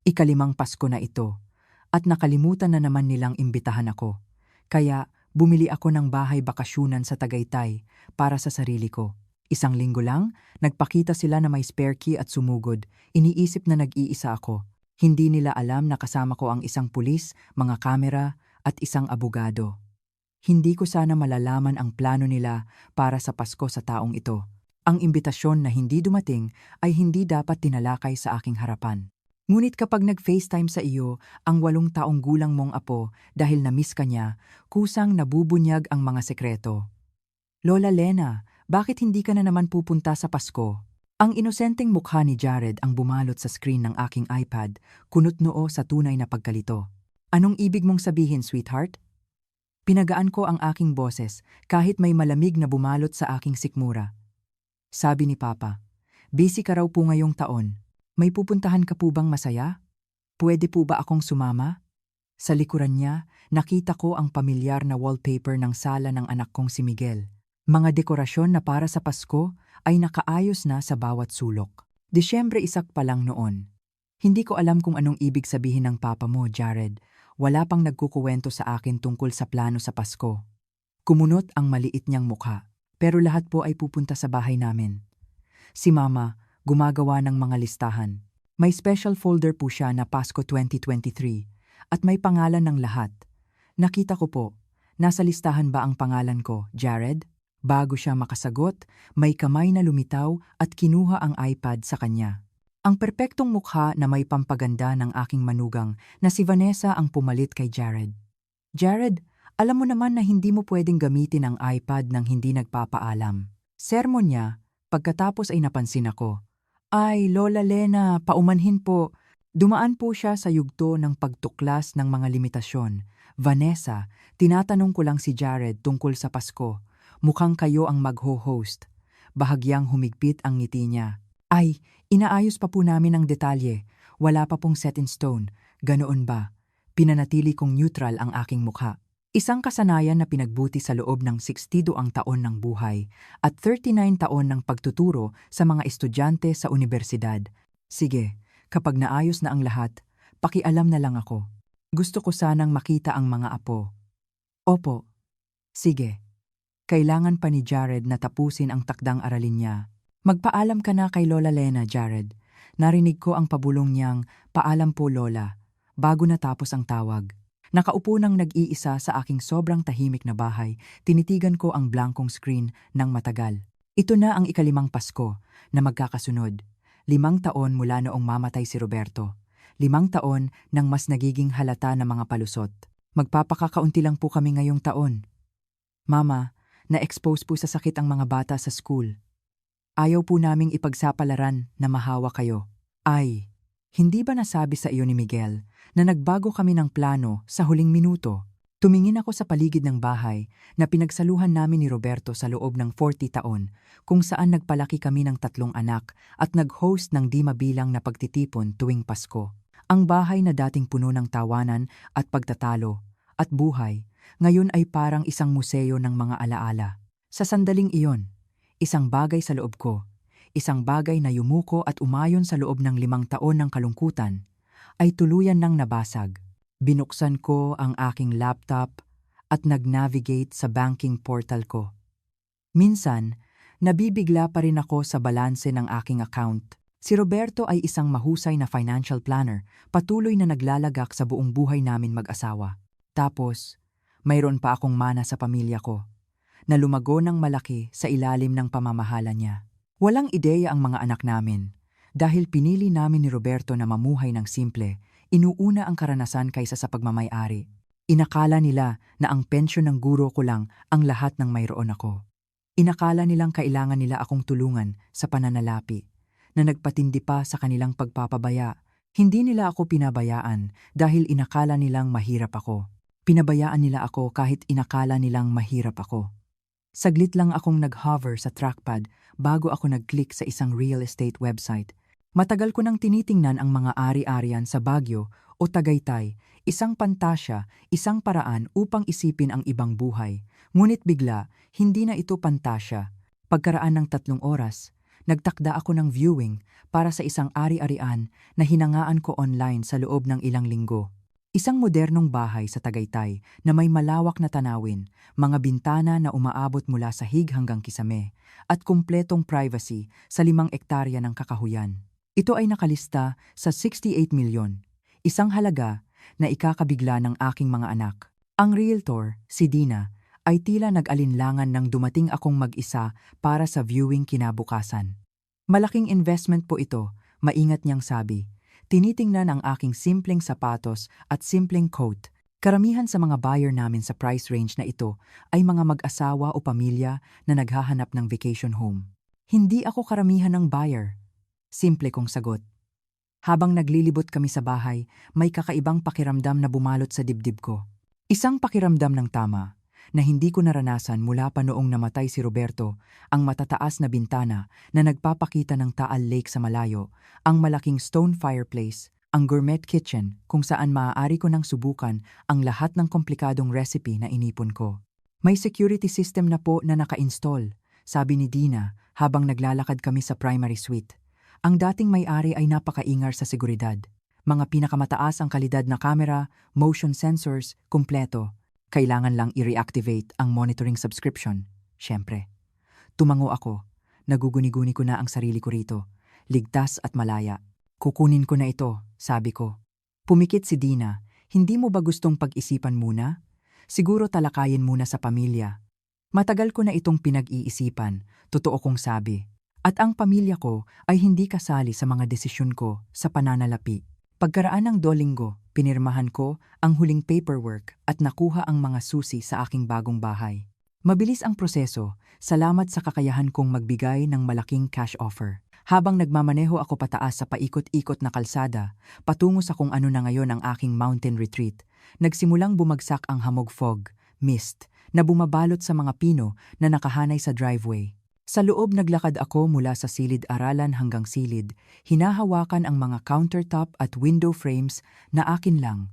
Ikalimang Pasko na ito, at nakalimutan na naman nilang imbitahan ako. Kaya bumili ako ng bahay bakasyunan sa Tagaytay para sa sarili ko. Isang linggo lang, nagpakita sila na may spare key at sumugod. Iniisip na nag-iisa ako. Hindi nila alam na kasama ko ang isang pulis, mga kamera, at isang abogado. Hindi ko sana malalaman ang plano nila para sa Pasko sa taong ito. Ang imbitasyon na hindi dumating ay hindi dapat tinalakay sa aking harapan. Ngunit kapag nag-FaceTime sa iyo ang 8 taong gulang mong apo dahil na-miss ka niya, kusang nabubunyag ang mga sekreto. Lola Lena, bakit hindi ka na naman pupunta sa Pasko? Ang inosenteng mukha ni Jared ang bumalot sa screen ng aking iPad, kunot-noo sa tunay na pagkalito. Anong ibig mong sabihin, sweetheart? Pinagaan ko ang aking boses kahit may malamig na bumalot sa aking sikmura. Sabi ni Papa, busy ka raw po ngayong taon. May pupuntahan ka po bang masaya? Pwede po ba akong sumama? Sa likuran niya, nakita ko ang pamilyar na wallpaper ng sala ng anak kong si Miguel. Mga dekorasyon na para sa Pasko ay nakaayos na sa bawat sulok. Disyembre 1 pa lang noon. Hindi ko alam kung anong ibig sabihin ng papa mo, Jared. Wala pang nagkukuwento sa akin tungkol sa plano sa Pasko. Kumunot ang maliit niyang mukha, pero lahat po ay pupunta sa bahay namin. Si Mama, gumagawa ng mga listahan. May special folder po siya na Pasko 2023 at may pangalan ng lahat. Nakita ko po, nasa listahan ba ang pangalan ko, Jared? Bago siya makasagot, may kamay na lumitaw at kinuha ang iPad sa kanya. Ang perpektong mukha na may pampaganda ng aking manugang na si Vanessa ang pumalit kay Jared. Jared, alam mo naman na hindi mo pwedeng gamitin ang iPad nang hindi nagpapaalam. Sermon niya, pagkatapos ay napansin ako. Ay, Lola Lena, paumanhin po. Dumaan po siya sa yugto ng pagtuklas ng mga limitasyon. Vanessa, tinatanong ko lang si Jared tungkol sa Pasko. Mukhang kayo ang magho-host. Bahagyang humigpit ang ngiti niya. Ay, inaayos pa po namin ang detalye. Wala pa pong set in stone. Ganoon ba? Pinanatili kong neutral ang aking mukha. Isang kasanayan na pinagbuti sa loob ng 62 ang taon ng buhay at 39 taon ng pagtuturo sa mga estudyante sa unibersidad. Sige, kapag naayos na ang lahat, pakialam na lang ako. Gusto ko sanang makita ang mga apo. Opo. Sige. Kailangan pa ni Jared na tapusin ang takdang aralin niya. Magpaalam ka na kay Lola Lena, Jared. Narinig ko ang pabulong niyang, "Paalam po, Lola," bago natapos ang tawag. Nakaupo nang nag-iisa sa aking sobrang tahimik na bahay, tinitigan ko ang blankong screen ng matagal. Ito na ang ikalimang Pasko na magkakasunod. 5 taon mula noong mamatay si Roberto. 5 taon nang mas nagiging halata na mga palusot. Magpapakakaunti lang po kami ngayong taon. Mama, na-expose po sa sakit ang mga bata sa school. Ayaw po naming ipagsapalaran na mahawa kayo. Ay, hindi ba nasabi sa iyo ni Miguel na nagbago kami ng plano sa huling minuto? Tumingin ako sa paligid ng bahay na pinagsaluhan namin ni Roberto sa loob ng 40 taon, kung saan nagpalaki kami ng 3 anak at nag-host ng di mabilang na pagtitipon tuwing Pasko. Ang bahay na dating puno ng tawanan at pagtatalo at buhay, ngayon ay parang isang museo ng mga alaala. Sa sandaling iyon, isang bagay sa loob ko, isang bagay na yumuko at umayon sa loob ng 5 taon ng kalungkutan, ay tuluyan ng nabasag. Binuksan ko ang aking laptop at nag-navigate sa banking portal ko. Minsan, nabibigla pa rin ako sa balanse ng aking account. Si Roberto ay isang mahusay na financial planner, patuloy na naglalagak sa buong buhay namin mag-asawa. Tapos, mayroon pa akong mana sa pamilya ko, na lumago ng malaki sa ilalim ng pamamahala niya. Walang ideya ang mga anak namin. Dahil pinili namin ni Roberto na mamuhay ng simple, inuuna ang karanasan kaysa sa pagmamay-ari. Inakala nila na ang pensyon ng guro ko lang ang lahat ng mayroon ako. Inakala nilang kailangan nila akong tulungan sa pananalapi, na nagpatindi pa sa kanilang pagpapabaya. Hindi nila ako pinabayaan dahil inakala nilang mahirap ako. Pinabayaan nila ako kahit inakala nilang mahirap ako. Saglit lang akong nag-hover sa trackpad bago ako nag-click sa isang real estate website. Matagal ko nang tinitingnan ang mga ari-arian sa Baguio o Tagaytay, isang pantasya, isang paraan upang isipin ang ibang buhay. Ngunit bigla, hindi na ito pantasya. Pagkaraan ng 3 oras, Nagtakda ako ng viewing para sa isang ari-arian na hinangaan ko online sa loob ng ilang linggo. Isang modernong bahay sa Tagaytay na may malawak na tanawin, mga bintana na umaabot mula sahig hanggang kisame, at kumpletong privacy sa 5 ektarya ng kakahuyan. Ito ay nakalista sa 68 milyon, isang halaga na ikakabigla ng aking mga anak. Ang realtor, si Dina, ay tila nag-alinlangan nang dumating akong mag-isa para sa viewing kinabukasan. Malaking investment po ito, maingat niyang sabi. Tinitingnan ang aking simpleng sapatos at simpleng coat. Karamihan sa mga buyer namin sa price range na ito ay mga mag-asawa o pamilya na naghahanap ng vacation home. Hindi ako karamihan ng buyer. Simple kong sagot. Habang naglilibot kami sa bahay, may kakaibang pakiramdam na bumalot sa dibdib ko. Isang pakiramdam ng tama, na hindi ko naranasan mula pa noong namatay si Roberto, ang matataas na bintana na nagpapakita ng Taal Lake sa malayo, ang malaking stone fireplace, ang gourmet kitchen kung saan maaari ko nang subukan ang lahat ng komplikadong recipe na inipon ko. May security system na po na naka-install, sabi ni Dina habang naglalakad kami sa primary suite. Ang dating may-ari ay napakaingar sa seguridad. Mga pinakamataas ang kalidad na kamera, motion sensors, kumpleto. Kailangan lang i-reactivate ang monitoring subscription. Siyempre. Tumango ako. Naguguni-guni ko na ang sarili ko rito. Ligtas at malaya. Kukunin ko na ito, sabi ko. Pumikit si Dina. Hindi mo ba gustong pag-isipan muna? Siguro talakayin muna sa pamilya. Matagal ko na itong pinag-iisipan, totoo kong sabi. At ang pamilya ko ay hindi kasali sa mga desisyon ko sa pananalapi. Pagkaraan ng 2 linggo, pinirmahan ko ang huling paperwork at nakuha ang mga susi sa aking bagong bahay. Mabilis ang proseso, salamat sa kakayahan kong magbigay ng malaking cash offer. Habang nagmamaneho ako pataas sa paikot-ikot na kalsada, patungo sa kung ano na ngayon ang aking mountain retreat, nagsimulang bumagsak ang hamog fog, mist, na bumabalot sa mga pino na nakahanay sa driveway. Sa loob naglakad ako mula sa silid-aralan hanggang silid, hinahawakan ang mga countertop at window frames na akin lang.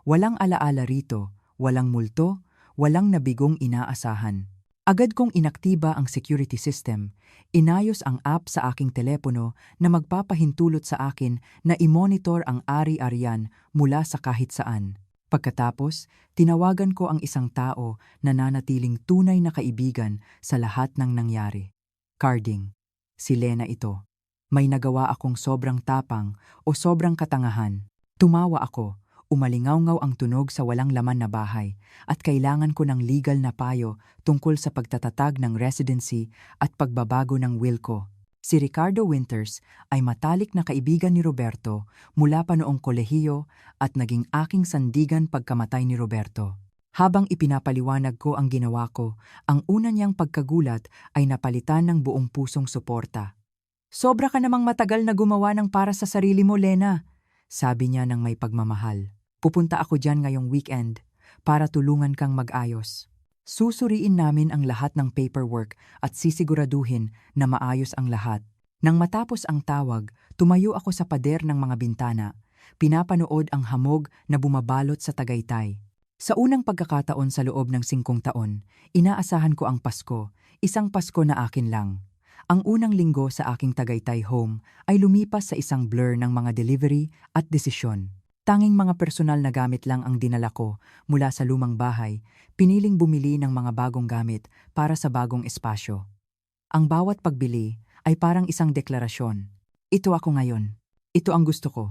Walang alaala rito, walang multo, walang nabigong inaasahan. Agad kong inaktiba ang security system, inayos ang app sa aking telepono na magpapahintulot sa akin na i-monitor ang ari-arian mula sa kahit saan. Pagkatapos, tinawagan ko ang isang tao na nanatiling tunay na kaibigan sa lahat ng nangyari. Carding. Si Lena ito. May nagawa akong sobrang tapang o sobrang katangahan. Tumawa ako, umalingaw-ngaw ang tunog sa walang laman na bahay at kailangan ko ng legal na payo tungkol sa pagtatatag ng residency at pagbabago ng will ko. Si Ricardo Winters ay matalik na kaibigan ni Roberto mula pa noong kolehiyo at naging aking sandigan pagkamatay ni Roberto. Habang ipinapaliwanag ko ang ginawa ko, ang una niyang pagkagulat ay napalitan ng buong pusong suporta. Sobra ka namang matagal na gumawa ng para sa sarili mo, Lena, sabi niya ng may pagmamahal. Pupunta ako dyan ngayong weekend para tulungan kang mag-ayos. Susuriin namin ang lahat ng paperwork at sisiguraduhin na maayos ang lahat. Nang matapos ang tawag, tumayo ako sa pader ng mga bintana. Pinapanood ang hamog na bumabalot sa Tagaytay. Sa unang pagkakataon sa loob ng 5 taon, inaasahan ko ang Pasko, isang Pasko na akin lang. Ang unang linggo sa aking Tagaytay home ay lumipas sa isang blur ng mga delivery at desisyon. Tanging mga personal na gamit lang ang dinala ko mula sa lumang bahay, piniling bumili ng mga bagong gamit para sa bagong espasyo. Ang bawat pagbili ay parang isang deklarasyon. Ito ako ngayon. Ito ang gusto ko.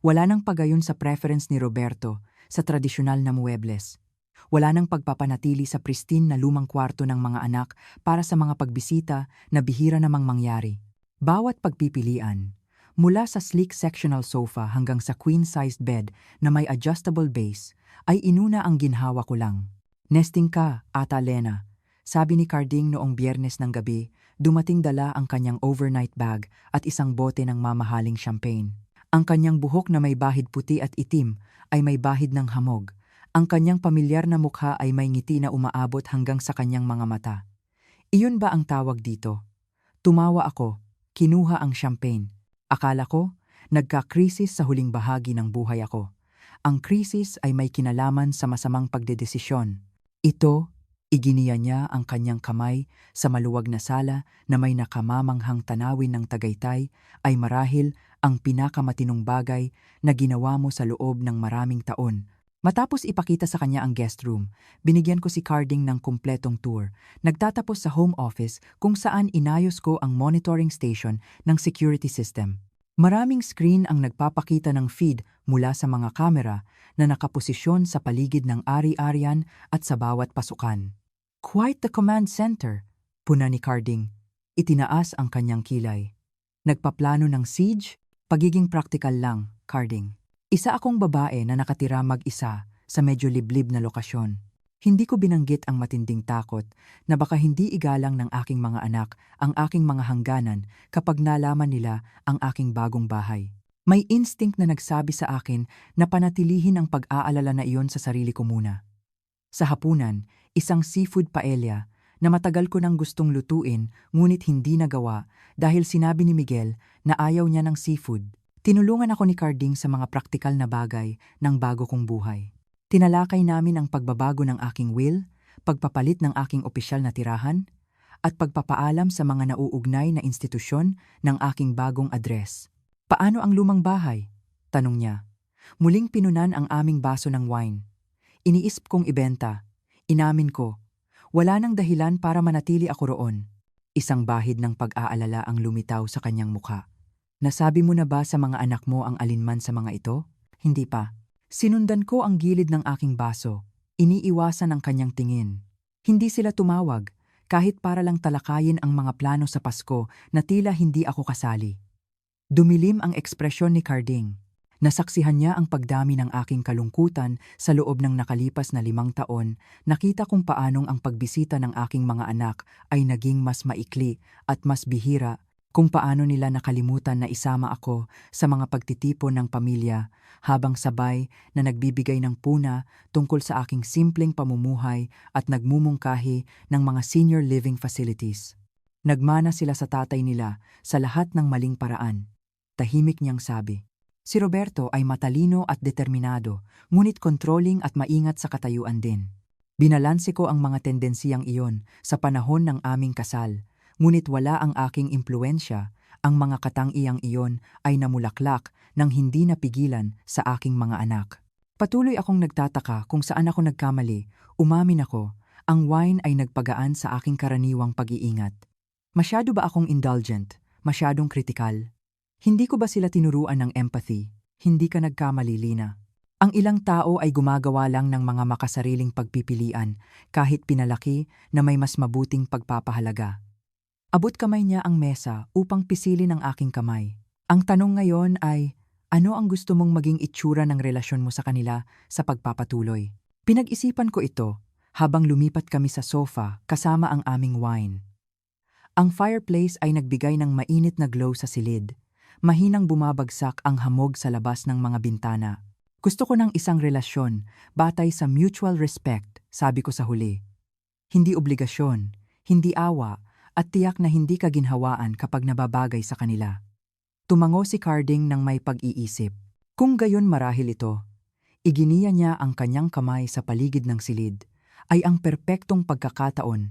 Wala nang pagayon sa preference ni Roberto sa tradisyonal na muebles. Wala nang pagpapanatili sa pristine na lumang kwarto ng mga anak para sa mga pagbisita na bihira namang mangyari. Bawat pagpipilian, mula sa sleek sectional sofa hanggang sa queen-sized bed na may adjustable base, ay inuna ang ginhawa ko lang. Nesting ka, Ata Lena, sabi ni Carding noong Biyernes ng gabi, dumating dala ang kanyang overnight bag at isang bote ng mamahaling champagne. Ang kanyang buhok na may bahid puti at itim ay may bahid ng hamog. Ang kanyang pamilyar na mukha ay may ngiti na umaabot hanggang sa kanyang mga mata. Iyon ba ang tawag dito? Tumawa ako, kinuha ang champagne. Akala ko, nagka-krisis sa huling bahagi ng buhay ako. Ang krisis ay may kinalaman sa masamang pagdedesisyon. Ito, Iginiya niya ang kanyang kamay sa maluwag na sala na may nakamamanghang tanawin ng Tagaytay ay marahil ang pinakamatinong bagay na ginawa mo sa loob ng maraming taon. Matapos ipakita sa kanya ang guest room, binigyan ko si Carding ng kumpletong tour. Nagtatapos sa home office kung saan inayos ko ang monitoring station ng security system. Maraming screen ang nagpapakita ng feed mula sa mga kamera na nakaposisyon sa paligid ng ari-arian at sa bawat pasukan. Quite the command center, puna ni Carding. Itinaas ang kanyang kilay. Nagpaplano ng siege? Pagiging practical lang, Carding. Isa akong babae na nakatira mag-isa sa medyo liblib na lokasyon. Hindi ko binanggit ang matinding takot na baka hindi igalang ng aking mga anak ang aking mga hangganan kapag nalaman nila ang aking bagong bahay. May instinct na nagsabi sa akin na panatilihin ang pag-aalala na iyon sa sarili ko muna. Sa hapunan, isang seafood paella na matagal ko nang gustong lutuin ngunit hindi nagawa dahil sinabi ni Miguel na ayaw niya ng seafood. Tinulungan ako ni Carding sa mga praktikal na bagay ng bago kong buhay. Tinalakay namin ang pagbabago ng aking will, pagpapalit ng aking opisyal na tirahan, at pagpapaalam sa mga nauugnay na institusyon ng aking bagong address. Paano ang lumang bahay? Tanong niya. Muling pinunan ang aming baso ng wine. Iniisip kong ibenta. Inamin ko. Wala nang dahilan para manatili ako roon. Isang bahid ng pag-aalala ang lumitaw sa kanyang mukha. Nasabi mo na ba sa mga anak mo ang alinman sa mga ito? Hindi pa. Sinundan ko ang gilid ng aking baso. Iniiwasan ang kanyang tingin. Hindi sila tumawag, kahit para lang talakayin ang mga plano sa Pasko na tila hindi ako kasali. Dumilim ang ekspresyon ni Carding. Nasaksihan niya ang pagdami ng aking kalungkutan sa loob ng nakalipas na 5 taon. Nakita kung paanong ang pagbisita ng aking mga anak ay naging mas maikli at mas bihira, kung paano nila nakalimutan na isama ako sa mga pagtitipon ng pamilya habang sabay na nagbibigay ng puna tungkol sa aking simpleng pamumuhay at nagmumungkahi ng mga senior living facilities. Nagmana sila sa tatay nila sa lahat ng maling paraan. Tahimik niyang sabi. Si Roberto ay matalino at determinado, ngunit controlling at maingat sa katayuan din. Binalanse ko ang mga tendensiyang iyon sa panahon ng aming kasal, ngunit wala ang aking impluensya, ang mga katangiang iyon ay namulaklak nang hindi napigilan sa aking mga anak. Patuloy akong nagtataka kung saan ako nagkamali. Umamin ako, ang wine ay nagpagaan sa aking karaniwang pag-iingat. Masyado ba akong indulgent? Masyadong kritikal? Hindi ko ba sila tinuruan ng empathy? Hindi ka nagkamali, Lina. Ang ilang tao ay gumagawa lang ng mga makasariling pagpipilian kahit pinalaki na may mas mabuting pagpapahalaga. Abot kamay niya ang mesa upang pisilin ang aking kamay. Ang tanong ngayon ay, ano ang gusto mong maging itsura ng relasyon mo sa kanila sa pagpapatuloy? Pinag-isipan ko ito habang lumipat kami sa sofa kasama ang aming wine. Ang fireplace ay nagbigay ng mainit na glow sa silid. Mahinang bumabagsak ang hamog sa labas ng mga bintana. Gusto ko ng isang relasyon, batay sa mutual respect, sabi ko sa huli. Hindi obligasyon, hindi awa, at tiyak na hindi ka ginhawaan kapag nababagay sa kanila. Tumango si Carding ng may pag-iisip. Kung gayon marahil ito, iginiya niya ang kanyang kamay sa paligid ng silid, ay ang perpektong pagkakataon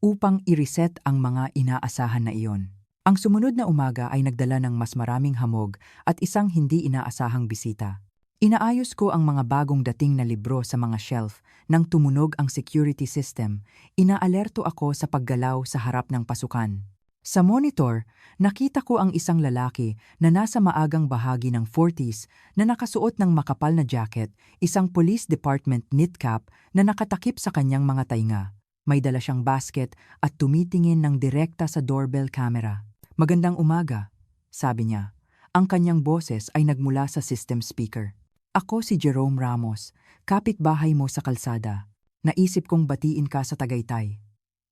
upang i-reset ang mga inaasahan na iyon. Ang sumunod na umaga ay nagdala ng mas maraming hamog at isang hindi inaasahang bisita. Inaayos ko ang mga bagong dating na libro sa mga shelf nang tumunog ang security system. Inaalerto ako sa paggalaw sa harap ng pasukan. Sa monitor, nakita ko ang isang lalaki na nasa maagang bahagi ng 40s na nakasuot ng makapal na jacket, isang police department knit cap na nakatakip sa kanyang mga tainga. May dala siyang basket at tumitingin ng direkta sa doorbell camera. Magandang umaga, sabi niya. Ang kanyang boses ay nagmula sa system speaker. Ako si Jerome Ramos, kapitbahay mo sa kalsada. Naisip kong batiin ka sa Tagaytay.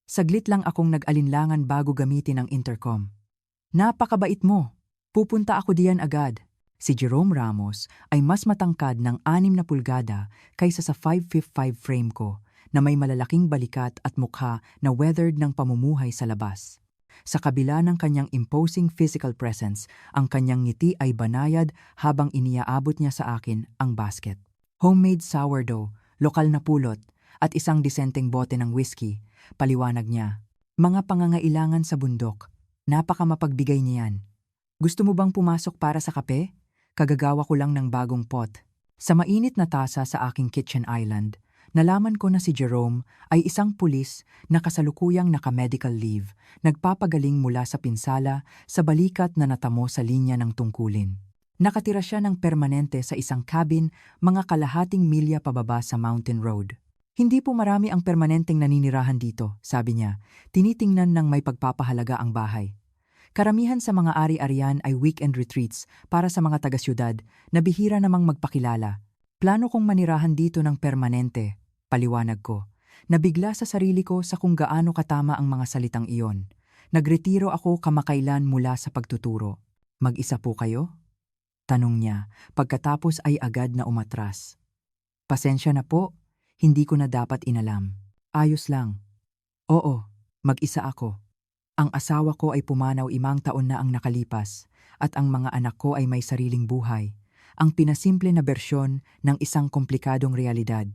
Saglit lang akong nag-alinlangan bago gamitin ang intercom. Napakabait mo. Pupunta ako diyan agad. Si Jerome Ramos ay mas matangkad ng 6 na pulgada kaysa sa 5'5" frame ko na may malalaking balikat at mukha na weathered ng pamumuhay sa labas. Sa kabila ng kanyang imposing physical presence, ang kanyang ngiti ay banayad habang iniaabot niya sa akin ang basket. Homemade sourdough, lokal na pulot, at isang disenteng bote ng whiskey. Paliwanag niya. Mga pangangailangan sa bundok. Napaka mapagbigay niyan. Gusto mo bang pumasok para sa kape? Kagagawa ko lang ng bagong pot. Sa mainit na tasa sa aking kitchen island, nalaman ko na si Jerome ay isang pulis na kasalukuyang naka-medical leave, nagpapagaling mula sa pinsala sa balikat na natamo sa linya ng tungkulin. Nakatira siya ng permanente sa isang cabin mga kalahating milya pababa sa mountain road. Hindi po marami ang permanenteng naninirahan dito, sabi niya, tinitingnan ng may pagpapahalaga ang bahay. Karamihan sa mga ari-arian ay weekend retreats para sa mga taga-syudad na bihira namang magpakilala. Plano kong manirahan dito ng permanente, paliwanag ko. Nabigla sa sarili ko sa kung gaano katama ang mga salitang iyon. Nagretiro ako kamakailan mula sa pagtuturo. Mag-isa po kayo? Tanong niya, pagkatapos ay agad na umatras. Pasensya na po, hindi ko na dapat inalam. Ayos lang. Oo, mag-isa ako. Ang asawa ko ay pumanaw 5 taon na ang nakalipas at ang mga anak ko ay may sariling buhay. Ang pinasimple na bersyon ng isang komplikadong realidad.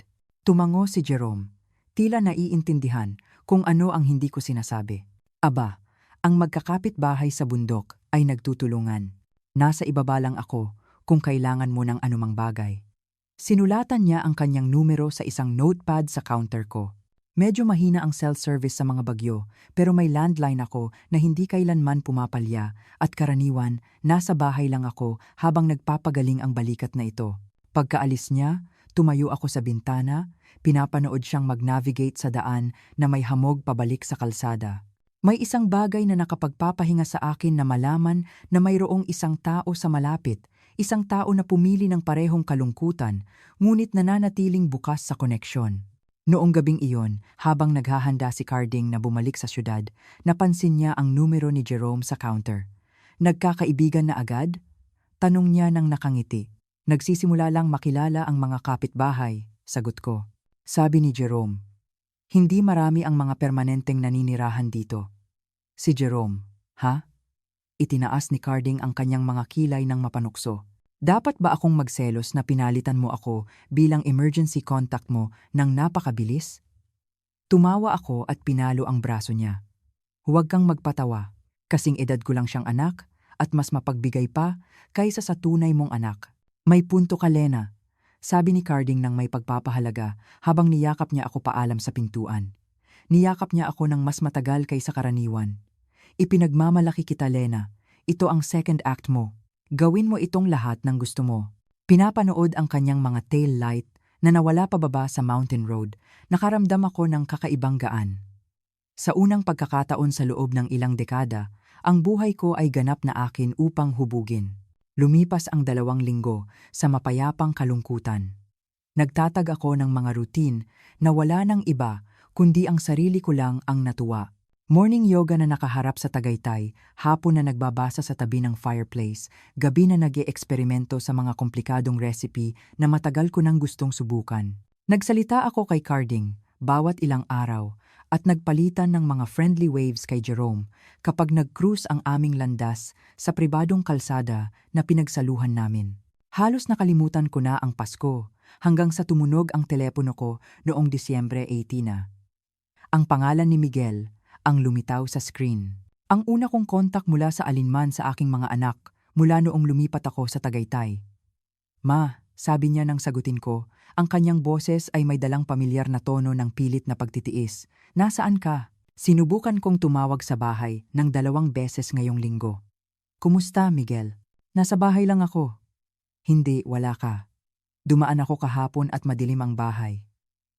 Tumango si Jerome. Tila naiintindihan kung ano ang hindi ko sinasabi. Aba, ang magkakapit-bahay sa bundok ay nagtutulungan. Nasa ibaba lang ako kung kailangan mo ng anumang bagay. Sinulatan niya ang kanyang numero sa isang notepad sa counter ko. Medyo mahina ang cell service sa mga bagyo, pero may landline ako na hindi kailanman pumapalya at karaniwan, nasa bahay lang ako habang nagpapagaling ang balikat na ito. Pagkaalis niya, tumayo ako sa bintana, pinapanood siyang mag-navigate sa daan na may hamog pabalik sa kalsada. May isang bagay na nakapagpapahinga sa akin na malaman na mayroong isang tao sa malapit, isang tao na pumili ng parehong kalungkutan, ngunit nananatiling bukas sa koneksyon. Noong gabing iyon, habang naghahanda si Carding na bumalik sa syudad, napansin niya ang numero ni Jerome sa counter. Nagkakaibigan na agad? Tanong niya nang nakangiti. Nagsisimula lang makilala ang mga kapitbahay, sagot ko. Sabi ni Jerome, hindi marami ang mga permanenteng naninirahan dito. Si Jerome, ha? Itinaas ni Carding ang kanyang mga kilay ng mapanukso. Dapat ba akong magselos na pinalitan mo ako bilang emergency contact mo ng napakabilis? Tumawa ako at pinalo ang braso niya. Huwag kang magpatawa, kasing edad ko lang siyang anak at mas mapagbigay pa kaysa sa tunay mong anak. May punto ka, Lena, sabi ni Carding ng may pagpapahalaga habang niyakap niya ako paalam sa pintuan. Niyakap niya ako ng mas matagal kaysa karaniwan. Ipinagmamalaki kita, Lena. Ito ang second act mo. Gawin mo itong lahat ng gusto mo. Pinapanood ang kanyang mga tail light na nawala pababa sa mountain road. Nakaramdam ako ng kakaibang gaan. Sa unang pagkakataon sa loob ng ilang dekada, ang buhay ko ay ganap na akin upang hubugin. Lumipas ang 2 linggo sa mapayapang kalungkutan. Nagtatag ako ng mga routine na wala ng iba kundi ang sarili ko lang ang natuwa. Morning yoga na nakaharap sa Tagaytay, hapon na nagbabasa sa tabi ng fireplace, gabi na nag-eeksperimento sa mga komplikadong recipe na matagal ko nang gustong subukan. Nagsalita ako kay Carding, bawat ilang araw, at nagpalitan ng mga friendly waves kay Jerome kapag nag-cruise ang aming landas sa pribadong kalsada na pinagsaluhan namin. Halos nakalimutan ko na ang Pasko hanggang sa tumunog ang telepono ko noong Disyembre 18 na. Ang pangalan ni Miguel ang lumitaw sa screen. Ang una kong kontak mula sa alinman sa aking mga anak mula noong lumipat ako sa Tagaytay. Ma, sabi niya nang sagutin ko, ang kanyang boses ay may dalang pamilyar na tono ng pilit na pagtitiis. Nasaan ka? Sinubukan kong tumawag sa bahay ng 2 beses ngayong linggo. Kumusta, Miguel? Nasa bahay lang ako. Hindi, wala ka. Dumaan ako kahapon at madilim ang bahay.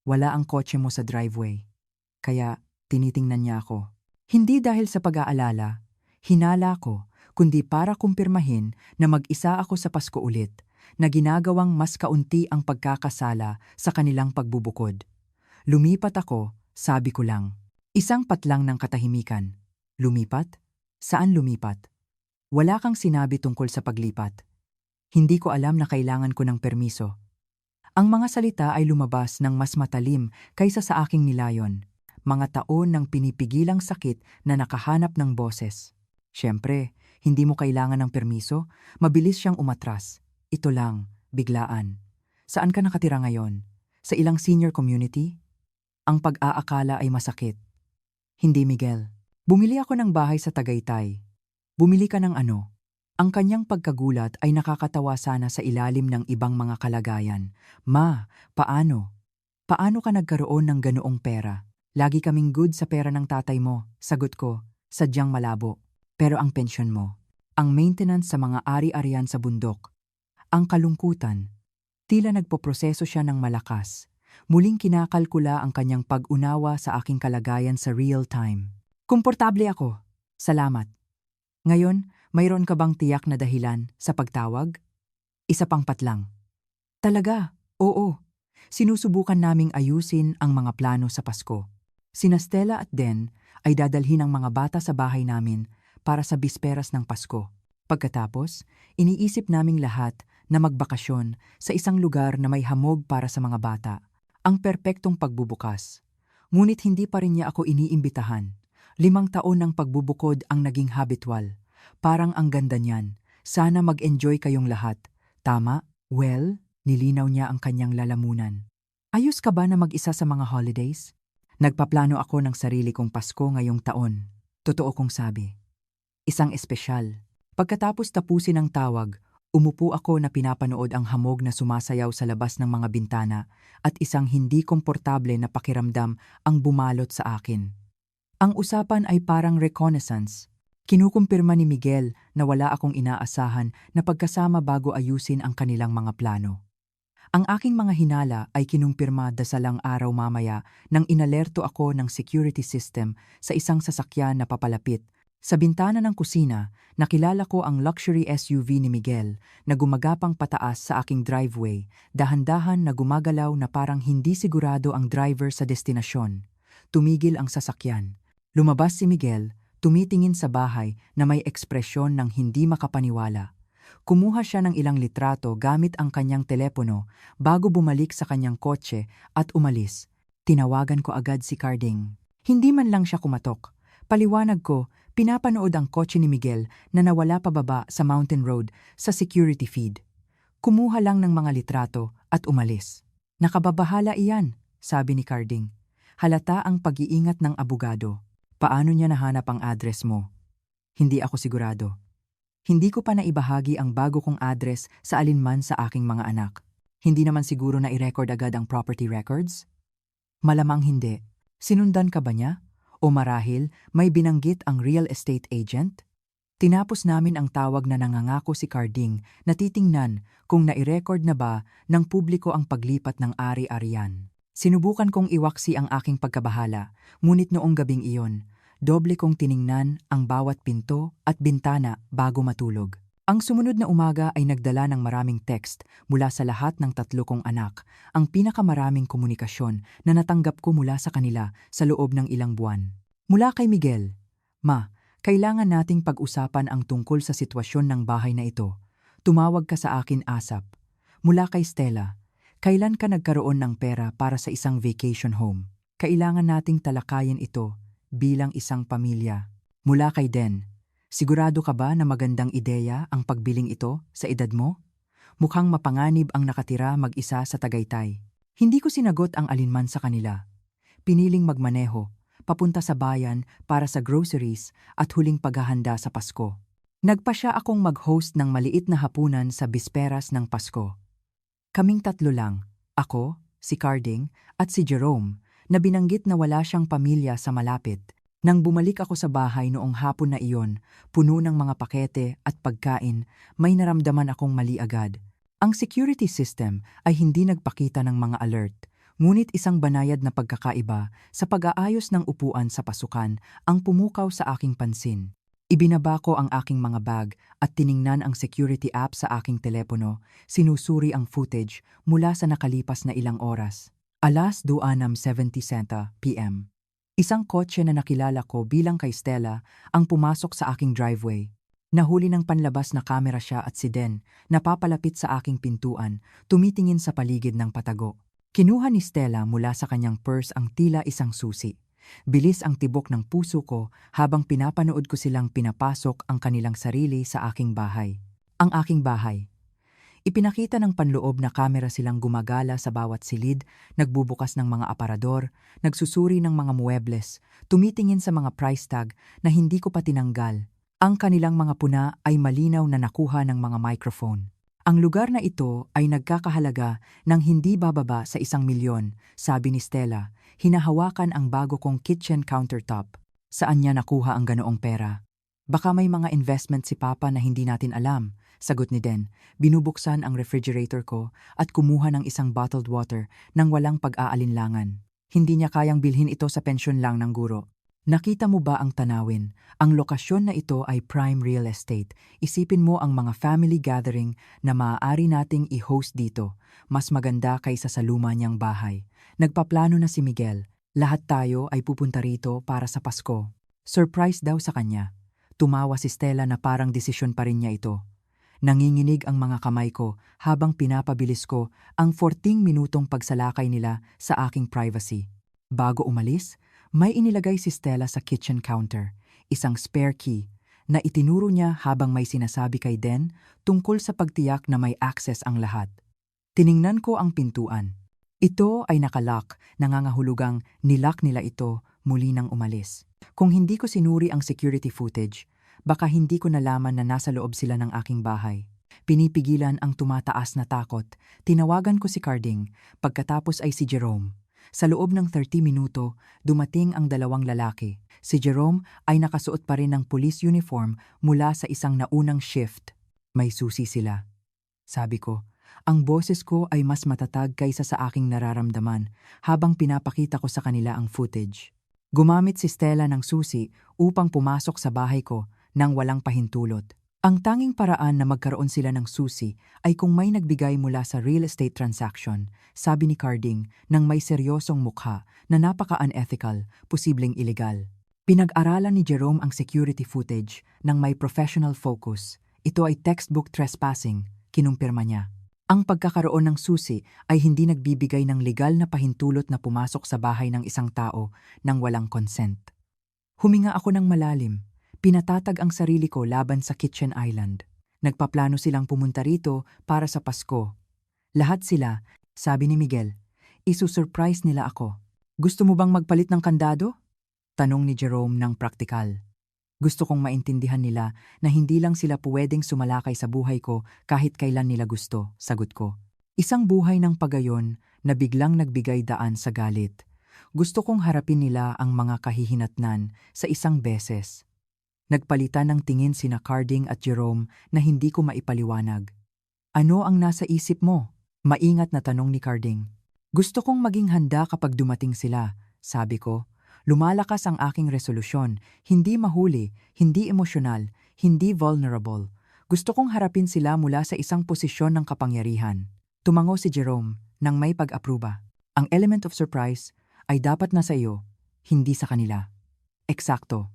Wala ang kotse mo sa driveway. Kaya tinitingnan niya ako. Hindi dahil sa pag-aalala, hinala ko, kundi para kumpirmahin na mag-isa ako sa Pasko ulit, na ginagawang mas kaunti ang pagkakasala sa kanilang pagbubukod. Lumipat ako, sabi ko lang. Isang patlang ng katahimikan. Lumipat? Saan lumipat? Wala kang sinabi tungkol sa paglipat. Hindi ko alam na kailangan ko ng permiso. Ang mga salita ay lumabas ng mas matalim kaysa sa aking nilayon. Mga taon ng pinipigilang sakit na nakahanap ng boses. Siyempre, hindi mo kailangan ng permiso, mabilis siyang umatras. Ito lang, biglaan. Saan ka nakatira ngayon? Sa ilang senior community? ang pag-aakala ay masakit. Hindi, Miguel. Bumili ako ng bahay sa Tagaytay. Bumili ka ng ano? Ang kanyang pagkagulat ay nakakatawa sana sa ilalim ng ibang mga kalagayan. Ma, paano? Paano ka nagkaroon ng ganoong pera? Lagi kaming good sa pera ng tatay mo. Sagot ko, sadyang malabo. Pero ang pensyon mo, ang maintenance sa mga ari-arian sa bundok, ang kalungkutan, tila nagpoproseso siya ng malakas. Muling kinakalkula ang kanyang pag-unawa sa aking kalagayan sa real time. Komportable ako. Salamat. Ngayon, mayroon ka bang tiyak na dahilan sa pagtawag? Isa pang patlang. Talaga? Oo. Sinusubukan naming ayusin ang mga plano sa Pasko. Sina Stella at Den ay dadalhin ang mga bata sa bahay namin para sa bisperas ng Pasko. Pagkatapos, iniisip naming lahat na magbakasyon sa isang lugar na may hamog para sa mga bata. Ang perpektong pagbubukas. Ngunit hindi pa rin niya ako iniimbitahan. 5 taon ng pagbubukod ang naging habitual. Parang ang ganda niyan. Sana mag-enjoy kayong lahat. Tama? Well, nilinaw niya ang kanyang lalamunan. Ayos ka ba na mag-isa sa mga holidays? Nagpaplano ako ng sarili kong Pasko ngayong taon. Totoo kong sabi. Isang espesyal. Pagkatapos tapusin ang tawag, umupo ako na pinapanood ang hamog na sumasayaw sa labas ng mga bintana at isang hindi komportable na pakiramdam ang bumalot sa akin. Ang usapan ay parang reconnaissance. Kinukumpirma ni Miguel na wala akong inaasahan na pagkasama bago ayusin ang kanilang mga plano. Ang aking mga hinala ay kinumpirma dasalang araw mamaya nang inalerto ako ng security system sa isang sasakyan na papalapit. Sa bintana ng kusina, nakilala ko ang luxury SUV ni Miguel na gumagapang pataas sa aking driveway, dahan-dahan na gumagalaw na parang hindi sigurado ang driver sa destinasyon. Tumigil ang sasakyan. Lumabas si Miguel, tumitingin sa bahay na may ekspresyon ng hindi makapaniwala. Kumuha siya ng ilang litrato gamit ang kanyang telepono bago bumalik sa kanyang kotse at umalis. Tinawagan ko agad si Carding. Hindi man lang siya kumatok. Paliwanag ko, pinapanood ang kotse ni Miguel na nawala pababa sa Mountain Road sa security feed. Kumuha lang ng mga litrato at umalis. Nakababahala iyan, sabi ni Carding. Halata ang pag-iingat ng abogado. Paano niya nahanap ang address mo? Hindi ako sigurado. Hindi ko pa naibahagi ang bago kong address sa alinman sa aking mga anak. Hindi naman siguro na i-record agad ang property records? Malamang hindi. Sinundan ka ba niya? O marahil may binanggit ang real estate agent? Tinapos namin ang tawag na nangangako si Carding na titingnan kung nai-record na ba ng publiko ang paglipat ng ari-arian. Sinubukan kong iwaksi ang aking pagkabahala, ngunit noong gabing iyon, doble kong tiningnan ang bawat pinto at bintana bago matulog. Ang sumunod na umaga ay nagdala ng maraming text mula sa lahat ng 3 kong anak, ang pinakamaraming komunikasyon na natanggap ko mula sa kanila sa loob ng ilang buwan. Mula kay Miguel, Ma, kailangan nating pag-usapan ang tungkol sa sitwasyon ng bahay na ito. Tumawag ka sa akin ASAP. Mula kay Stella, kailan ka nagkaroon ng pera para sa isang vacation home? Kailangan nating talakayin ito bilang isang pamilya. Mula kay Den, sigurado ka ba na magandang ideya ang pagbiling ito sa edad mo? Mukhang mapanganib ang nakatira mag-isa sa Tagaytay. Hindi ko sinagot ang alinman sa kanila. Piniling magmaneho, papunta sa bayan para sa groceries at huling paghahanda sa Pasko. Nagpasya akong mag-host ng maliit na hapunan sa bisperas ng Pasko. Kaming 3 lang, ako, si Carding, at si Jerome, na binanggit na wala siyang pamilya sa malapit. Nang bumalik ako sa bahay noong hapon na iyon, puno ng mga pakete at pagkain, may naramdaman akong mali agad. Ang security system ay hindi nagpakita ng mga alert, ngunit isang banayad na pagkakaiba sa pag-aayos ng upuan sa pasukan ang pumukaw sa aking pansin. Ibinaba ko ang aking mga bag at tiningnan ang security app sa aking telepono, sinusuri ang footage mula sa nakalipas na ilang oras. 2:70 p.m. Isang kotse na nakilala ko bilang kay Stella ang pumasok sa aking driveway. Nahuli ng panlabas na kamera siya at si Den, napapalapit sa aking pintuan, tumitingin sa paligid ng patago. Kinuha ni Stella mula sa kanyang purse ang tila isang susi. Bilis ang tibok ng puso ko habang pinapanood ko silang pinapasok ang kanilang sarili sa aking bahay. Ang aking bahay. Ipinakita ng panloob na kamera silang gumagala sa bawat silid, nagbubukas ng mga aparador, nagsusuri ng mga muebles, tumitingin sa mga price tag na hindi ko pa tinanggal. Ang kanilang mga puna ay malinaw na nakuha ng mga microphone. Ang lugar na ito ay nagkakahalaga ng hindi bababa sa 1,000,000, sabi ni Stella, hinahawakan ang bago kong kitchen countertop. Saan niya nakuha ang ganoong pera? Baka may mga investment si Papa na hindi natin alam, sagot ni Den. Binubuksan ang refrigerator ko at kumuha ng isang bottled water nang walang pag-aalinlangan. Hindi niya kayang bilhin ito sa pensyon lang ng guro. Nakita mo ba ang tanawin? Ang lokasyon na ito ay prime real estate. Isipin mo ang mga family gathering na maaari nating i-host dito. Mas maganda kaysa sa luma niyang bahay. Nagpaplano na si Miguel. Lahat tayo ay pupunta rito para sa Pasko. Surprise daw sa kanya. Tumawa si Stella na parang desisyon pa rin niya ito. Nanginginig ang mga kamay ko habang pinapabilis ko ang 14 minutong pagsalakay nila sa aking privacy. Bago umalis, may inilagay si Stella sa kitchen counter, isang spare key, na itinuro niya habang may sinasabi kay Den tungkol sa pagtiyak na may access ang lahat. Tiningnan ko ang pintuan. Ito ay nakalock, nangangahulugang nilock nila ito muli nang umalis. Kung hindi ko sinuri ang security footage, baka hindi ko nalaman na nasa loob sila ng aking bahay. Pinipigilan ang tumataas na takot. Tinawagan ko si Carding, pagkatapos ay si Jerome. Sa loob ng 30 minuto, dumating ang dalawang lalaki. Si Jerome ay nakasuot pa rin ng police uniform mula sa isang naunang shift. May susi sila. Sabi ko, ang boses ko ay mas matatag kaysa sa aking nararamdaman habang pinapakita ko sa kanila ang footage. Gumamit si Stella ng susi upang pumasok sa bahay ko nang walang pahintulot. Ang tanging paraan na magkaroon sila ng susi ay kung may nagbigay mula sa real estate transaction, sabi ni Carding nang may seryosong mukha na napaka-unethical, posibleng illegal. Pinag-aralan ni Jerome ang security footage nang may professional focus. Ito ay textbook trespassing, kinumpirma niya. Ang pagkakaroon ng susi ay hindi nagbibigay ng legal na pahintulot na pumasok sa bahay ng isang tao nang walang consent. Huminga ako ng malalim. Pinatatag ang sarili ko laban sa Kitchen Island. Nagpaplano silang pumunta rito para sa Pasko. Lahat sila, sabi ni Miguel, isusurprise nila ako. Gusto mo bang magpalit ng kandado? Tanong ni Jerome ng praktikal. Gusto kong maintindihan nila na hindi lang sila pwedeng sumalakay sa buhay ko kahit kailan nila gusto, sagot ko. Isang buhay ng pagayon na biglang nagbigay daan sa galit. Gusto kong harapin nila ang mga kahihinatnan sa isang beses. Nagpalitan ng tingin sina Carding at Jerome na hindi ko maipaliwanag. Ano ang nasa isip mo? Maingat na tanong ni Carding. Gusto kong maging handa kapag dumating sila, sabi ko. Lumalakas ang aking resolusyon, hindi mahuli, hindi emosyonal, hindi vulnerable. Gusto kong harapin sila mula sa isang posisyon ng kapangyarihan. Tumango si Jerome nang may pag-apruba. Ang element of surprise ay dapat nasa iyo, hindi sa kanila. Eksakto.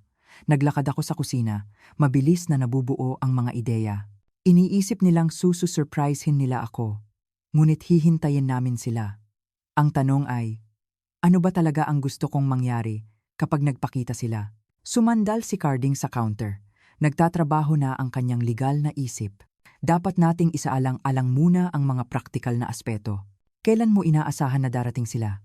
Naglakad ako sa kusina, mabilis na nabubuo ang mga ideya. Iniisip nilang susurprisehin nila ako, ngunit hihintayin namin sila. Ang tanong ay, ano ba talaga ang gusto kong mangyari kapag nagpakita sila? Sumandal si Carding sa counter. Nagtatrabaho na ang kanyang legal na isip. Dapat nating isaalang-alang muna ang mga praktikal na aspeto. Kailan mo inaasahan na darating sila?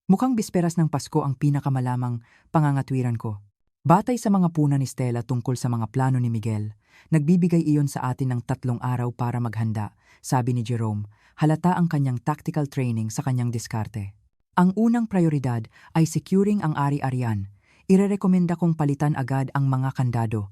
Mukhang bisperas ng Pasko ang pinakamalamang pangangatwiran ko. Batay sa mga puna ni Stella tungkol sa mga plano ni Miguel, nagbibigay iyon sa atin ng 3 araw para maghanda, sabi ni Jerome. Halata ang kanyang tactical training sa kanyang diskarte. Ang unang prioridad ay securing ang ari-arian. Irerekomenda kong palitan agad ang mga kandado.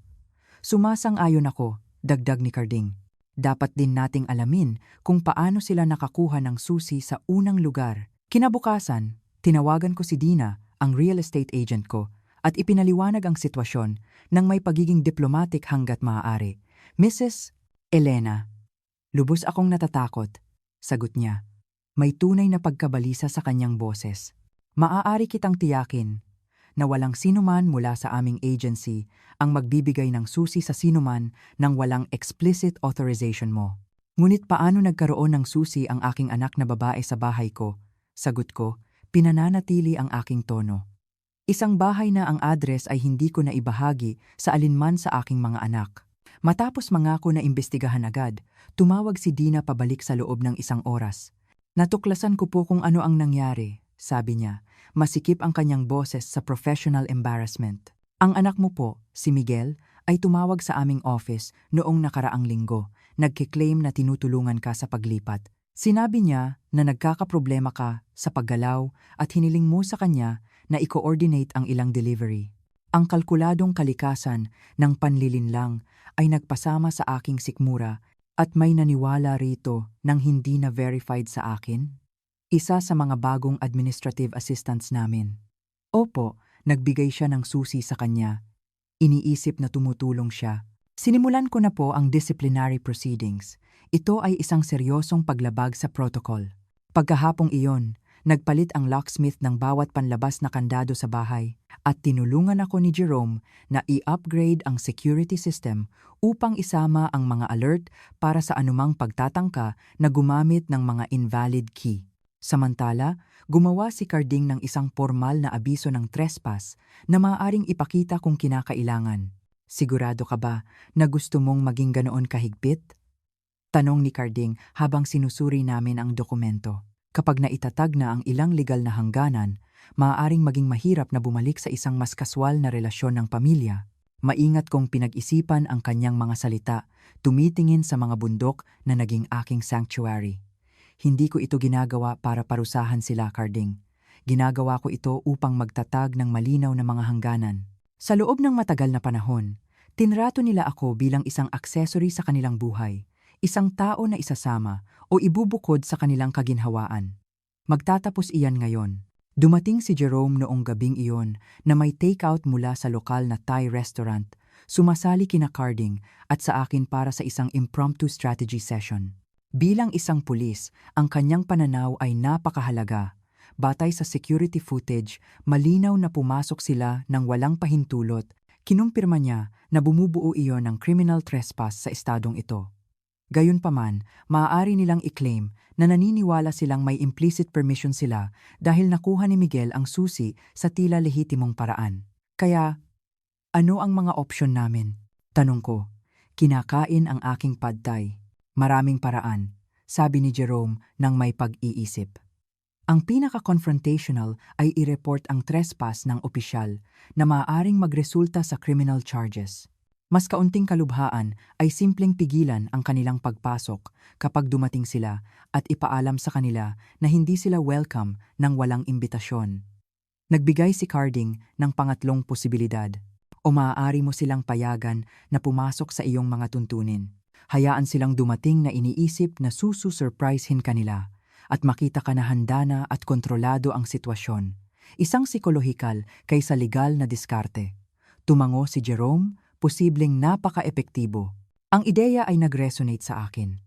Sumasang-ayon ako, dagdag ni Carding. Dapat din nating alamin kung paano sila nakakuha ng susi sa unang lugar. Kinabukasan, tinawagan ko si Dina, ang real estate agent ko, at ipinaliwanag ang sitwasyon nang may pagiging diplomatic hanggat maaari. Mrs. Elena, lubos akong natatakot, sagot niya. May tunay na pagkabalisa sa kanyang boses. Maaari kitang tiyakin na walang sinuman mula sa aming agency ang magbibigay ng susi sa sinuman nang walang explicit authorization mo. Ngunit paano nagkaroon ng susi ang aking anak na babae sa bahay ko? Sagot ko, pinananatili ang aking tono. Isang bahay na ang address ay hindi ko na ibahagi sa alinman sa aking mga anak. Matapos mangako na imbestigahan agad, tumawag si Dina pabalik sa loob ng 1 oras. Natuklasan ko po kung ano ang nangyari, sabi niya. Masikip ang kanyang boses sa professional embarrassment. Ang anak mo po, si Miguel, ay tumawag sa aming office noong nakaraang linggo. Nagkiklaim na tinutulungan ka sa paglipat. Sinabi niya na nagkakaproblema ka sa paggalaw at hiniling mo sa kanya na i-coordinate ang ilang delivery. Ang kalkuladong kalikasan ng panlilinlang ay nagpasama sa aking sikmura at may naniwala rito nang hindi na verified sa akin. Isa sa mga bagong administrative assistants namin. Opo, nagbigay siya ng susi sa kanya. Iniisip na tumutulong siya. Sinimulan ko na po ang disciplinary proceedings. Ito ay isang seryosong paglabag sa protocol. Pagkahapong iyon, nagpalit ang locksmith ng bawat panlabas na kandado sa bahay at tinulungan ako ni Jerome na i-upgrade ang security system upang isama ang mga alert para sa anumang pagtatangka na gumamit ng mga invalid key. Samantala, gumawa si Carding ng isang formal na abiso ng trespass na maaaring ipakita kung kinakailangan. Sigurado ka ba na gusto mong maging ganoon kahigpit? Tanong ni Carding habang sinusuri namin ang dokumento. Kapag naitatag na ang ilang legal na hangganan, maaaring maging mahirap na bumalik sa isang mas kaswal na relasyon ng pamilya. Maingat kong pinag-isipan ang kanyang mga salita, tumitingin sa mga bundok na naging aking sanctuary. Hindi ko ito ginagawa para parusahan sila, Carding. Ginagawa ko ito upang magtatag ng malinaw na mga hangganan. Sa loob ng matagal na panahon, tinrato nila ako bilang isang accessory sa kanilang buhay, isang tao na isasama o ibubukod sa kanilang kaginhawaan. Magtatapos iyan ngayon. Dumating si Jerome noong gabing iyon na may takeout mula sa lokal na Thai restaurant, sumasali kina Carding at sa akin para sa isang impromptu strategy session. Bilang isang pulis, ang kanyang pananaw ay napakahalaga. Batay sa security footage, malinaw na pumasok sila ng walang pahintulot. Kinumpirma niya na bumubuo iyon ng criminal trespass sa estadong ito. Gayunpaman, maaari nilang i-claim na naniniwala silang may implicit permission sila dahil nakuha ni Miguel ang susi sa tila lehitimong paraan. Kaya, ano ang mga opsyon namin? Tanong ko. Kinakain ang aking pad thai. Maraming paraan, sabi ni Jerome nang may pag-iisip. Ang pinaka-confrontational ay i-report ang trespass ng opisyal na maaaring magresulta sa criminal charges. Mas kaunting kalubhaan ay simpleng pigilan ang kanilang pagpasok kapag dumating sila at ipaalam sa kanila na hindi sila welcome ng walang imbitasyon. Nagbigay si Carding ng pangatlong posibilidad. O maaari mo silang payagan na pumasok sa iyong mga tuntunin. Hayaan silang dumating na iniisip na susu-surprisehin kanila at makita ka na handa na at kontrolado ang sitwasyon. Isang psikolohikal kaysa legal na diskarte. Tumango si Jerome, posibleng napaka-epektibo. Ang ideya ay nag-resonate sa akin.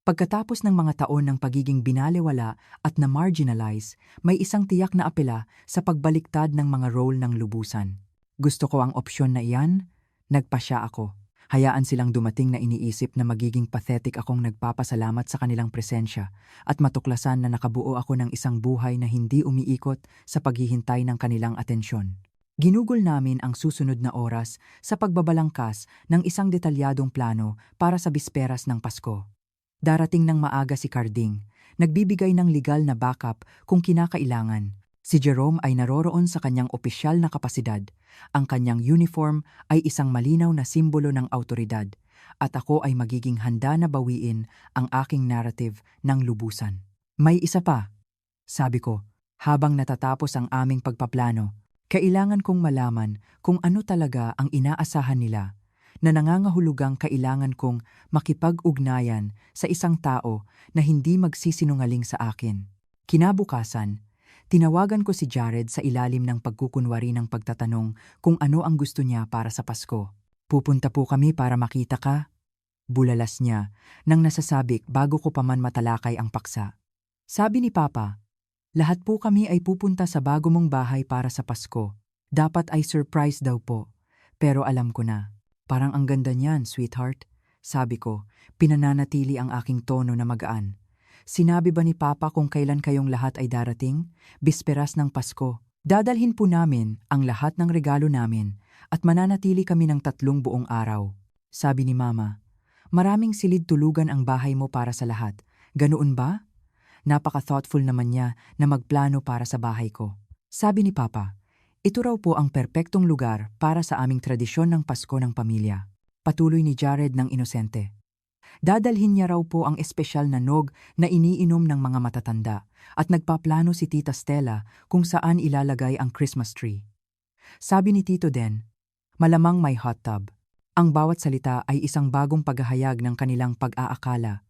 Pagkatapos ng mga taon ng pagiging binalewala at na-marginalize, may isang tiyak na apela sa pagbaliktad ng mga role ng lubusan. Gusto ko ang opsyon na iyan, nagpasya ako. Hayaan silang dumating na iniisip na magiging pathetic akong nagpapasalamat sa kanilang presensya at matuklasan na nakabuo ako ng isang buhay na hindi umiikot sa paghihintay ng kanilang atensyon. Ginugol namin ang susunod na oras sa pagbabalangkas ng isang detalyadong plano para sa bisperas ng Pasko. Darating ng maaga si Carding, nagbibigay ng legal na backup kung kinakailangan. Si Jerome ay naroroon sa kanyang opisyal na kapasidad. Ang kanyang uniform ay isang malinaw na simbolo ng awtoridad at ako ay magiging handa na bawiin ang aking narrative ng lubusan. May isa pa, sabi ko, habang natatapos ang aming pagpaplano. Kailangan kong malaman kung ano talaga ang inaasahan nila na nangangahulugang kailangan kong makipag-ugnayan sa isang tao na hindi magsisinungaling sa akin. Kinabukasan, tinawagan ko si Jared sa ilalim ng pagkukunwari ng pagtatanong kung ano ang gusto niya para sa Pasko. Pupunta po kami para makita ka? Bulalas niya nang nasasabik bago ko pa man matalakay ang paksa. Sabi ni Papa, lahat po kami ay pupunta sa bago mong bahay para sa Pasko. Dapat ay surprise daw po. Pero alam ko na. Parang ang ganda niyan, sweetheart. Sabi ko, pinananatili ang aking tono na magaan. Sinabi ba ni Papa kung kailan kayong lahat ay darating? Bisperas ng Pasko. Dadalhin po namin ang lahat ng regalo namin at mananatili kami ng 3 buong araw. sabi ni Mama. Maraming silid tulugan ang bahay mo para sa lahat. Ganoon ba? Napaka-thoughtful naman niya na magplano para sa bahay ko. Sabi ni Papa, ito raw po ang perpektong lugar para sa aming tradisyon ng Pasko ng pamilya. Patuloy ni Jared ng inosente. Dadalhin niya raw po ang espesyal na nog na iniinom ng mga matatanda at nagpaplano si Tita Stella kung saan ilalagay ang Christmas tree. Sabi ni Tito Den, malamang may hot tub. Ang bawat salita ay isang bagong paghahayag ng kanilang pag-aakala.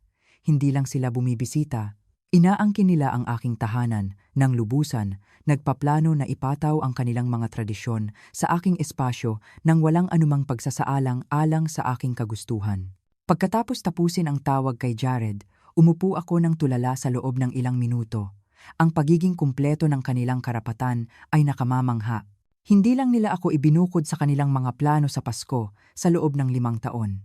Hindi lang sila bumibisita, inaangkin nila ang aking tahanan ng lubusan, nagpaplano na ipataw ang kanilang mga tradisyon sa aking espasyo nang walang anumang pagsasaalang-alang sa aking kagustuhan. Pagkatapos tapusin ang tawag kay Jared, umupo ako ng tulala sa loob ng ilang minuto. Ang pagiging kumpleto ng kanilang karapatan ay nakamamangha. Hindi lang nila ako ibinukod sa kanilang mga plano sa Pasko sa loob ng 5 taon.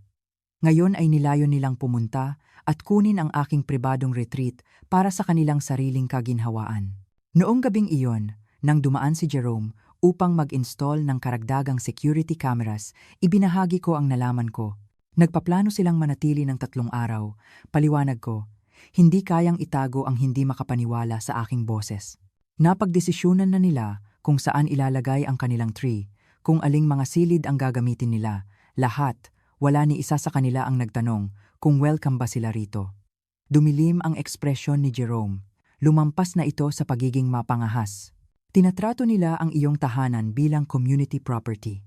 Ngayon ay nilayon nilang pumunta at kunin ang aking pribadong retreat para sa kanilang sariling kaginhawaan. Noong gabing iyon, nang dumaan si Jerome upang mag-install ng karagdagang security cameras, ibinahagi ko ang nalaman ko. Nagpaplano silang manatili ng 3 araw. Paliwanag ko, hindi kayang itago ang hindi makapaniwala sa aking boses. Napagdesisyonan na nila kung saan ilalagay ang kanilang tree, kung aling mga silid ang gagamitin nila, lahat, wala ni isa sa kanila ang nagtanong kung welcome ba sila rito. Dumilim ang ekspresyon ni Jerome. Lumampas na ito sa pagiging mapangahas. Tinatrato nila ang iyong tahanan bilang community property.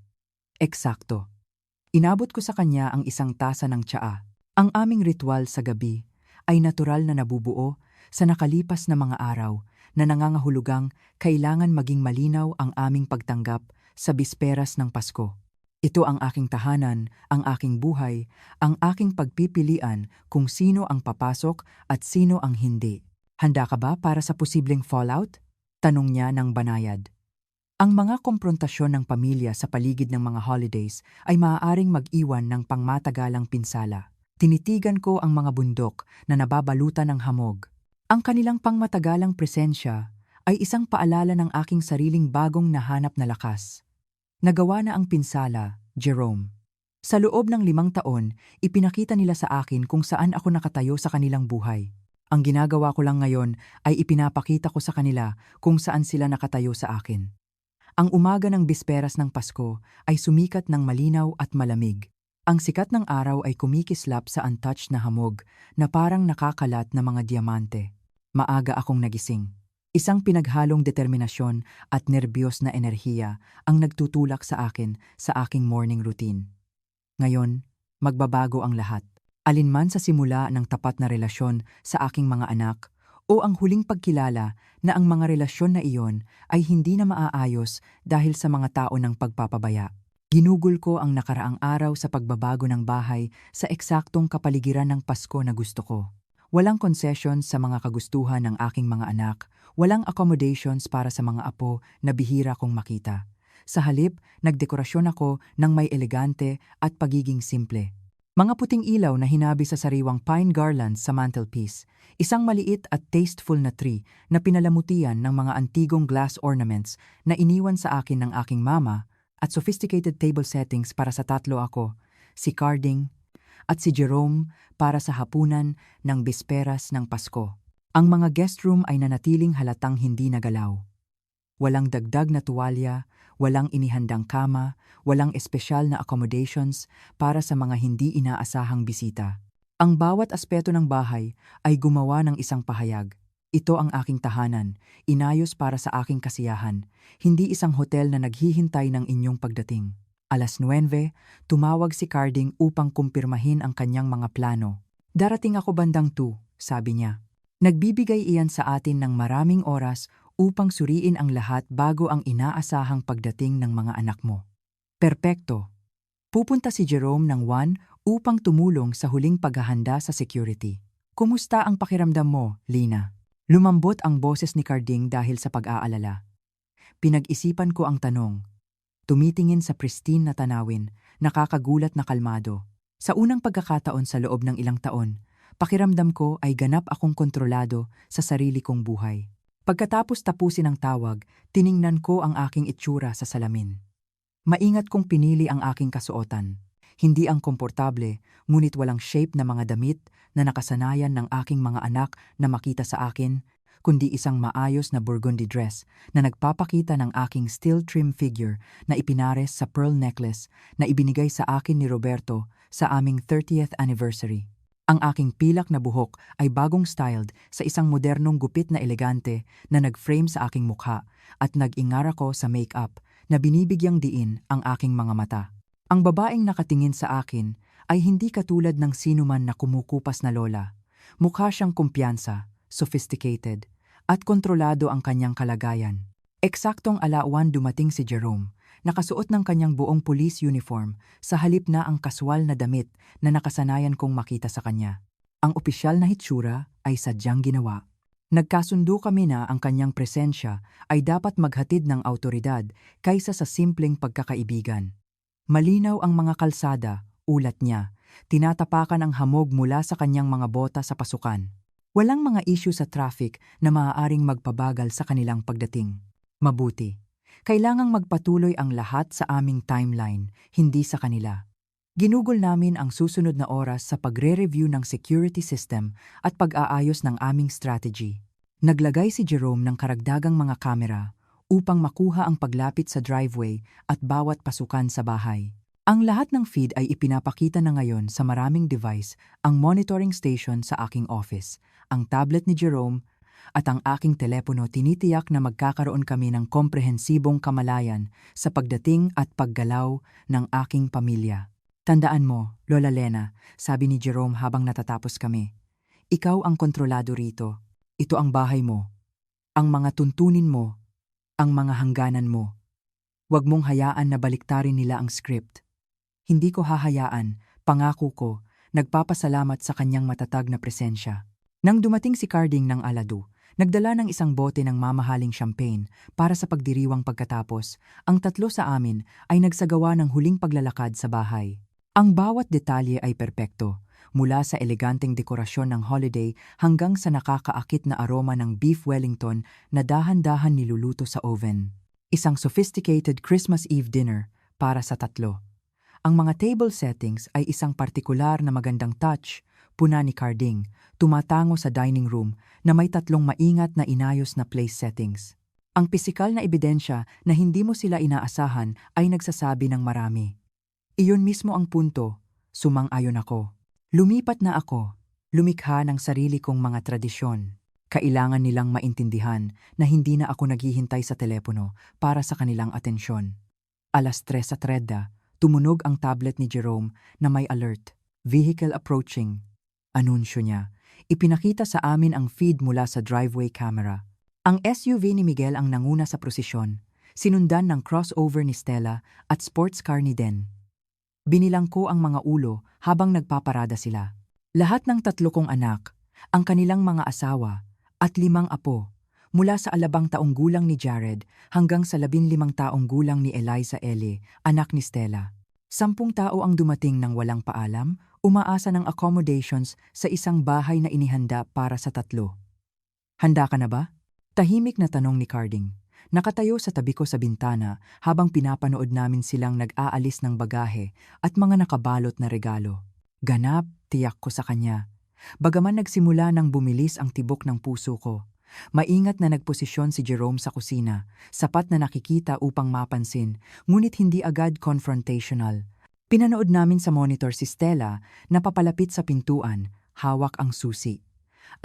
Eksakto. Inabot ko sa kanya ang isang tasa ng tsaa. Ang aming ritual sa gabi ay natural na nabubuo sa nakalipas na mga araw na nangangahulugang kailangan maging malinaw ang aming pagtanggap sa bisperas ng Pasko. Ito ang aking tahanan, ang aking buhay, ang aking pagpipilian kung sino ang papasok at sino ang hindi. Handa ka ba para sa posibleng fallout? Tanong niya ng banayad. Ang mga komprontasyon ng pamilya sa paligid ng mga holidays ay maaaring mag-iwan ng pangmatagalang pinsala. Tinitigan ko ang mga bundok na nababalutan ng hamog. Ang kanilang pangmatagalang presensya ay isang paalala ng aking sariling bagong nahanap na lakas. Nagawa na ang pinsala, Jerome. Sa loob ng 5 taon, ipinakita nila sa akin kung saan ako nakatayo sa kanilang buhay. Ang ginagawa ko lang ngayon ay ipinapakita ko sa kanila kung saan sila nakatayo sa akin. Ang umaga ng bisperas ng Pasko ay sumikat ng malinaw at malamig. Ang sikat ng araw ay kumikislap sa untouched na hamog na parang nakakalat na mga diamante. Maaga akong nagising. Isang pinaghalong determinasyon at nerbiyos na enerhiya ang nagtutulak sa akin sa aking morning routine. Ngayon, magbabago ang lahat. Alinman sa simula ng tapat na relasyon sa aking mga anak o ang huling pagkilala na ang mga relasyon na iyon ay hindi na maaayos dahil sa mga tao ng pagpapabaya. Ginugol ko ang nakaraang araw sa pagbabago ng bahay sa eksaktong kapaligiran ng Pasko na gusto ko. Walang concessions sa mga kagustuhan ng aking mga anak, walang accommodations para sa mga apo na bihira kong makita. Sa halip, nagdekorasyon ako ng may elegante at pagiging simple. Mga puting ilaw na hinabi sa sariwang pine garlands sa mantelpiece, isang maliit at tasteful na tree na pinalamutian ng mga antigong glass ornaments na iniwan sa akin ng aking mama, at sophisticated table settings para sa 3 ako, si Carding at si Jerome para sa hapunan ng bisperas ng Pasko. Ang mga guest room ay nanatiling halatang hindi nagalaw. Walang dagdag na tuwalya, walang inihandang kama, walang espesyal na accommodations para sa mga hindi inaasahang bisita. Ang bawat aspeto ng bahay ay gumawa ng isang pahayag. Ito ang aking tahanan, inayos para sa aking kasiyahan, hindi isang hotel na naghihintay ng inyong pagdating. 9:09, tumawag si Carding upang kumpirmahin ang kanyang mga plano. Darating ako bandang 2, sabi niya. Nagbibigay iyan sa atin ng maraming oras upang suriin ang lahat bago ang inaasahang pagdating ng mga anak mo. Perpekto. Pupunta si Jerome ng 1 upang tumulong sa huling paghahanda sa security. Kumusta ang pakiramdam mo, Lina? Lumambot ang boses ni Carding dahil sa pag-aalala. Pinag-isipan ko ang tanong. Tumitingin sa pristine na tanawin, nakakagulat na kalmado. Sa unang pagkakataon sa loob ng ilang taon, pakiramdam ko ay ganap akong kontrolado sa sarili kong buhay. Pagkatapos tapusin ang tawag, tiningnan ko ang aking itsura sa salamin. Maingat kong pinili ang aking kasuotan. Hindi ang komportable, ngunit walang shape na mga damit na nakasanayan ng aking mga anak na makita sa akin, kundi isang maayos na burgundy dress na nagpapakita ng aking steel trim figure na ipinares sa pearl necklace na ibinigay sa akin ni Roberto sa aming 30th anniversary. Ang aking pilak na buhok ay bagong styled sa isang modernong gupit na elegante na nag-frame sa aking mukha at nag-ingar ako sa make-up na binibigyang diin ang aking mga mata. Ang babaeng nakatingin sa akin ay hindi katulad ng sinuman na kumukupas na lola. Mukha siyang kumpiyansa, sophisticated, at kontrolado ang kanyang kalagayan. Eksaktong 1:00 dumating si Jerome, nakasuot ng kanyang buong police uniform sa halip na ang kaswal na damit na nakasanayan kong makita sa kanya. Ang opisyal na hitsura ay sadyang ginawa. Nagkasundo kami na ang kanyang presensya ay dapat maghatid ng awtoridad kaysa sa simpleng pagkakaibigan. Malinaw ang mga kalsada, ulat niya, tinatapakan ang hamog mula sa kanyang mga bota sa pasukan. Walang mga issue sa traffic na maaaring magpabagal sa kanilang pagdating. Mabuti. Kailangang magpatuloy ang lahat sa aming timeline, hindi sa kanila. Ginugol namin ang susunod na oras sa pagre-review ng security system at pag-aayos ng aming strategy. Naglagay si Jerome ng karagdagang mga kamera upang makuha ang paglapit sa driveway at bawat pasukan sa bahay. Ang lahat ng feed ay ipinapakita na ngayon sa maraming device, ang monitoring station sa aking office, ang tablet ni Jerome, at ang aking telepono. Tinitiyak na magkakaroon kami ng komprehensibong kamalayan sa pagdating at paggalaw ng aking pamilya. Tandaan mo, Lola Lena, sabi ni Jerome habang natatapos kami. Ikaw ang kontrolado rito. Ito ang bahay mo. Ang mga tuntunin mo. Ang mga hangganan mo. Huwag mong hayaan na baliktarin nila ang script. Hindi ko hahayaan, pangako ko, nagpapasalamat sa kanyang matatag na presensya. Nang dumating si Carding ng alado, nagdala ng isang bote ng mamahaling champagne para sa pagdiriwang. Pagkatapos, ang tatlo sa amin ay nagsagawa ng huling paglalakad sa bahay. Ang bawat detalye ay perpekto, mula sa eleganteng dekorasyon ng holiday hanggang sa nakakaakit na aroma ng beef Wellington na dahan-dahan niluluto sa oven. Isang sophisticated Christmas Eve dinner para sa tatlo. Ang mga table settings ay isang partikular na magandang touch, puna ni Carding, tumatango sa dining room na may tatlong maingat na inayos na place settings. Ang pisikal na ebidensya na hindi mo sila inaasahan ay nagsasabi ng marami. Iyon mismo ang punto, sumang-ayon ako. Lumipat na ako, lumikha ng sarili kong mga tradisyon. Kailangan nilang maintindihan na hindi na ako naghihintay sa telepono para sa kanilang atensyon. 3:30, tumunog ang tablet ni Jerome na may alert, vehicle approaching. Anunsyo niya, ipinakita sa amin ang feed mula sa driveway camera. Ang SUV ni Miguel ang nanguna sa prosesyon, sinundan ng crossover ni Stella at sports car ni Den. Binilang ko ang mga ulo habang nagpaparada sila. Lahat ng tatlo kong anak, ang kanilang mga asawa, at 5 apo, mula sa 11 taong gulang ni Jared hanggang sa 15 taong gulang ni Eliza Ellie, anak ni Stella. 10 tao ang dumating ng walang paalam, umaasa ng accommodations sa isang bahay na inihanda para sa tatlo. Handa ka na ba? Tahimik na tanong ni Carding. Nakatayo sa tabi ko sa bintana habang pinapanood namin silang nag-aalis ng bagahe at mga nakabalot na regalo. Ganap, tiyak ko sa kanya. Bagaman nagsimula nang bumilis ang tibok ng puso ko. Maingat na nagposisyon si Jerome sa kusina, sapat na nakikita upang mapansin, ngunit hindi agad confrontational. Pinanood namin sa monitor si Stella na papalapit sa pintuan, hawak ang susi.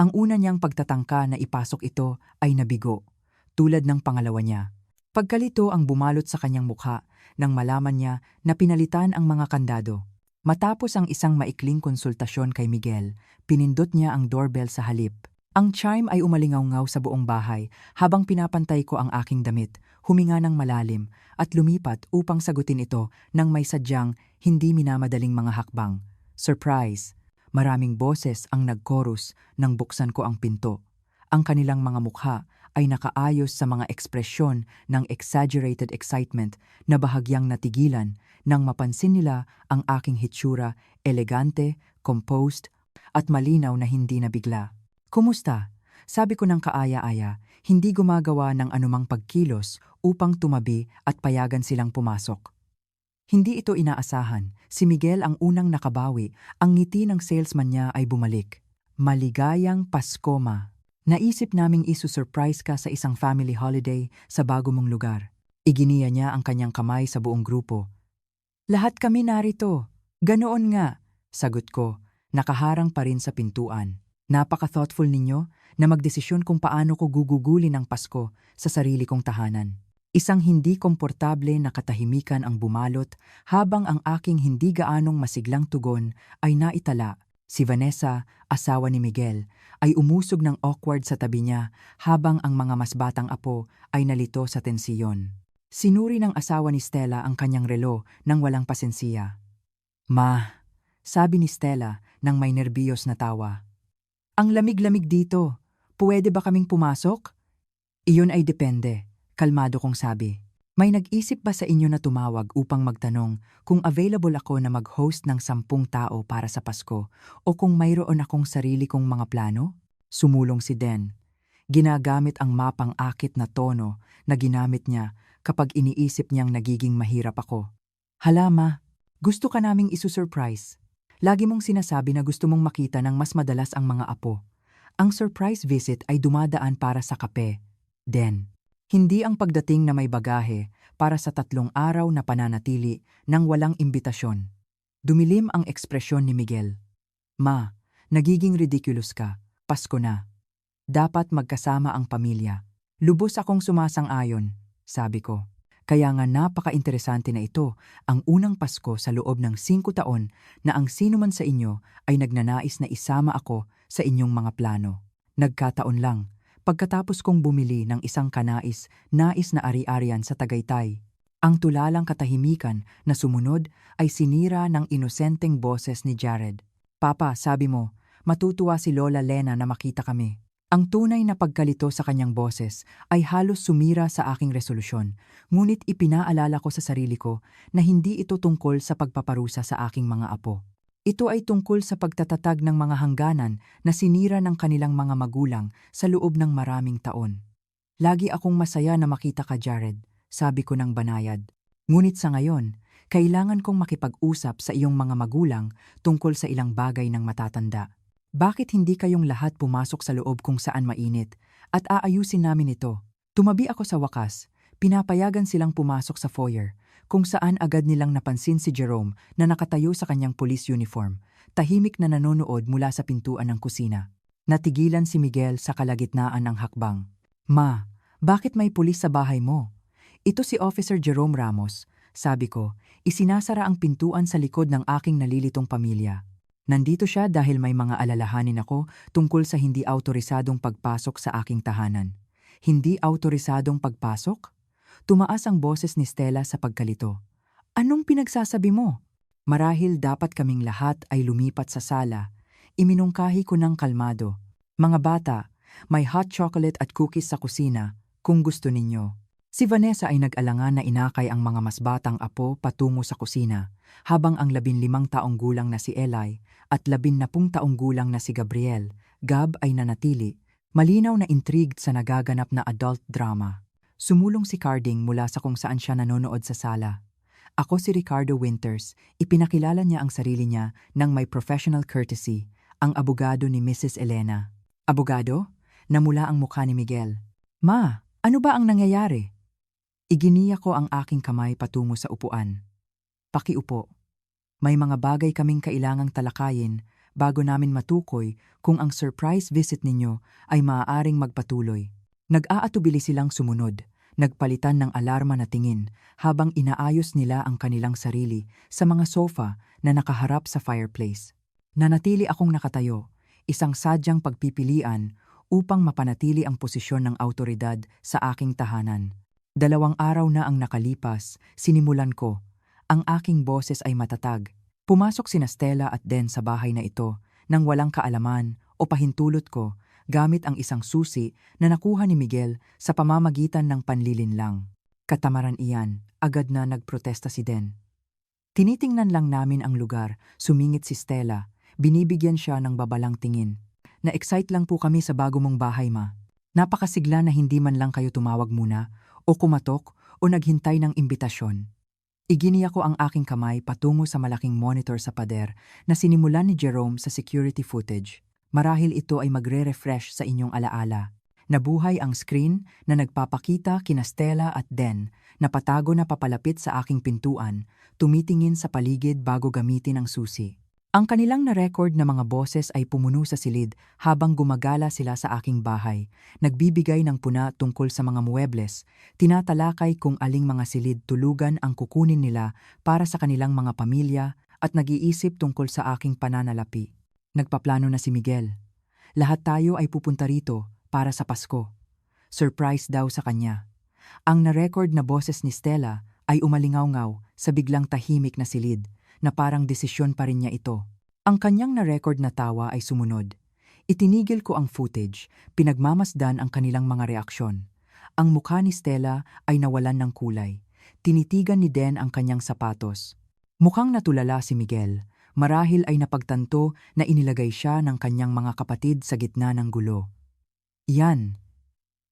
Ang una niyang pagtatangka na ipasok ito ay nabigo, tulad ng pangalawa niya. Pagkalito ang bumalot sa kanyang mukha nang malaman niya na pinalitan ang mga kandado. Matapos ang isang maikling konsultasyon kay Miguel, pinindot niya ang doorbell sa halip. Ang chime ay umalingaw-ngaw sa buong bahay habang pinapantay ko ang aking damit, huminga ng malalim at lumipat upang sagutin ito ng may sadyang hindi minamadaling mga hakbang. Surprise! Maraming boses ang nag-chorus nang buksan ko ang pinto. Ang kanilang mga mukha ay nakaayos sa mga ekspresyon ng exaggerated excitement na bahagyang natigilan nang mapansin nila ang aking hitsura, elegante, composed, at malinaw na hindi nabigla. Kumusta? Sabi ko ng kaaya-aya, hindi gumagawa ng anumang pagkilos upang tumabi at payagan silang pumasok. Hindi ito inaasahan. Si Miguel ang unang nakabawi. Ang ngiti ng salesman niya ay bumalik. Maligayang Pasko, ma. Naisip naming isu-surprise ka sa isang family holiday sa bago mong lugar. Iginiya niya ang kanyang kamay sa buong grupo. Lahat kami narito. Ganoon nga, sagot ko, nakaharang pa rin sa pintuan. Napaka-thoughtful ninyo na magdesisyon kung paano ko gugugulin ang Pasko sa sarili kong tahanan. Isang hindi komportable na katahimikan ang bumalot habang ang aking hindi gaanong masiglang tugon ay naitala. Si Vanessa, asawa ni Miguel, ay umusog ng awkward sa tabi niya habang ang mga mas batang apo ay nalito sa tensiyon. Sinuri ng asawa ni Stella ang kanyang relo nang walang pasensiya. Ma, sabi ni Stella nang may nerbiyos na tawa. Ang lamig-lamig dito. Puwede ba kaming pumasok? Iyon ay depende. Kalmado kong sabi. May nag-isip ba sa inyo na tumawag upang magtanong kung available ako na mag-host ng 10 tao para sa Pasko o kung mayroon akong sarili kong mga plano? Sumulong si Den. Ginagamit ang mapang akit na tono na ginamit niya kapag iniisip niyang nagiging mahirap ako. Halama, gusto ka naming isu-surprise. Lagi mong sinasabi na gusto mong makita ng mas madalas ang mga apo. Ang surprise visit ay dumadaan para sa kape. Den. Hindi ang pagdating na may bagahe para sa 3 araw na pananatili nang walang imbitasyon. Dumilim ang ekspresyon ni Miguel. Ma, nagiging ridiculous ka. Pasko na. Dapat magkasama ang pamilya. Lubos akong sumasang-ayon, sabi ko. Kaya nga napaka-interesante na ito ang unang Pasko sa loob ng 5 taon na ang sino man sa inyo ay nagnanais na isama ako sa inyong mga plano. Nagkataon lang. Pagkatapos kong bumili ng isang nais na ari-arian sa Tagaytay, ang tulalang katahimikan na sumunod ay sinira ng inosenteng boses ni Jared. Papa, sabi mo, matutuwa si Lola Lena na makita kami. Ang tunay na pagkalito sa kanyang boses ay halos sumira sa aking resolusyon, ngunit ipinaalala ko sa sarili ko na hindi ito tungkol sa pagpaparusa sa aking mga apo. Ito ay tungkol sa pagtatatag ng mga hangganan na sinira ng kanilang mga magulang sa loob ng maraming taon. Lagi akong masaya na makita ka, Jared, sabi ko ng banayad. Ngunit sa ngayon, kailangan kong makipag-usap sa iyong mga magulang tungkol sa ilang bagay ng matatanda. Bakit hindi kayong lahat pumasok sa loob kung saan mainit at aayusin namin ito? Tumabi ako sa wakas, pinapayagan silang pumasok sa foyer, kung saan agad nilang napansin si Jerome na nakatayo sa kanyang police uniform, tahimik na nanonood mula sa pintuan ng kusina. Natigilan si Miguel sa kalagitnaan ng hakbang. Ma, bakit may pulis sa bahay mo? Ito si Officer Jerome Ramos, sabi ko, isinasara ang pintuan sa likod ng aking nalilitong pamilya. Nandito siya dahil may mga alalahanin ako tungkol sa hindi autorisadong pagpasok sa aking tahanan. Hindi autorisadong pagpasok? Tumaas ang boses ni Stella sa pagkalito. Anong pinagsasabi mo? Marahil dapat kaming lahat ay lumipat sa sala. Iminungkahi ko ng kalmado. Mga bata, may hot chocolate at cookies sa kusina kung gusto ninyo. Si Vanessa ay nag-alangan na inakay ang mga mas batang apo patungo sa kusina, habang ang 15 taong gulang na si Eli at 10 taong gulang na si Gabriel, Gab ay nanatili, malinaw na intrigued sa nagaganap na adult drama. Sumulong si Carding mula sa kung saan siya nanonood sa sala. Ako si Ricardo Winters, ipinakilala niya ang sarili niya ng may professional courtesy, ang abogado ni Mrs. Elena. Abogado? Namula ang mukha ni Miguel. Ma, ano ba ang nangyayari? Iginiya ko ang aking kamay patungo sa upuan. Pakiupo. May mga bagay kaming kailangang talakayin bago namin matukoy kung ang surprise visit ninyo ay maaaring magpatuloy. Nag-aatubili silang sumunod, nagpalitan ng alarma na tingin habang inaayos nila ang kanilang sarili sa mga sofa na nakaharap sa fireplace. Nanatili akong nakatayo, isang sadyang pagpipilian upang mapanatili ang posisyon ng awtoridad sa aking tahanan. 2 araw na ang nakalipas, sinimulan ko. Ang aking boses ay matatag. Pumasok sina Stella at Den sa bahay na ito nang walang kaalaman o pahintulot ko gamit ang isang susi na nakuha ni Miguel sa pamamagitan ng panlilinlang. Katamaran iyan, agad na nagprotesta si Den. Tinitingnan lang namin ang lugar, sumingit si Stella, binibigyan siya ng babalang tingin. Na-excite lang po kami sa bago mong bahay, ma. Napakasigla na hindi man lang kayo tumawag muna o kumatok o naghintay ng imbitasyon. Iginiya ko ang aking kamay patungo sa malaking monitor sa pader na sinimulan ni Jerome sa security footage. Marahil ito ay magre-refresh sa inyong alaala. Nabuhay ang screen na nagpapakita kina Stella at Den na patago na papalapit sa aking pintuan, tumitingin sa paligid bago gamitin ang susi. Ang kanilang na-record na mga boses ay pumuno sa silid habang gumagala sila sa aking bahay, nagbibigay ng puna tungkol sa mga muebles, tinatalakay kung aling mga silid tulugan ang kukunin nila para sa kanilang mga pamilya at nag-iisip tungkol sa aking pananalapi. Nagpaplano na si Miguel. Lahat tayo ay pupunta rito para sa Pasko. Surprise daw sa kanya. Ang na-record na boses ni Stella ay umalingaw-ngaw sa biglang tahimik na silid, na parang desisyon pa rin niya ito. Ang kanyang na-record na tawa ay sumunod. Itinigil ko ang footage, pinagmamasdan ang kanilang mga reaksyon. Ang mukha ni Stella ay nawalan ng kulay. Tinitigan ni Den ang kanyang sapatos. Mukhang natulala si Miguel. Marahil ay napagtanto na inilagay siya ng kanyang mga kapatid sa gitna ng gulo. Iyan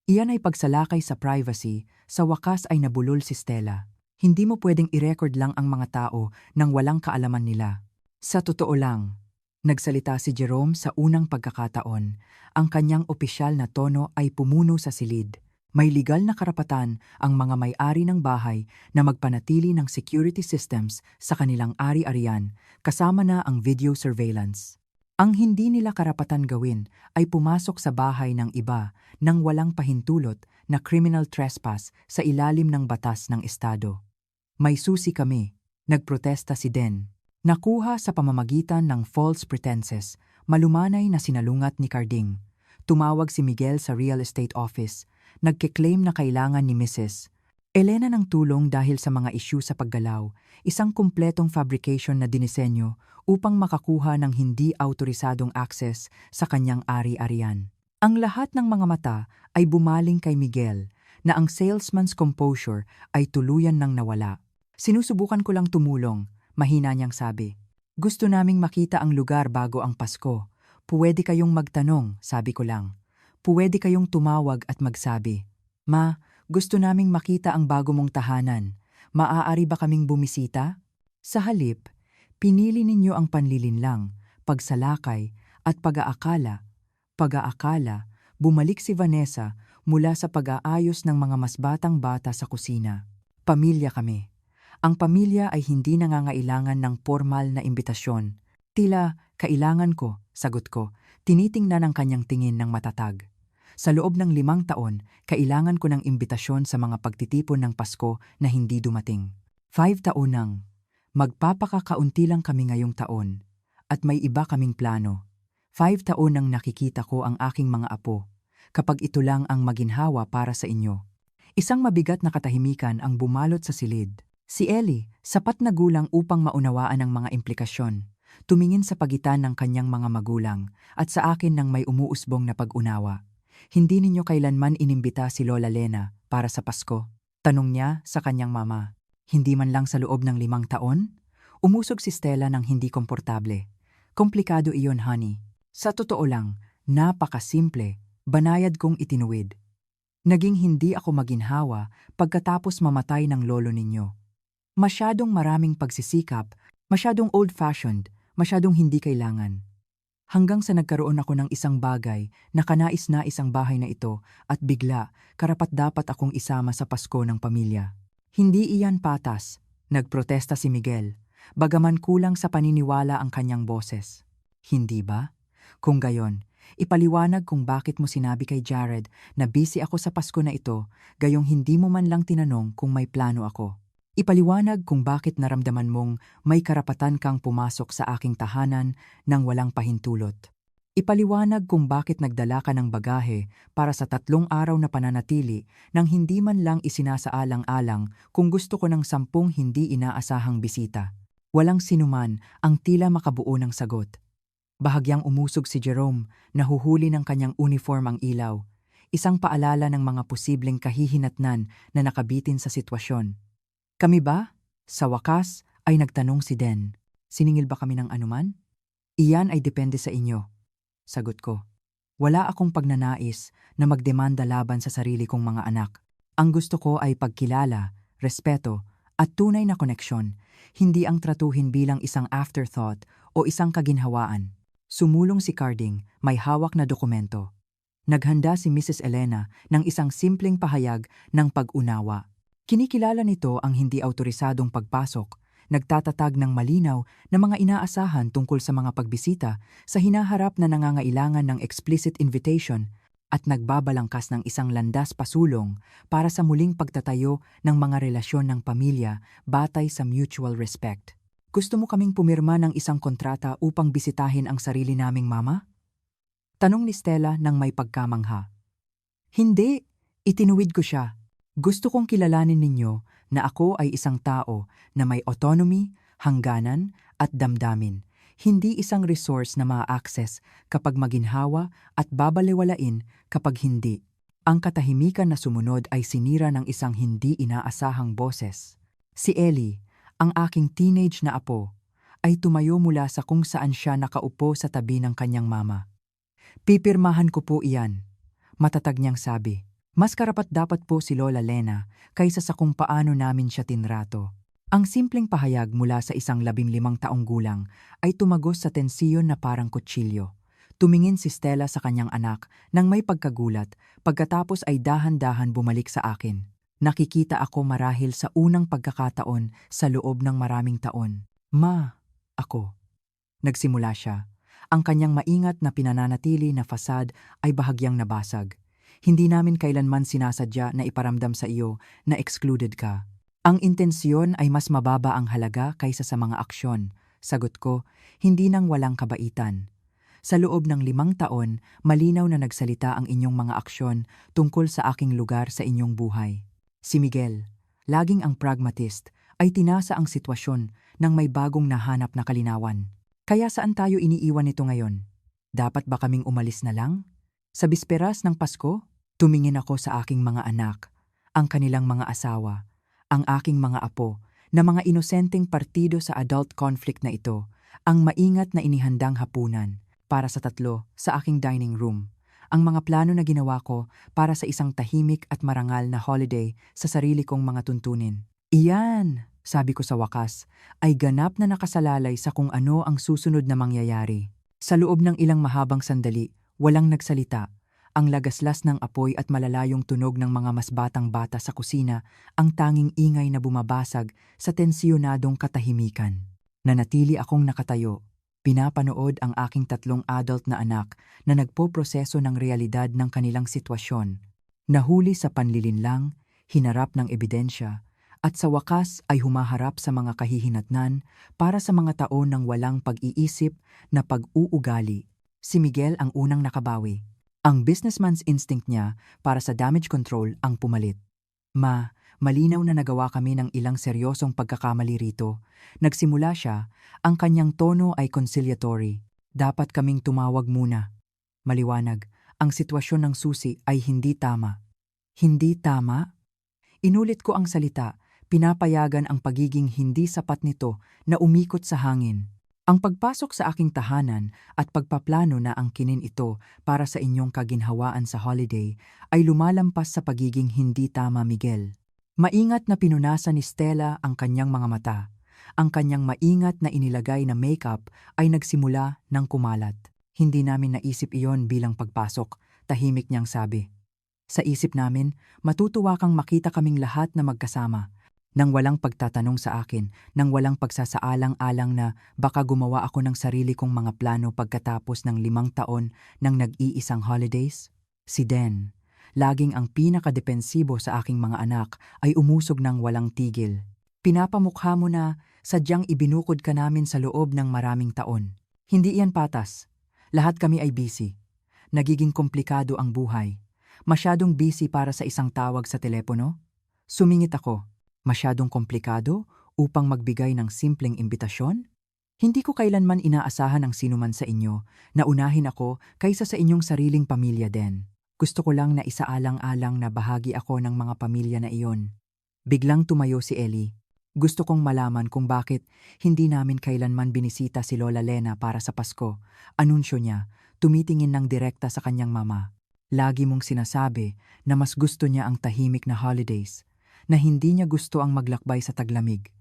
ay pagsalakay sa privacy, sa wakas ay nabulol si Stella. Hindi mo pwedeng i-record lang ang mga tao nang walang kaalaman nila. Sa totoo lang, nagsalita si Jerome sa unang pagkakataon. Ang kanyang opisyal na tono ay pumuno sa silid. May legal na karapatan ang mga may-ari ng bahay na magpanatili ng security systems sa kanilang ari-arian, kasama na ang video surveillance. Ang hindi nila karapatan gawin ay pumasok sa bahay ng iba nang walang pahintulot na criminal trespass sa ilalim ng batas ng estado. May susi kami, nagprotesta si Den. Nakuha sa pamamagitan ng false pretenses, malumanay na sinalungat ni Carding. Tumawag si Miguel sa real estate office, nagke-claim na kailangan ni Mrs. Elena ng tulong dahil sa mga issue sa paggalaw, isang kumpletong fabrication na dinisenyo upang makakuha ng hindi autorisadong access sa kanyang ari-arian. Ang lahat ng mga mata ay bumaling kay Miguel, na ang salesman's composure ay tuluyan nang nawala. Sinusubukan ko lang tumulong, mahina niyang sabi. Gusto naming makita ang lugar bago ang Pasko. Puwede kayong magtanong, sabi ko lang. Puwede kayong tumawag at magsabi, Ma, gusto naming makita ang bago mong tahanan. Maaari ba kaming bumisita? Sa halip, pinili ninyo ang panlilinlang, pagsalakay at pag-aakala. Pag-aakala, bumalik si Vanessa mula sa pag-aayos ng mga mas batang bata sa kusina. Pamilya kami. Ang pamilya ay hindi nangangailangan ng formal na imbitasyon. Tila, kailangan ko, sagot ko, tinitingnan ang kanyang tingin ng matatag. Sa loob ng 5 taon, kailangan ko ng imbitasyon sa mga pagtitipon ng Pasko na hindi dumating. 5 taon nang. Magpapakakaunti lang kami ngayong taon. At may iba kaming plano. 5 taon nang nakikita ko ang aking mga apo. Kapag ito lang ang maginhawa para sa inyo. Isang mabigat na katahimikan ang bumalot sa silid. Si Ellie, sapat na gulang upang maunawaan ang mga implikasyon. Tumingin sa pagitan ng kanyang mga magulang at sa akin nang may umuusbong na pag-unawa. Hindi ninyo kailanman inimbita si Lola Lena para sa Pasko? Tanong niya sa kanyang mama. Hindi man lang sa loob ng 5 taon? Umusog si Stella ng hindi komportable. Komplikado iyon, honey. Sa totoo lang, napakasimple, banayad kong itinuwid. Naging hindi ako maginhawa pagkatapos mamatay ng lolo ninyo. Masyadong maraming pagsisikap, masyadong old-fashioned, masyadong hindi kailangan. Hanggang sa nagkaroon ako ng isang bagay na kanais-nais ang bahay na ito at bigla, karapat-dapat akong isama sa Pasko ng pamilya. Hindi iyan patas, nagprotesta si Miguel, bagaman kulang sa paniniwala ang kanyang boses. Hindi ba? Kung gayon, ipaliwanag kung bakit mo sinabi kay Jared na busy ako sa Pasko na ito, gayong hindi mo man lang tinanong kung may plano ako. Ipaliwanag kung bakit naramdaman mong may karapatan kang pumasok sa aking tahanan nang walang pahintulot. Ipaliwanag kung bakit nagdala ka ng bagahe para sa 3 araw na pananatili nang hindi man lang isinasaalang-alang kung gusto ko ng 10 hindi inaasahang bisita. Walang sinuman ang tila makabuo ng sagot. Bahagyang umusog si Jerome, nahuhuli ng kanyang uniform ang ilaw. Isang paalala ng mga posibleng kahihinatnan na nakabitin sa sitwasyon. Kami ba? Sa wakas ay nagtanong si Den. Siningil ba kami ng anuman? Iyan ay depende sa inyo. Sagot ko. Wala akong pagnanais na magdemanda laban sa sarili kong mga anak. Ang gusto ko ay pagkilala, respeto, At tunay na koneksyon, hindi ang tratuhin bilang isang afterthought o isang kaginhawaan. Sumulong si Carding, may hawak na dokumento. Naghanda si Mrs. Elena ng isang simpleng pahayag ng pag-unawa. Kinikilala nito ang hindi autorisadong pagpasok, nagtatatag ng malinaw na mga inaasahan tungkol sa mga pagbisita sa hinaharap na nangangailangan ng explicit invitation at nagbabalangkas ng isang landas pasulong para sa muling pagtatayo ng mga relasyon ng pamilya batay sa mutual respect. Gusto mo kaming pumirma ng isang kontrata upang bisitahin ang sarili naming mama? Tanong ni Stella nang may pagkamangha. Hindi, itinuwid ko siya. Gusto kong kilalanin ninyo na ako ay isang tao na may autonomy, hangganan at damdamin. Hindi isang resource na ma-access kapag maginhawa at babaliwalain kapag hindi. Ang katahimikan na sumunod ay sinira ng isang hindi inaasahang boses. Si Ellie, ang aking teenage na apo, ay tumayo mula sa kung saan siya nakaupo sa tabi ng kanyang mama. Pipirmahan ko po iyan, matatag niyang sabi. Mas karapat-dapat po si Lola Lena kaysa sa kung paano namin siya tinrato. Ang simpleng pahayag mula sa isang 15 taong gulang ay tumagos sa tensiyon na parang kutsilyo. Tumingin si Stella sa kanyang anak nang may pagkagulat, pagkatapos ay dahan-dahan bumalik sa akin. Nakikita ako marahil sa unang pagkakataon sa loob ng maraming taon. Ma, ako. Nagsimula siya. Ang kanyang maingat na pinananatili na fasad ay bahagyang nabasag. Hindi namin kailanman sinasadya na iparamdam sa iyo na excluded ka. Ang intensyon ay mas mababa ang halaga kaysa sa mga aksyon. Sagot ko, hindi nang walang kabaitan. Sa loob ng 5 taon, malinaw na nagsalita ang inyong mga aksyon tungkol sa aking lugar sa inyong buhay. Si Miguel, laging ang pragmatist, ay tinasa ang sitwasyon nang may bagong nahanap na kalinawan. Kaya saan tayo iniiwan nito ngayon? Dapat ba kaming umalis na lang? Sa bisperas ng Pasko, tumingin ako sa aking mga anak, ang kanilang mga asawa, ang aking mga apo, na mga inosenteng partido sa adult conflict na ito, ang maingat na inihandang hapunan para sa 3 sa aking dining room, ang mga plano na ginawa ko para sa isang tahimik at marangal na holiday sa sarili kong mga tuntunin. Iyan, sabi ko sa wakas, ay ganap na nakasalalay sa kung ano ang susunod na mangyayari. Sa loob ng ilang mahabang sandali, walang nagsalita. Ang lagaslas ng apoy at malalayong tunog ng mga mas batang bata sa kusina ang tanging ingay na bumabasag sa tensiyonadong katahimikan. Nanatili akong nakatayo. Pinapanood ang aking 3 adult na anak na nagpoproseso ng realidad ng kanilang sitwasyon. Nahuli sa panlilinlang, hinarap ng ebidensya, at sa wakas ay humaharap sa mga kahihinatnan para sa mga taon ng walang pag-iisip na pag-uugali. Si Miguel ang unang nakabawi. Ang businessman's instinct niya para sa damage control ang pumalit. Ma, malinaw na nagawa kami ng ilang seryosong pagkakamali rito. Nagsimula siya, ang kanyang tono ay conciliatory. Dapat kaming tumawag muna. Maliwanag, ang sitwasyon ng susi ay hindi tama. Hindi tama? Inulit ko ang salita, pinapayagan ang pagiging hindi sapat nito na umikot sa hangin. Ang pagpasok sa aking tahanan at pagpaplano na angkinin ito para sa inyong kaginhawaan sa holiday ay lumalampas sa pagiging hindi tama, Miguel. Maingat na pinunasan ni Stella ang kanyang mga mata. Ang kanyang maingat na inilagay na makeup ay nagsimula ng kumalat. Hindi namin naisip iyon bilang pagpasok, tahimik niyang sabi. Sa isip namin, matutuwa kang makita kaming lahat na magkasama. Nang walang pagtatanong sa akin, nang walang pagsasaalang-alang na baka gumawa ako ng sarili kong mga plano pagkatapos ng 5 taon ng nag-iisang holidays, si Den, laging ang pinakadepensibo sa aking mga anak, ay umusog ng walang tigil. Pinapamukha mo na sadyang ibinukod ka namin sa loob ng maraming taon. Hindi iyan patas. Lahat kami ay busy. Nagiging komplikado ang buhay. Masyadong busy para sa isang tawag sa telepono? Sumingit ako. Masyadong komplikado upang magbigay ng simpleng imbitasyon? Hindi ko kailanman inaasahan ang sinuman sa inyo na unahin ako kaysa sa inyong sariling pamilya din. Gusto ko lang na isaalang-alang na bahagi ako ng mga pamilya na iyon. Biglang tumayo si Ellie. Gusto kong malaman kung bakit hindi namin kailanman binisita si Lola Lena para sa Pasko. Anunsyo niya, tumitingin ng direkta sa kanyang mama. Lagi mong sinasabi na mas gusto niya ang tahimik na holidays. na hindi niya gusto ang maglakbay sa taglamig.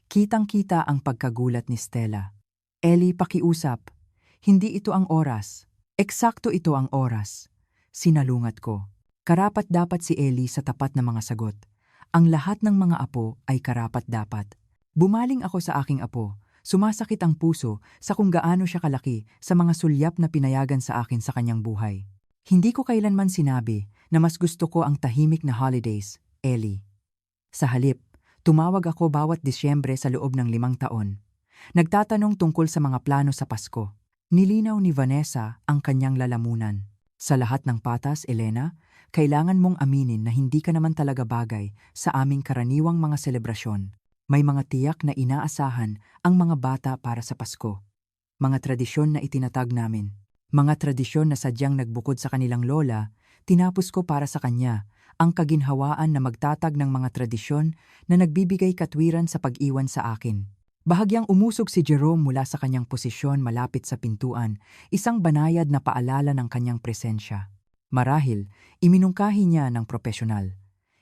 Kitang-kita ang pagkagulat ni Stella. Ellie, pakiusap. Hindi ito ang oras. Eksakto ito ang oras. Sinalungat ko. Karapat-dapat si Ellie sa tapat na mga sagot. Ang lahat ng mga apo ay karapat-dapat. Bumaling ako sa aking apo. Sumasakit ang puso sa kung gaano siya kalaki sa mga sulyap na pinayagan sa akin sa kanyang buhay. Hindi ko kailanman sinabi na mas gusto ko ang tahimik na holidays, Ellie. Sa halip, tumawag ako bawat Disyembre sa loob ng 5 taon. Nagtatanong tungkol sa mga plano sa Pasko. Nilinaw ni Vanessa ang kanyang lalamunan. Sa lahat ng patas, Elena, kailangan mong aminin na hindi ka naman talaga bagay sa aming karaniwang mga selebrasyon. May mga tiyak na inaasahan ang mga bata para sa Pasko. Mga tradisyon na itinatag namin. Mga tradisyon na sadyang nagbukod sa kanilang lola, tinapos ko para sa kanya ang kaginhawaan na magtatag ng mga tradisyon na nagbibigay katwiran sa pag-iwan sa akin. Bahagyang umusog si Jerome mula sa kanyang posisyon malapit sa pintuan, isang banayad na paalala ng kanyang presensya. Marahil, iminungkahi niya ng propesyonal.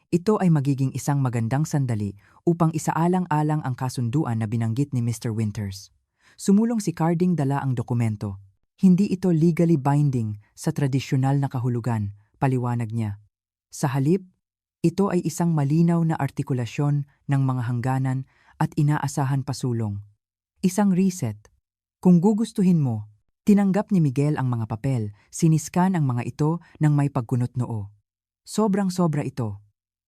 Ito ay magiging isang magandang sandali upang isaalang-alang ang kasunduan na binanggit ni Mr. Winters. Sumulong si Carding dala ang dokumento. Hindi ito legally binding sa tradisyonal na kahulugan, paliwanag niya. Sa halip, ito ay isang malinaw na artikulasyon ng mga hangganan at inaasahan pasulong. Isang reset. Kung gugustuhin mo, tinanggap ni Miguel ang mga papel, siniskan ang mga ito ng may pagkunot noo. Sobrang-sobra ito.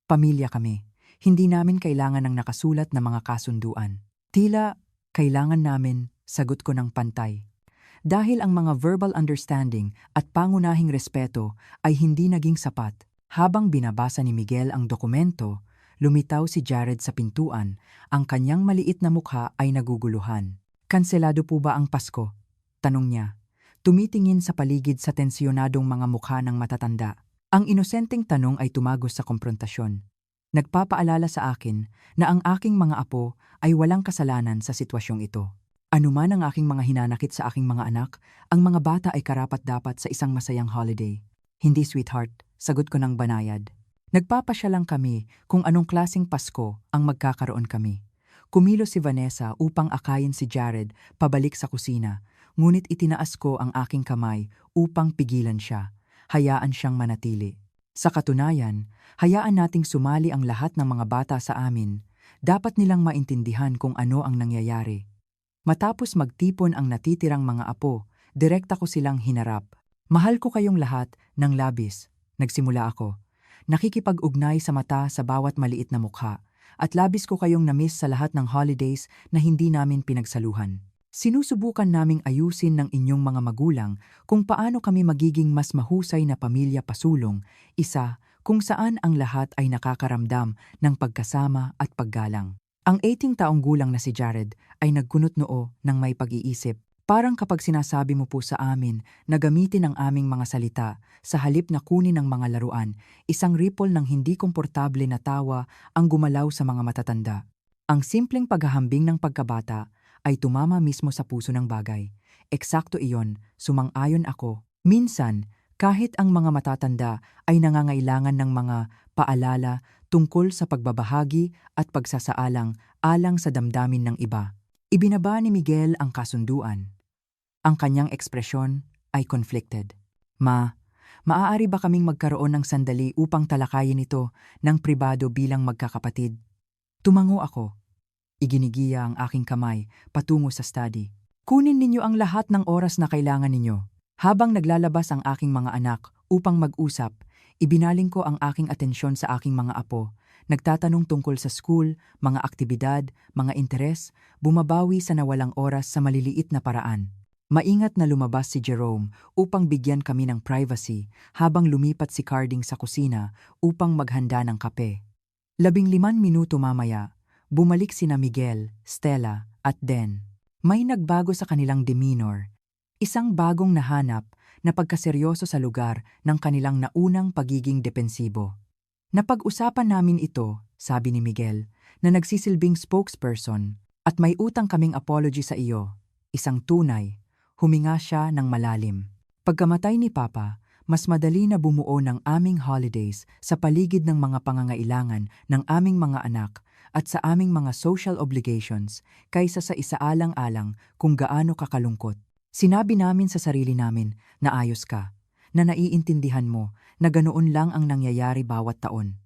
Pamilya kami. Hindi namin kailangan ng nakasulat na mga kasunduan. Tila, kailangan namin, sagot ko ng pantay. Dahil ang mga verbal understanding at pangunahing respeto ay hindi naging sapat. Habang binabasa ni Miguel ang dokumento, lumitaw si Jared sa pintuan, ang kanyang maliit na mukha ay naguguluhan. Kanselado po ba ang Pasko? Tanong niya. Tumitingin sa paligid sa tensyonadong mga mukha ng matatanda. Ang inosenteng tanong ay tumagos sa komprontasyon. Nagpapaalala sa akin na ang aking mga apo ay walang kasalanan sa sitwasyong ito. Anuman ang aking mga hinanakit sa aking mga anak, ang mga bata ay karapat-dapat sa isang masayang holiday. Hindi, sweetheart, sagot ko ng banayad. Nagpapasya lang kami kung anong klaseng Pasko ang magkakaroon kami. Kumilos si Vanessa upang akayin si Jared pabalik sa kusina, ngunit itinaas ko ang aking kamay upang pigilan siya. Hayaan siyang manatili. Sa katunayan, hayaan nating sumali ang lahat ng mga bata sa amin. Dapat nilang maintindihan kung ano ang nangyayari. Matapos magtipon ang natitirang mga apo, direkta ko silang hinarap. Mahal ko kayong lahat ng labis, nagsimula ako. Nakikipag-ugnay sa mata sa bawat maliit na mukha, at labis ko kayong namiss sa lahat ng holidays na hindi namin pinagsaluhan. Sinusubukan naming ayusin ng inyong mga magulang kung paano kami magiging mas mahusay na pamilya pasulong, isa kung saan ang lahat ay nakakaramdam ng pagkasama at paggalang. Ang 18 taong gulang na si Jared ay nagkunot noo ng may pag-iisip. Parang kapag sinasabi mo po sa amin na gamitin ang aming mga salita sa halip na kunin ang mga laruan, isang ripple ng hindi komportable na tawa ang gumalaw sa mga matatanda. Ang simpleng paghahambing ng pagkabata ay tumama mismo sa puso ng bagay. Eksakto iyon, sumang-ayon ako. Minsan, kahit ang mga matatanda ay nangangailangan ng mga paalala tungkol sa pagbabahagi at pagsasaalang-alang sa damdamin ng iba. Ibinaba ni Miguel ang kasunduan. Ang kanyang ekspresyon ay conflicted. Maaari ba kaming magkaroon ng sandali upang talakayin ito ng pribado bilang magkakapatid? Tumango ako. Iginigiya ang aking kamay patungo sa study. Kunin ninyo ang lahat ng oras na kailangan ninyo. Habang naglalabas ang aking mga anak upang mag-usap, ibinaling ko ang aking atensyon sa aking mga apo. Nagtatanong tungkol sa school, mga aktibidad, mga interes, bumabawi sa nawalang oras sa maliliit na paraan. Maingat na lumabas si Jerome upang bigyan kami ng privacy habang lumipat si Carding sa kusina upang maghanda ng kape. 15 minuto mamaya, bumalik sina Miguel, Stella at Den. May nagbago sa kanilang demeanor. Isang bagong nahanap na pagkaseryoso sa lugar ng kanilang naunang pagiging depensibo. Napag-usapan namin ito, sabi ni Miguel, na nagsisilbing spokesperson, at may utang kaming apology sa iyo. Isang tunay, huminga siya ng malalim. Pagkamatay ni Papa, Mas madali na bumuo ng aming holidays sa paligid ng mga pangangailangan ng aming mga anak at sa aming mga social obligations kaysa sa isaalang-alang kung gaano kakalungkot. Sinabi namin sa sarili namin na ayos ka, na naiintindihan mo na ganoon lang ang nangyayari bawat taon.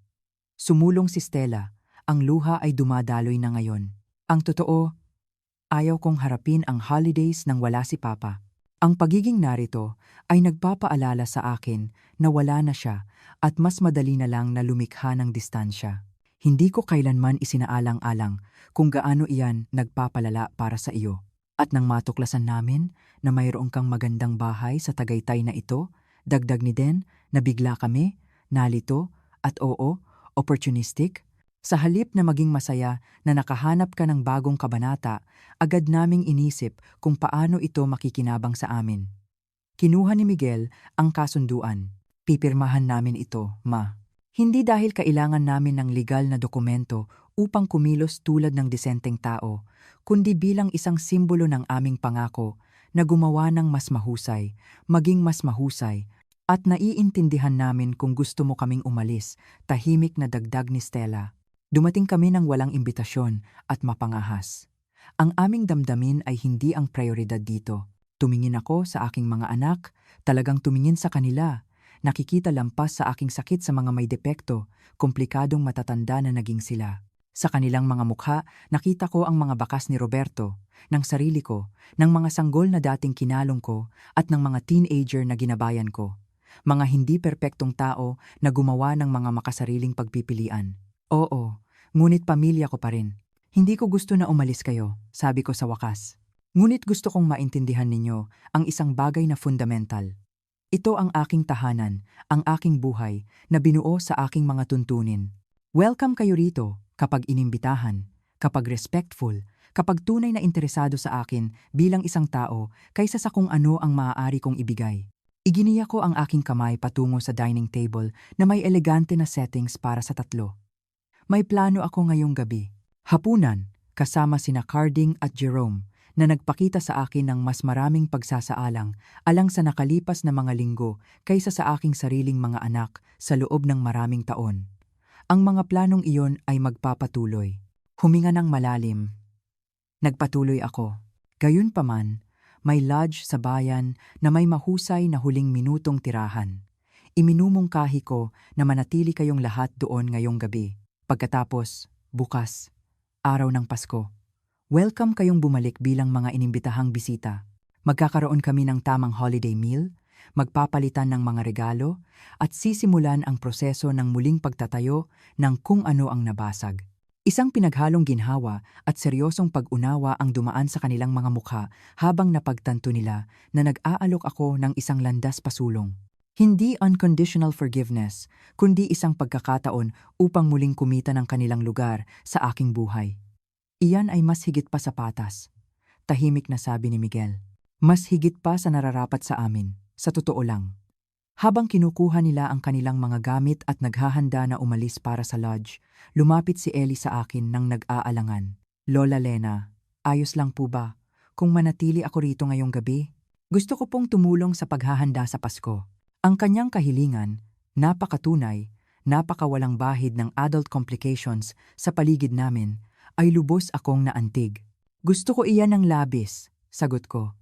Sumulong si Stella, ang luha ay dumadaloy na ngayon. Ang totoo, ayaw kong harapin ang holidays nang wala si Papa. Ang pagiging narito ay nagpapaalala sa akin na wala na siya at mas madali na lang na lumikha ng distansya. Hindi ko kailanman isinaalang-alang kung gaano iyan nagpapalala para sa iyo. At nang matuklasan namin na mayroon kang magandang bahay sa Tagaytay na ito, dagdag ni Den na bigla kami, nalito at opportunistic. Sa halip na maging masaya na nakahanap ka ng bagong kabanata, agad naming inisip kung paano ito makikinabang sa amin. Kinuha ni Miguel ang kasunduan. Pipirmahan namin ito, Ma. Hindi dahil kailangan namin ng legal na dokumento upang kumilos tulad ng disenteng tao, kundi bilang isang simbolo ng aming pangako na gumawa ng mas mahusay, maging mas mahusay, at naiintindihan namin kung gusto mo kaming umalis, tahimik na dagdag ni Stella. Dumating kami ng walang imbitasyon at mapangahas. Ang aming damdamin ay hindi ang prioridad dito. Tumingin ako sa aking mga anak, talagang tumingin sa kanila. Nakikita lampas sa aking sakit sa mga may depekto, komplikadong matatanda na naging sila. Sa kanilang mga mukha, nakita ko ang mga bakas ni Roberto, ng sarili ko, ng mga sanggol na dating kinalong ko, at ng mga teenager na ginabayan ko. Mga hindi perpektong tao na gumawa ng mga makasariling pagpipilian. Oo, ngunit pamilya ko pa rin. Hindi ko gusto na umalis kayo, sabi ko sa wakas. Ngunit gusto kong maintindihan ninyo ang isang bagay na fundamental. Ito ang aking tahanan, ang aking buhay, na binuo sa aking mga tuntunin. Welcome kayo rito kapag inimbitahan, kapag respectful, kapag tunay na interesado sa akin bilang isang tao kaysa sa kung ano ang maaari kong ibigay. Iginiya ko ang aking kamay patungo sa dining table na may elegante na settings para sa tatlo. May plano ako ngayong gabi. Hapunan, kasama sina Carding at Jerome, na nagpakita sa akin ng mas maraming pagsasaalang alang sa nakalipas na mga linggo kaysa sa aking sariling mga anak sa loob ng maraming taon. Ang mga planong iyon ay magpapatuloy. Huminga ng malalim. Nagpatuloy ako. Gayunpaman, may lodge sa bayan na may mahusay na huling minutong tirahan. Iminumungkahi ko na manatili kayong lahat doon ngayong gabi. Pagkatapos, bukas, araw ng Pasko. Welcome kayong bumalik bilang mga inimbitahang bisita. Magkakaroon kami ng tamang holiday meal, magpapalitan ng mga regalo, at sisimulan ang proseso ng muling pagtatayo ng kung ano ang nabasag. Isang pinaghalong ginhawa at seryosong pag-unawa ang dumaan sa kanilang mga mukha habang napagtanto nila na nag-aalok ako ng isang landas pasulong. Hindi unconditional forgiveness, kundi isang pagkakataon upang muling kumita ng kanilang lugar sa aking buhay. Iyan ay mas higit pa sa patas. Tahimik na sabi ni Miguel. Mas higit pa sa nararapat sa amin, sa totoo lang. Habang kinukuha nila ang kanilang mga gamit at naghahanda na umalis para sa lodge, lumapit si Ellie sa akin nang nag-aalangan. Lola Lena, ayos lang po ba kung manatili ako rito ngayong gabi? Gusto ko pong tumulong sa paghahanda sa Pasko. Ang kanyang kahilingan, napakatunay, napakawalang bahid ng adult complications sa paligid namin, ay lubos akong naantig. Gusto ko iyan ng labis, sagot ko.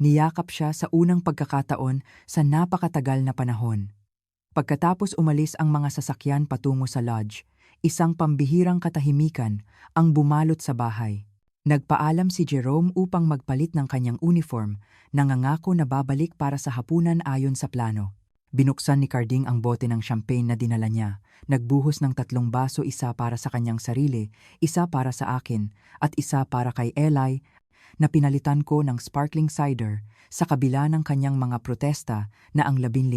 Niyakap siya sa unang pagkakataon sa napakatagal na panahon. Pagkatapos umalis ang mga sasakyan patungo sa lodge, isang pambihirang katahimikan ang bumalot sa bahay. Nagpaalam si Jerome upang magpalit ng kanyang uniform, nangangako na babalik para sa hapunan ayon sa plano. Binuksan ni Carding ang bote ng champagne na dinala niya, nagbuhos ng 3 baso, isa para sa kanyang sarili, isa para sa akin, at isa para kay Eli, na pinalitan ko ng sparkling cider sa kabila ng kanyang mga protesta na ang 15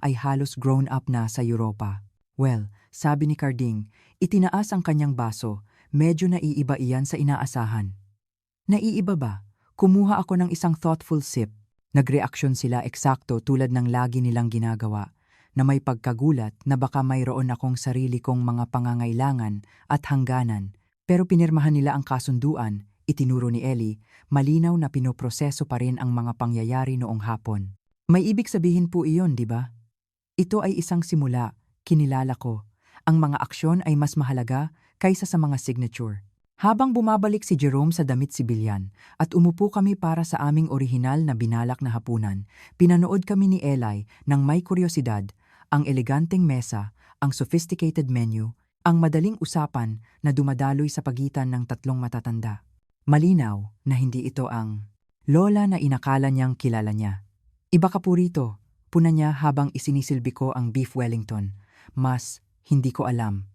ay halos grown-up na sa Europa. Well, sabi ni Carding, itinaas ang kanyang baso, medyo naiiba iyan sa inaasahan. Naiiba ba? Kumuha ako ng isang thoughtful sip. Nagreaksyon sila eksakto tulad ng lagi nilang ginagawa, na may pagkagulat na baka mayroon akong sarili kong mga pangangailangan at hangganan, pero pinirmahan nila ang kasunduan. Itinuro ni Ellie, malinaw na pinoproseso pa rin ang mga pangyayari noong hapon. May ibig sabihin po iyon, di ba? Ito ay isang simula, kinilala ko. Ang mga aksyon ay mas mahalaga kaysa sa mga signature. Habang bumabalik si Jerome sa damit sibilyan at umupo kami para sa aming orihinal na binalak na hapunan, pinanood kami ni Eli ng may kuryosidad, ang eleganteng mesa, ang sophisticated menu, ang madaling usapan na dumadaloy sa pagitan ng tatlong matatanda. Malinaw na hindi ito ang lola na inakala niyang kilala niya. Iba ka po rito, puna niya habang isinisilbi ko ang beef Wellington. Mas, hindi ko alam.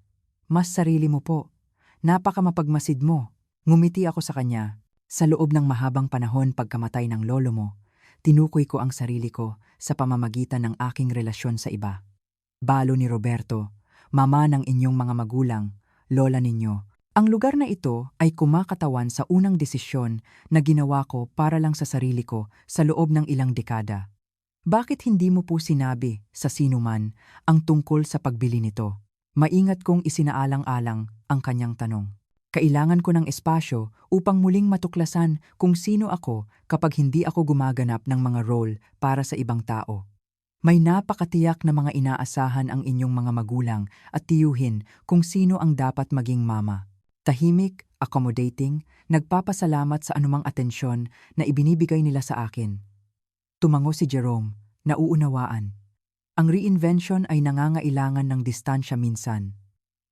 Mas sarili mo po. Napaka mapagmasid mo. Ngumiti ako sa kanya. Sa loob ng mahabang panahon pagkamatay ng lolo mo, tinukoy ko ang sarili ko sa pamamagitan ng aking relasyon sa iba. Balo ni Roberto, mama ng inyong mga magulang, lola ninyo. Ang lugar na ito ay kumakatawan sa unang desisyon na ginawa ko para lang sa sarili ko sa loob ng ilang dekada. Bakit hindi mo po sinabi sa sinuman ang tungkol sa pagbili nito? Maingat kong isinaalang-alang ang kanyang tanong. Kailangan ko ng espasyo upang muling matuklasan kung sino ako kapag hindi ako gumaganap ng mga role para sa ibang tao. May napakatiyak na mga inaasahan ang inyong mga magulang at tiyuhin kung sino ang dapat maging mama. Tahimik, accommodating, nagpapasalamat sa anumang atensyon na ibinibigay nila sa akin. Tumango si Jerome, nauunawaan. Ang reinvention ay nangangailangan ng distansya minsan.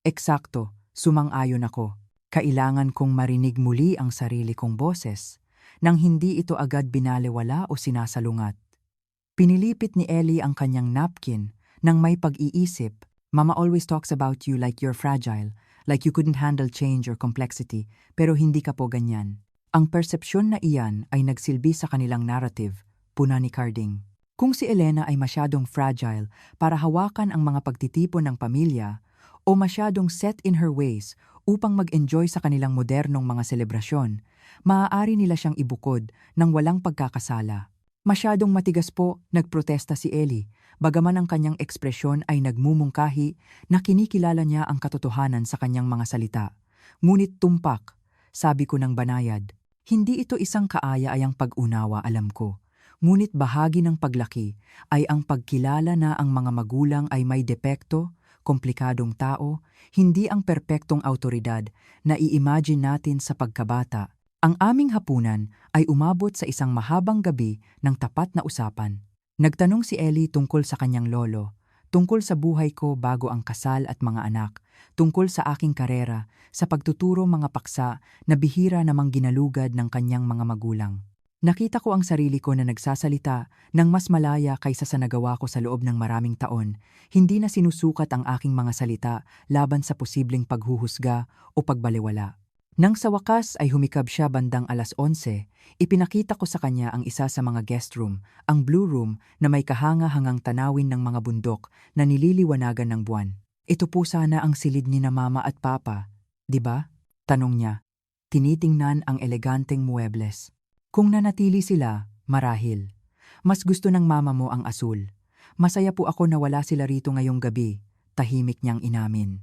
Eksakto, sumang-ayon ako. Kailangan kong marinig muli ang sarili kong boses, nang hindi ito agad binalewala o sinasalungat. Pinilipit ni Ellie ang kanyang napkin nang may pag-iisip. Mama always talks about you like you're fragile, like you couldn't handle change or complexity, pero hindi ka po ganyan. Ang persepsyon na iyan ay nagsilbi sa kanilang narrative, puna ni Carding. Kung si Elena ay masyadong fragile para hawakan ang mga pagtitipon ng pamilya o masyadong set in her ways upang mag-enjoy sa kanilang modernong mga selebrasyon, maaari nila siyang ibukod ng walang pagkakasala. Masyadong matigas po, nagprotesta si Ellie, bagaman ang kanyang ekspresyon ay nagmumungkahi na kinikilala niya ang katotohanan sa kanyang mga salita. Ngunit tumpak, sabi ko ng banayad, hindi ito isang kaaya-ayang pag-unawa, alam ko. Ngunit bahagi ng paglaki ay ang pagkilala na ang mga magulang ay may depekto, komplikadong tao, hindi ang perpektong autoridad na i-imagine natin sa pagkabata. Ang aming hapunan ay umabot sa isang mahabang gabi ng tapat na usapan. Nagtanong si Ellie tungkol sa kanyang lolo, tungkol sa buhay ko bago ang kasal at mga anak, tungkol sa aking karera, sa pagtuturo mga paksa na bihira namang ginalugad ng kanyang mga magulang. Nakita ko ang sarili ko na nagsasalita ng mas malaya kaysa sa nagawa ko sa loob ng maraming taon, hindi na sinusukat ang aking mga salita laban sa posibleng paghuhusga o pagbalewala. Nang sa wakas ay humikab siya bandang 11:00, ipinakita ko sa kanya ang isa sa mga guest room, ang blue room na may kahanga-hangang tanawin ng mga bundok na nililiwanagan ng buwan. Ito po sana ang silid ni na mama at papa, di ba? Tanong niya. Tinitingnan ang eleganteng muebles. Kung nanatili sila, marahil. Mas gusto ng mama mo ang asul. Masaya po ako na wala sila rito ngayong gabi, tahimik niyang inamin.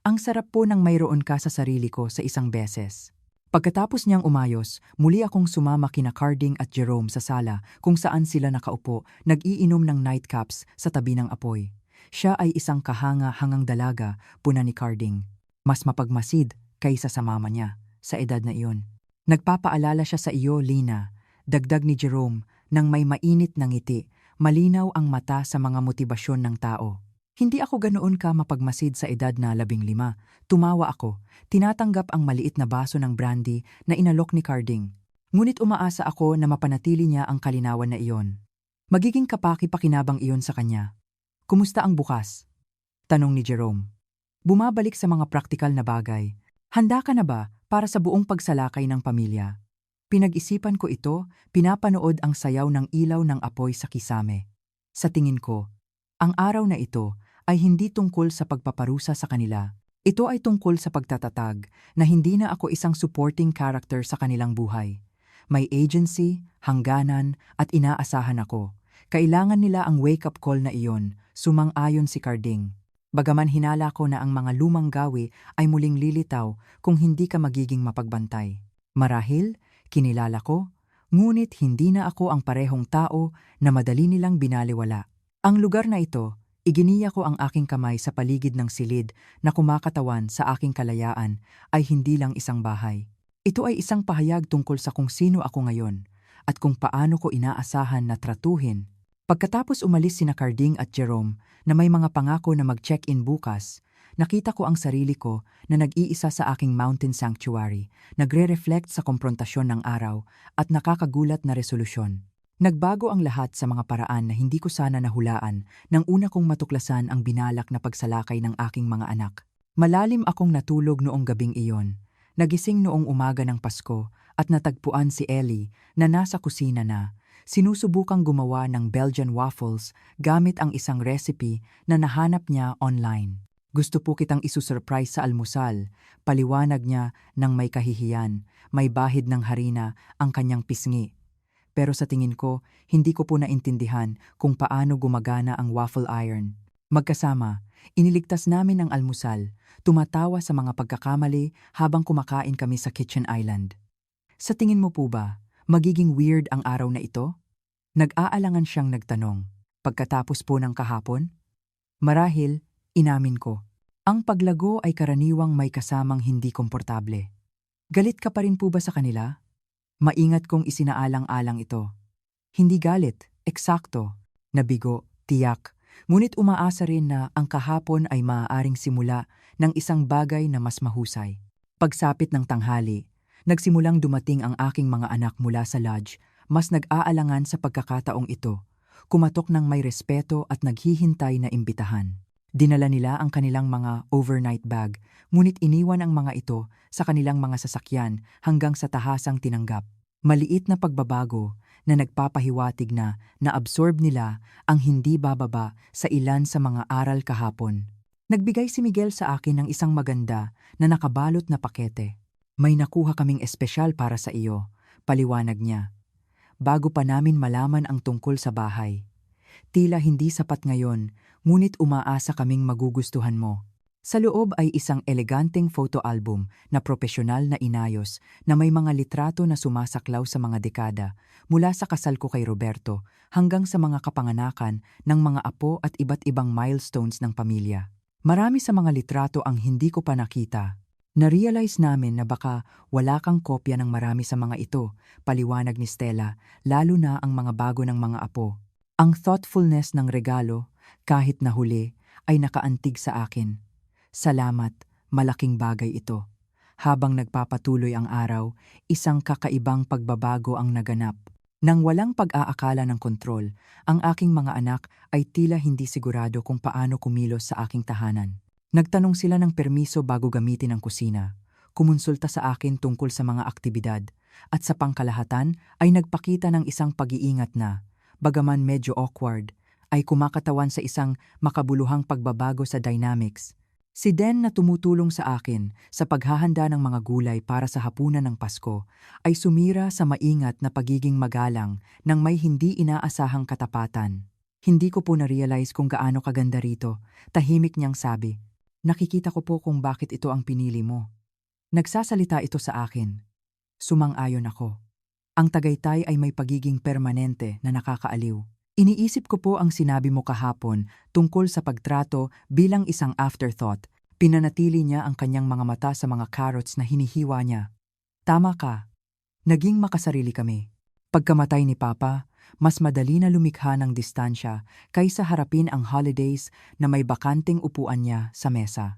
Ang sarap po nang mayroon ka sa sarili ko sa isang beses. Pagkatapos niyang umayos, muli akong sumama kina Carding at Jerome sa sala kung saan sila nakaupo, nag-iinom ng nightcaps sa tabi ng apoy. Siya ay isang kahanga-hangang dalaga, puna ni Carding. Mas mapagmasid kaysa sa mama niya, sa edad na iyon. Nagpapaalala siya sa iyo, Lina, dagdag ni Jerome, nang may mainit na ngiti, malinaw ang mata sa mga motibasyon ng tao. Hindi ako ganoon ka mapagmasid sa edad na 15, tumawa ako, tinatanggap ang maliit na baso ng brandy na inalok ni Carding. Ngunit umaasa ako na mapanatili niya ang kalinawan na iyon. Magiging kapaki-pakinabang iyon sa kanya. Kumusta ang bukas? Tanong ni Jerome. Bumabalik sa mga praktikal na bagay. Handa ka na ba para sa buong pagsalakay ng pamilya? Pinag-isipan ko ito, pinapanood ang sayaw ng ilaw ng apoy sa kisame. Sa tingin ko, ang araw na ito ay hindi tungkol sa pagpaparusa sa kanila. Ito ay tungkol sa pagtatatag na hindi na ako isang supporting character sa kanilang buhay. May agency, hangganan at inaasahan ako. Kailangan nila ang wake-up call na iyon, sumang-ayon si Carding. Bagaman hinala ko na ang mga lumang gawi ay muling lilitaw kung hindi ka magiging mapagbantay. Marahil, kinilala ko, ngunit hindi na ako ang parehong tao na madali nilang binaliwala. Ang lugar na ito, Iginiya ko ang aking kamay sa paligid ng silid na kumakatawan sa aking kalayaan ay hindi lang isang bahay. Ito ay isang pahayag tungkol sa kung sino ako ngayon at kung paano ko inaasahan na tratuhin. Pagkatapos umalis sina Carding at Jerome na may mga pangako na mag-check-in bukas, nakita ko ang sarili ko na nag-iisa sa aking mountain sanctuary, nagre-reflect sa komprontasyon ng araw at nakakagulat na resolusyon. Nagbago ang lahat sa mga paraan na hindi ko sana nahulaan nang una kong matuklasan ang binalak na pagsalakay ng aking mga anak. Malalim akong natulog noong gabing iyon. Nagising noong umaga ng Pasko at natagpuan si Ellie na nasa kusina na, sinusubukang gumawa ng Belgian waffles gamit ang isang recipe na nahanap niya online. Gusto po kitang isusurprise sa almusal, paliwanag niya nang may kahihiyan, may bahid ng harina ang kanyang pisngi. Pero sa tingin ko, hindi ko po naintindihan kung paano gumagana ang waffle iron. Magkasama, iniligtas namin ang almusal, tumatawa sa mga pagkakamali habang kumakain kami sa kitchen island. Sa tingin mo po ba, magiging weird ang araw na ito? Nag-aalangan siyang nagtanong, pagkatapos po ng kahapon? Marahil, inamin ko. Ang paglago ay karaniwang may kasamang hindi komportable. Galit ka pa rin po ba sa kanila? Maingat kong isinaalang-alang ito. Hindi galit, eksakto, nabigo, tiyak, ngunit umaasa rin na ang kahapon ay maaaring simula ng isang bagay na mas mahusay. Pagsapit ng tanghali, nagsimulang dumating ang aking mga anak mula sa lodge, mas nag-aalangan sa pagkakataong ito, kumatok ng may respeto at naghihintay na imbitahan. Dinala nila ang kanilang mga overnight bag, ngunit iniwan ang mga ito sa kanilang mga sasakyan hanggang sa tahasang tinanggap. Maliit na pagbabago na nagpapahiwatig na naabsorb nila ang hindi bababa sa ilan sa mga aral kahapon. Nagbigay si Miguel sa akin ng isang maganda na nakabalot na pakete. May nakuha kaming espesyal para sa iyo, paliwanag niya. Bago pa namin malaman ang tungkol sa bahay. Tila hindi sapat ngayon, ngunit umaasa kaming magugustuhan mo. Sa loob ay isang eleganteng photo album na propesyonal na inayos na may mga litrato na sumasaklaw sa mga dekada mula sa kasal ko kay Roberto hanggang sa mga kapanganakan ng mga apo at iba't ibang milestones ng pamilya. Marami sa mga litrato ang hindi ko pa nakita. Na-realize namin na baka wala kang kopya ng marami sa mga ito, paliwanag ni Stella, lalo na ang mga bago ng mga apo. Ang thoughtfulness ng regalo, kahit nahuli, ay nakaantig sa akin. Salamat, malaking bagay ito. Habang nagpapatuloy ang araw, isang kakaibang pagbabago ang naganap. Nang walang pag-aakala ng kontrol, ang aking mga anak ay tila hindi sigurado kung paano kumilos sa aking tahanan. Nagtanong sila ng permiso bago gamitin ang kusina, kumonsulta sa akin tungkol sa mga aktibidad, at sa pangkalahatan ay nagpakita ng isang pag-iingat na, bagaman medyo awkward, ay kumakatawan sa isang makabuluhang pagbabago sa dynamics. Si Den na tumutulong sa akin sa paghahanda ng mga gulay para sa hapunan ng Pasko ay sumira sa maingat na pagiging magalang ng may hindi inaasahang katapatan. Hindi ko po na-realize kung gaano kaganda rito, tahimik niyang sabi. Nakikita ko po kung bakit ito ang pinili mo. Nagsasalita ito sa akin. Sumang-ayon ako. Ang Tagaytay ay may pagiging permanente na nakakaaliw. Iniisip ko po ang sinabi mo kahapon tungkol sa pagtrato bilang isang afterthought. Pinanatili niya ang kanyang mga mata sa mga carrots na hinihiwa niya. Tama ka. Naging makasarili kami. Pagkamatay ni Papa, mas madali na lumikha ng distansya kaysa harapin ang holidays na may bakanting upuan niya sa mesa.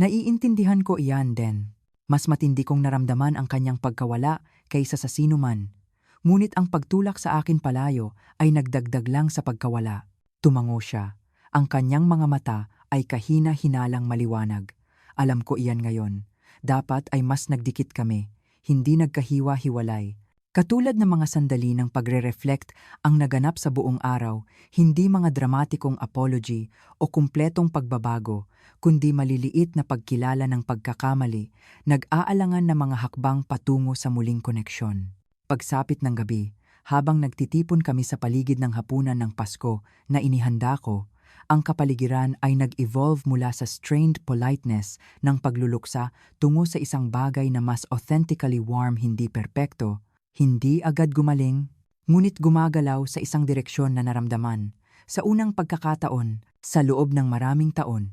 Naiintindihan ko iyan, Den. Mas matindi kong naramdaman ang kanyang pagkawala kaysa sa sinuman. Ngunit ang pagtulak sa akin palayo ay nagdagdag lang sa pagkawala. Tumango siya. Ang kanyang mga mata ay kahina-hinalang maliwanag. Alam ko iyan ngayon. Dapat ay mas nagdikit kami, hindi nagkahiwa-hiwalay. Katulad ng mga sandali ng pagre-reflect ang naganap sa buong araw, hindi mga dramatikong apology o kumpletong pagbabago, kundi maliliit na pagkilala ng pagkakamali, nag-aalangan na mga hakbang patungo sa muling koneksyon. Pagsapit ng gabi, habang nagtitipon kami sa paligid ng hapunan ng Pasko na inihanda ko, ang kapaligiran ay nag-evolve mula sa strained politeness ng pagluluksa tungo sa isang bagay na mas authentically warm, hindi perpekto, hindi agad gumaling, ngunit gumagalaw sa isang direksyon na naramdaman. Sa unang pagkakataon, sa loob ng maraming taon,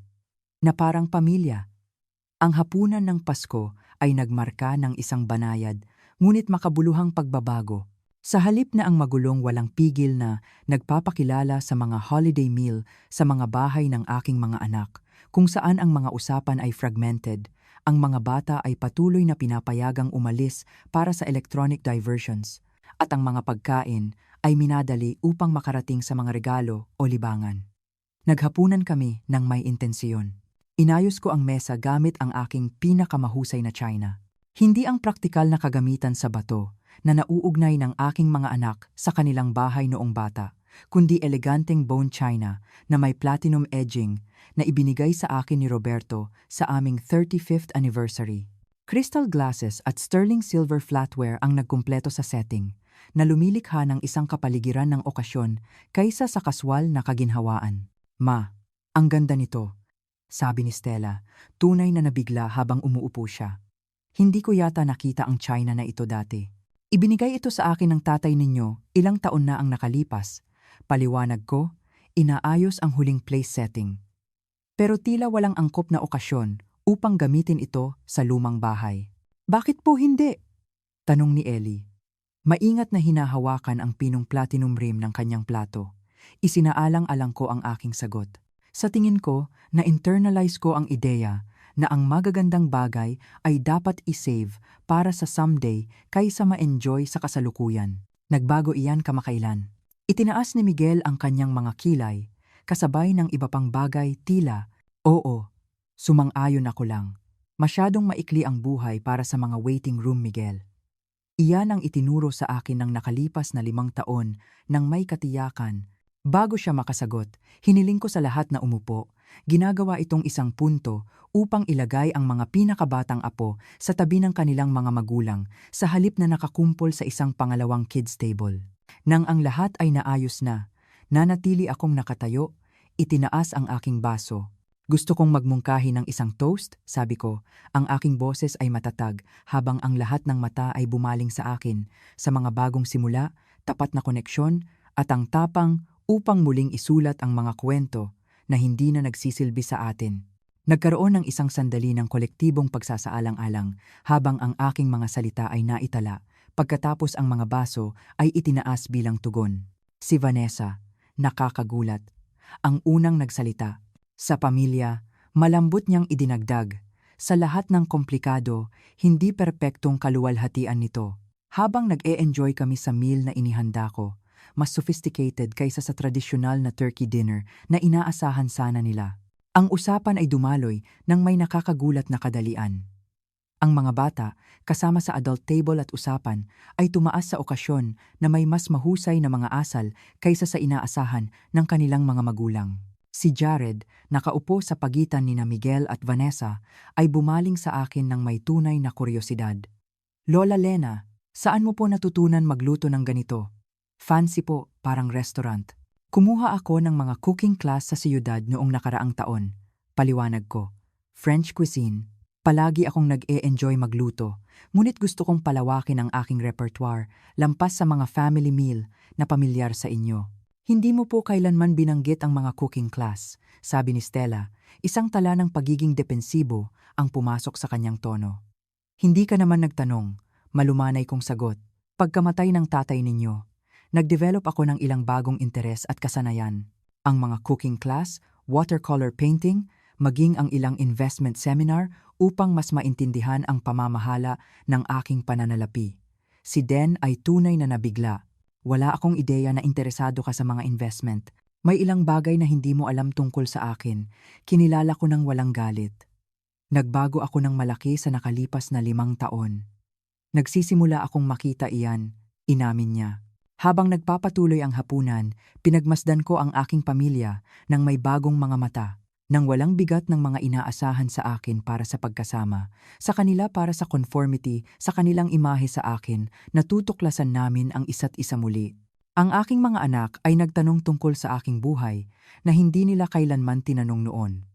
na parang pamilya. Ang hapunan ng Pasko ay nagmarka ng isang banayad, ngunit makabuluhang pagbabago. Sa halip na ang magulong walang pigil na nagpapakilala sa mga holiday meal sa mga bahay ng aking mga anak, kung saan ang mga usapan ay fragmented, ang mga bata ay patuloy na pinapayagang umalis para sa electronic diversions, at ang mga pagkain ay minadali upang makarating sa mga regalo o libangan. Naghapunan kami ng may intensyon. Inayos ko ang mesa gamit ang aking pinakamahusay na china. Hindi ang praktikal na kagamitan sa bato na nauugnay ng aking mga anak sa kanilang bahay noong bata, kundi eleganteng bone china na may platinum edging na ibinigay sa akin ni Roberto sa aming 35th anniversary. Crystal glasses at sterling silver flatware ang nagkumpleto sa setting, na lumilikha ng isang kapaligiran ng okasyon kaysa sa kaswal na kaginhawaan. Ma, ang ganda nito, sabi ni Stella, tunay na nabigla habang umuupo siya. Hindi ko yata nakita ang china na ito dati. Ibinigay ito sa akin ng tatay ninyo ilang taon na ang nakalipas. Paliwanag ko, inaayos ang huling place setting. Pero tila walang angkop na okasyon upang gamitin ito sa lumang bahay. Bakit po hindi? Tanong ni Ellie. Maingat na hinahawakan ang pinong platinum rim ng kanyang plato. Isinaalang-alang ko ang aking sagot. Sa tingin ko, na-internalize ko ang ideya na ang magagandang bagay ay dapat isave para sa someday kaysa ma-enjoy sa kasalukuyan. Nagbago iyan kamakailan. Itinaas ni Miguel ang kanyang mga kilay, kasabay ng iba pang bagay tila, oo, sumang-ayon ako lang. Masyadong maikli ang buhay para sa mga waiting room, Miguel. Iyan ang itinuro sa akin ng nakalipas na 5 taon nang may katiyakan. Bago siya makasagot, hiniling ko sa lahat na umupo. Ginagawa itong isang punto upang ilagay ang mga pinakabatang apo sa tabi ng kanilang mga magulang sa halip na nakakumpol sa isang pangalawang kids table. Nang ang lahat ay naayos na, nanatili akong nakatayo, itinaas ang aking baso. Gusto kong magmungkahi ng isang toast, sabi ko. Ang aking boses ay matatag habang ang lahat ng mata ay bumaling sa akin sa mga bagong simula, tapat na koneksyon, at ang tapang upang muling isulat ang mga kwento na hindi na nagsisilbi sa atin. Nagkaroon ng isang sandali ng kolektibong pagsasaalang-alang habang ang aking mga salita ay naitala, pagkatapos ang mga baso ay itinaas bilang tugon. Si Vanessa, nakakagulat, ang unang nagsalita. Sa pamilya, malambot niyang idinagdag. Sa lahat ng komplikado, hindi perpektong kaluwalhatian nito. Habang nag-e-enjoy kami sa meal na inihanda ko, mas sophisticated kaysa sa tradisyonal na turkey dinner na inaasahan sana nila. Ang usapan ay dumaloy nang may nakakagulat na kadalian. Ang mga bata, kasama sa adult table at usapan, ay tumaas sa okasyon na may mas mahusay na mga asal kaysa sa inaasahan ng kanilang mga magulang. Si Jared, nakaupo sa pagitan ni Miguel at Vanessa, ay bumaling sa akin ng may tunay na kuryosidad. Lola Lena, saan mo po natutunan magluto ng ganito? Fancy po, parang restaurant. Kumuha ako ng mga cooking class sa siyudad noong nakaraang taon. Paliwanag ko. French cuisine. Palagi akong nag-e-enjoy magluto, ngunit gusto kong palawakin ang aking repertoire, lampas sa mga family meal na pamilyar sa inyo. Hindi mo po kailanman binanggit ang mga cooking class, sabi ni Stella, isang tala ng pagiging depensibo ang pumasok sa kanyang tono. Hindi ka naman nagtanong, malumanay kong sagot. Pagkamatay ng tatay ninyo, nag-develop ako ng ilang bagong interes at kasanayan. Ang mga cooking class, watercolor painting, maging ang ilang investment seminar upang mas maintindihan ang pamamahala ng aking pananalapi. Si Den ay tunay na nabigla. Wala akong ideya na interesado ka sa mga investment. May ilang bagay na hindi mo alam tungkol sa akin. Kinilala ko ng walang galit. Nagbago ako ng malaki sa nakalipas na 5 taon. Nagsisimula akong makita iyan, inamin niya. Habang nagpapatuloy ang hapunan, pinagmasdan ko ang aking pamilya ng may bagong mga mata, nang walang bigat ng mga inaasahan sa akin para sa pagkasama, sa kanila para sa conformity, sa kanilang imahe sa akin, natutuklasan namin ang isa't isa muli. Ang aking mga anak ay nagtanong tungkol sa aking buhay na hindi nila kailanman tinanong noon.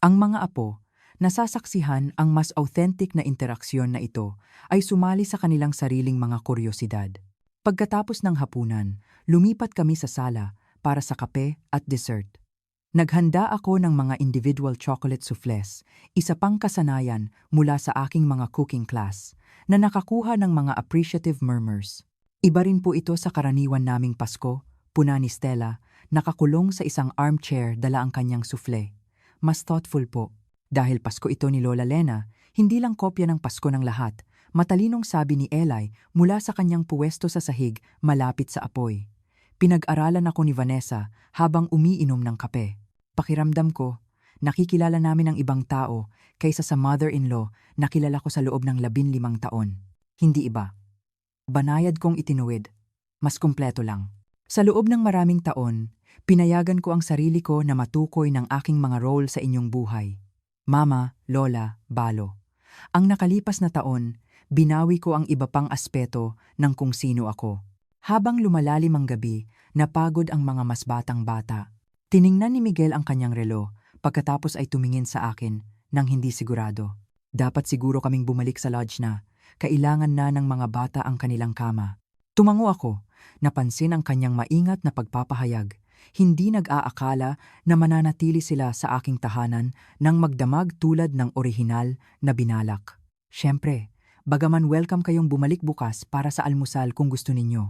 Ang mga apo, nasasaksihan ang mas authentic na interaksyon na ito ay sumali sa kanilang sariling mga kuryosidad. Pagkatapos ng hapunan, lumipat kami sa sala para sa kape at dessert. Naghanda ako ng mga individual chocolate souffles, isa pang kasanayan mula sa aking mga cooking class, na nakakuha ng mga appreciative murmurs. Iba rin po ito sa karaniwan naming Pasko, puna ni Stella, nakakulong sa isang armchair dala ang kanyang souffle. Mas thoughtful po. Dahil Pasko ito ni Lola Lena, hindi lang kopya ng Pasko ng lahat, matalinong sabi ni Eli mula sa kanyang puwesto sa sahig malapit sa apoy. Pinag-aralan ako ni Vanessa habang umiinom ng kape. Pakiramdam ko, nakikilala namin ang ibang tao kaysa sa mother-in-law na kilala ko sa loob ng 15 taon. Hindi iba. Banayad kong itinuwid. Mas kumpleto lang. Sa loob ng maraming taon, pinayagan ko ang sarili ko na matukoy ng aking mga role sa inyong buhay. Mama, Lola, Balo. Ang nakalipas na taon, binawi ko ang iba pang aspeto ng kung sino ako. Habang lumalalim ang gabi, napagod ang mga mas batang bata. Tiningnan ni Miguel ang kanyang relo, pagkatapos ay tumingin sa akin nang hindi sigurado. Dapat siguro kaming bumalik sa lodge na. Kailangan na ng mga bata ang kanilang kama. Tumango ako, napansin ang kanyang maingat na pagpapahayag. Hindi nag-aakala na mananatili sila sa aking tahanan nang magdamag tulad ng orihinal na binalak. Siyempre, bagaman welcome kayong bumalik bukas para sa almusal kung gusto ninyo.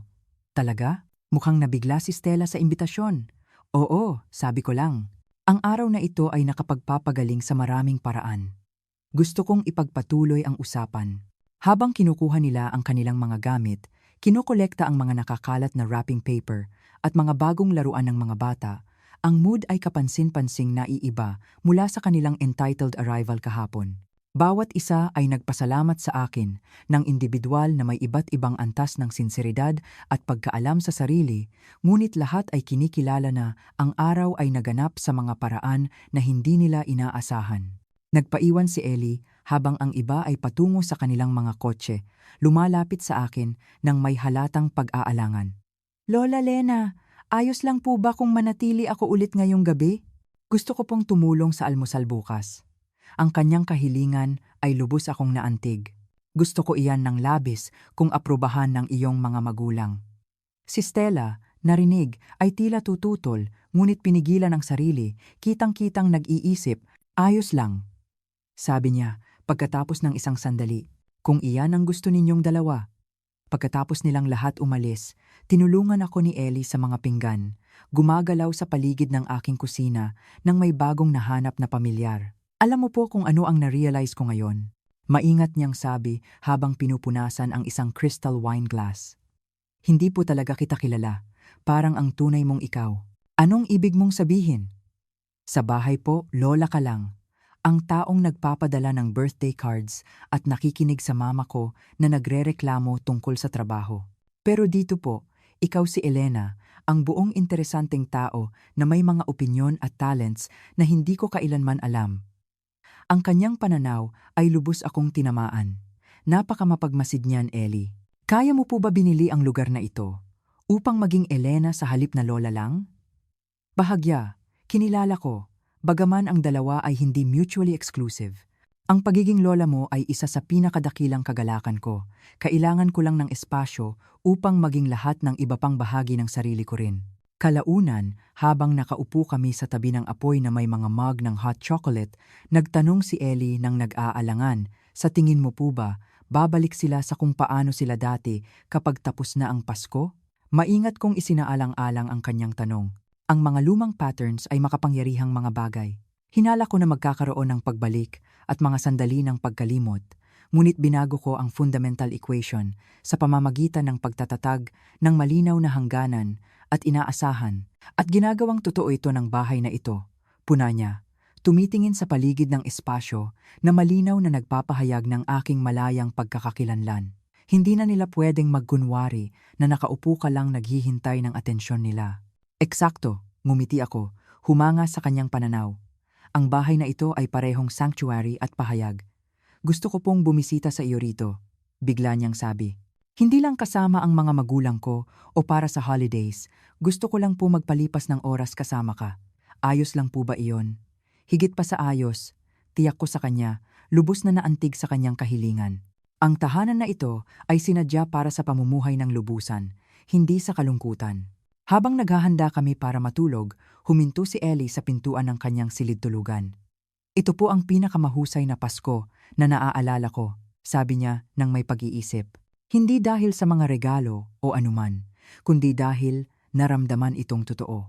Talaga? Mukhang nabigla si Stella sa imbitasyon. Oo, sabi ko lang. Ang araw na ito ay nakapagpapagaling sa maraming paraan. Gusto kong ipagpatuloy ang usapan. Habang kinukuha nila ang kanilang mga gamit, kinokolekta ang mga nakakalat na wrapping paper at mga bagong laruan ng mga bata, ang mood ay kapansin-pansing naiiba mula sa kanilang entitled arrival kahapon. Bawat isa ay nagpasalamat sa akin ng individual na may iba't ibang antas ng sinseridad at pagkaalam sa sarili, ngunit lahat ay kinikilala na ang araw ay naganap sa mga paraan na hindi nila inaasahan. Nagpaiwan si Ellie habang ang iba ay patungo sa kanilang mga kotse, lumalapit sa akin nang may halatang pag-aalangan. Lola Lena, ayos lang po ba kung manatili ako ulit ngayong gabi? Gusto ko pong tumulong sa almusal bukas. Ang kanyang kahilingan ay lubos akong naantig. Gusto ko iyan ng labis kung aprubahan ng iyong mga magulang. Si Stella, narinig, ay tila tututol, ngunit pinigilan ang sarili, kitang-kitang nag-iisip, ayos lang. Sabi niya, pagkatapos ng isang sandali, kung iyan ang gusto ninyong dalawa. Pagkatapos nilang lahat umalis, tinulungan ako ni Ellie sa mga pinggan, gumagalaw sa paligid ng aking kusina nang may bagong nahanap na pamilyar. Alam mo po kung ano ang na-realize ko ngayon? Maingat niyang sabi habang pinupunasan ang isang crystal wine glass. Hindi po talaga kita kilala, parang ang tunay mong ikaw. Anong ibig mong sabihin? Sa bahay po, lola ka lang. Ang taong nagpapadala ng birthday cards at nakikinig sa mama ko na nagrereklamo tungkol sa trabaho. Pero dito po, ikaw si Elena, ang buong interesanteng tao na may mga opinyon at talents na hindi ko kailanman alam. Ang kanyang pananaw ay lubos akong tinamaan. Napakamapagmasid niyan, Ellie. Kaya mo po ba binili ang lugar na ito upang maging Elena sa halip na lola lang? Bahagya, kinilala ko, bagaman ang dalawa ay hindi mutually exclusive. Ang pagiging lola mo ay isa sa pinakadakilang kagalakan ko. Kailangan ko lang ng espasyo upang maging lahat ng iba pang bahagi ng sarili ko rin. Kalaunan, habang nakaupo kami sa tabi ng apoy na may mga mug ng hot chocolate, nagtanong si Ellie nang nag-aalangan, sa tingin mo po ba, babalik sila sa kung paano sila dati kapag tapos na ang Pasko? Maingat kong isinaalang-alang ang kanyang tanong. Ang mga lumang patterns ay makapangyarihang mga bagay. Hinala ko na magkakaroon ng pagbalik at mga sandali ng pagkalimot, ngunit binago ko ang fundamental equation sa pamamagitan ng pagtatatag ng malinaw na hangganan at inaasahan, at ginagawang totoo ito ng bahay na ito. Puna niya, tumitingin sa paligid ng espasyo na malinaw na nagpapahayag ng aking malayang pagkakakilanlan. Hindi na nila pwedeng magkunwari na nakaupo ka lang naghihintay ng atensyon nila. Eksakto, ngumiti ako, humanga sa kanyang pananaw. Ang bahay na ito ay parehong sanctuary at pahayag. Gusto ko pong bumisita sa iyo rito, bigla niyang sabi. Hindi lang kasama ang mga magulang ko o para sa holidays, gusto ko lang po magpalipas ng oras kasama ka. Ayos lang po ba iyon? Higit pa sa ayos, tiyak ko sa kanya, lubos na naantig sa kanyang kahilingan. Ang tahanan na ito ay sinadya para sa pamumuhay ng lubusan, hindi sa kalungkutan. Habang naghahanda kami para matulog, huminto si Ellie sa pintuan ng kanyang silid-tulugan. Ito po ang pinakamahusay na Pasko na naaalala ko, sabi niya nang may pag-iisip. Hindi dahil sa mga regalo o anuman, kundi dahil naramdaman itong totoo.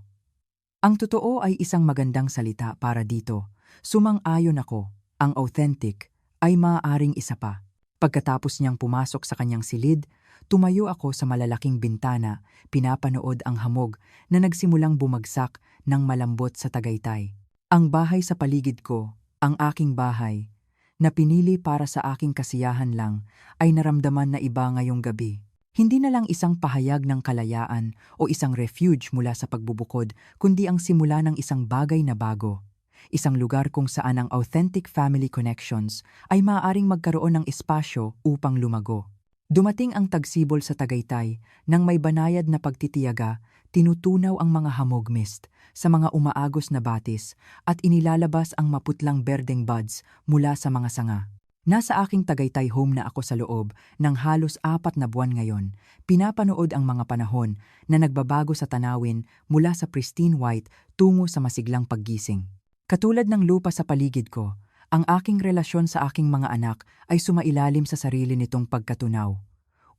Ang totoo ay isang magandang salita para dito. Sumang-ayon ako, ang authentic ay maaaring isa pa. Pagkatapos niyang pumasok sa kanyang silid, tumayo ako sa malalaking bintana, pinapanood ang hamog na nagsimulang bumagsak ng malambot sa Tagaytay. Ang bahay sa paligid ko, ang aking bahay, na pinili para sa aking kasiyahan lang, ay naramdaman na iba ngayong gabi. Hindi na lang isang pahayag ng kalayaan o isang refuge mula sa pagbubukod, kundi ang simula ng isang bagay na bago. Isang lugar kung saan ang authentic family connections ay maaaring magkaroon ng espasyo upang lumago. Dumating ang tagsibol sa Tagaytay nang may banayad na pagtitiyaga, tinutunaw ang mga hamog mist sa mga umaagos na batis at inilalabas ang maputlang berdeng buds mula sa mga sanga. Nasa aking Tagaytay home na ako sa loob ng halos 4 na buwan ngayon, pinapanood ang mga panahon na nagbabago sa tanawin mula sa pristine white tungo sa masiglang paggising. Katulad ng lupa sa paligid ko, ang aking relasyon sa aking mga anak ay sumailalim sa sarili nitong pagkatunaw.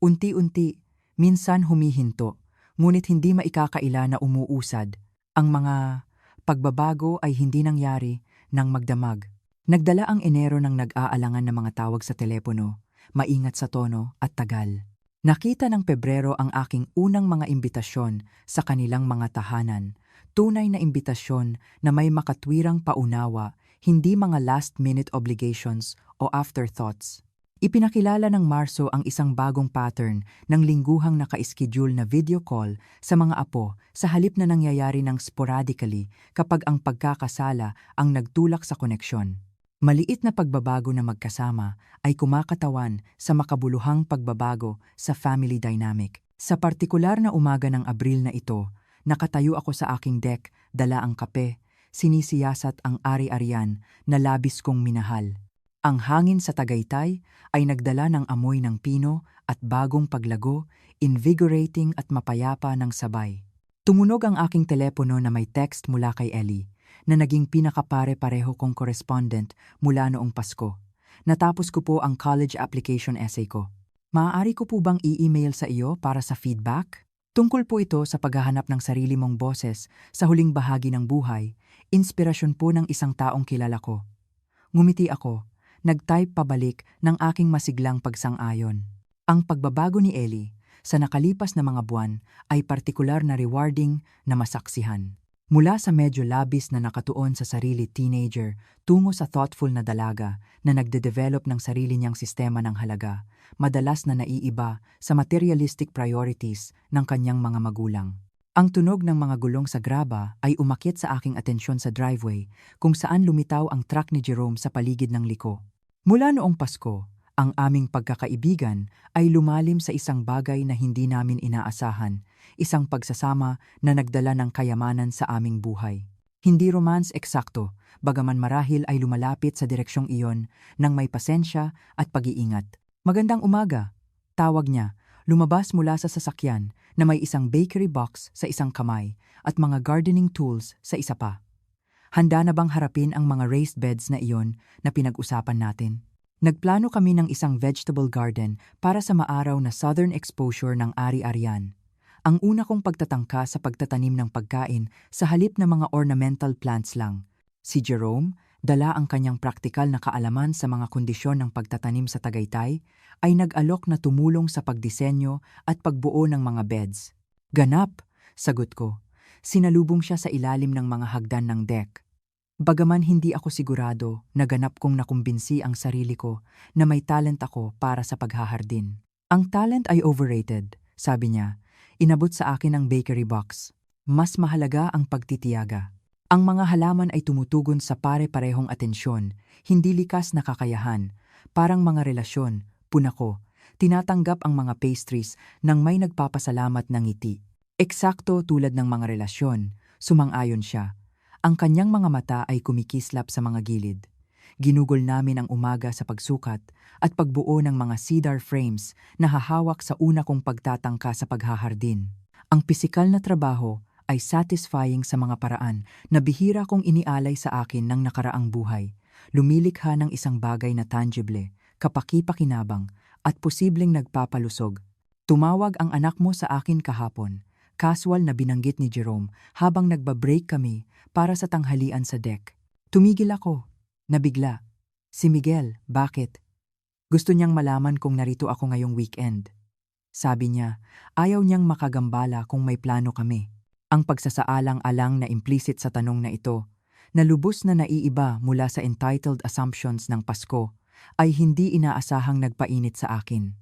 Unti-unti, minsan humihinto, ngunit hindi maikakaila na umuusad. Ang mga pagbabago ay hindi nangyari nang magdamag. Nagdala ang Enero ng nag-aalangan na mga tawag sa telepono, maingat sa tono at tagal. Nakita ng Pebrero ang aking unang mga imbitasyon sa kanilang mga tahanan. Tunay na imbitasyon na may makatwirang paunawa, hindi mga last-minute obligations o afterthoughts. Ipinakilala ng Marso ang isang bagong pattern ng lingguhang naka-schedule na video call sa mga apo sa halip na nangyayari ng sporadically kapag ang pagkakasala ang nagtulak sa koneksyon. Maliit na pagbabago na magkasama ay kumakatawan sa makabuluhang pagbabago sa family dynamic. Sa partikular na umaga ng Abril na ito, nakatayo ako sa aking deck, dala ang kape, sinisiyasat ang ari-arian na labis kong minahal. Ang hangin sa Tagaytay ay nagdala ng amoy ng pino at bagong paglago, invigorating at mapayapa ng sabay. Tumunog ang aking telepono na may text mula kay Ellie, na naging pinakapare-pareho kong correspondent mula noong Pasko. Natapos ko po ang college application essay ko. Maaari ko po bang i-email sa iyo para sa feedback? Tungkol po ito sa paghahanap ng sarili mong boses sa huling bahagi ng buhay, inspirasyon po ng isang taong kilala ko. Ngumiti ako, nag-type pabalik ng aking masiglang pagsang-ayon. Ang pagbabago ni Ellie sa nakalipas na mga buwan ay partikular na rewarding na masaksihan. Mula sa medyo labis na nakatuon sa sarili teenager tungo sa thoughtful na dalaga na nagde-develop ng sarili niyang sistema ng halaga, madalas na naiiba sa materialistic priorities ng kanyang mga magulang. Ang tunog ng mga gulong sa graba ay umakyat sa aking atensyon sa driveway kung saan lumitaw ang truck ni Jerome sa paligid ng liko. Mula noong Pasko, ang aming pagkakaibigan ay lumalim sa isang bagay na hindi namin inaasahan, isang pagsasama na nagdala ng kayamanan sa aming buhay. Hindi romance eksakto, bagaman marahil ay lumalapit sa direksyong iyon ng may pasensya at pag-iingat. Magandang umaga, tawag niya, lumabas mula sa sasakyan na may isang bakery box sa isang kamay at mga gardening tools sa isa pa. Handa na bang harapin ang mga raised beds na iyon na pinag-usapan natin? Nagplano kami ng isang vegetable garden para sa maaraw na southern exposure ng ari-arian. Ang una kong pagtatangka sa pagtatanim ng pagkain sa halip na mga ornamental plants lang. Si Jerome, dala ang kanyang praktikal na kaalaman sa mga kondisyon ng pagtatanim sa Tagaytay, ay nag-alok na tumulong sa pagdisenyo at pagbuo ng mga beds. Ganap, sagot ko. Sinalubong siya sa ilalim ng mga hagdan ng deck. Bagaman hindi ako sigurado, naganap kong nakumbinsi ang sarili ko na may talent ako para sa paghahardin. Ang talent ay overrated, sabi niya. Inabot sa akin ang bakery box. Mas mahalaga ang pagtitiyaga. Ang mga halaman ay tumutugon sa pare-parehong atensyon, hindi likas na kakayahan. Parang mga relasyon, punako, tinatanggap ang mga pastries nang may nagpapasalamat ng ngiti. Eksakto tulad ng mga relasyon, sumang-ayon siya. Ang kanyang mga mata ay kumikislap sa mga gilid. Ginugol namin ang umaga sa pagsukat at pagbuo ng mga cedar frames na hahawak sa una kong pagtatangka sa paghahardin. Ang pisikal na trabaho ay satisfying sa mga paraan na bihira kong inialay sa akin ng nakaraang buhay. Lumilikha ng isang bagay na tangible, kapaki-pakinabang, at posibleng nagpapalusog. Tumawag ang anak mo sa akin kahapon. Casual na binanggit ni Jerome habang nagbabreak kami para sa tanghalian sa deck. Tumigil ako. Nabigla. Si Miguel, bakit? Gusto niyang malaman kung narito ako ngayong weekend. Sabi niya, ayaw niyang makagambala kung may plano kami. Ang pagsasaalang-alang na implicit sa tanong na ito, na lubos na naiiba mula sa entitled assumptions ng Pasko, ay hindi inaasahang nagpainit sa akin.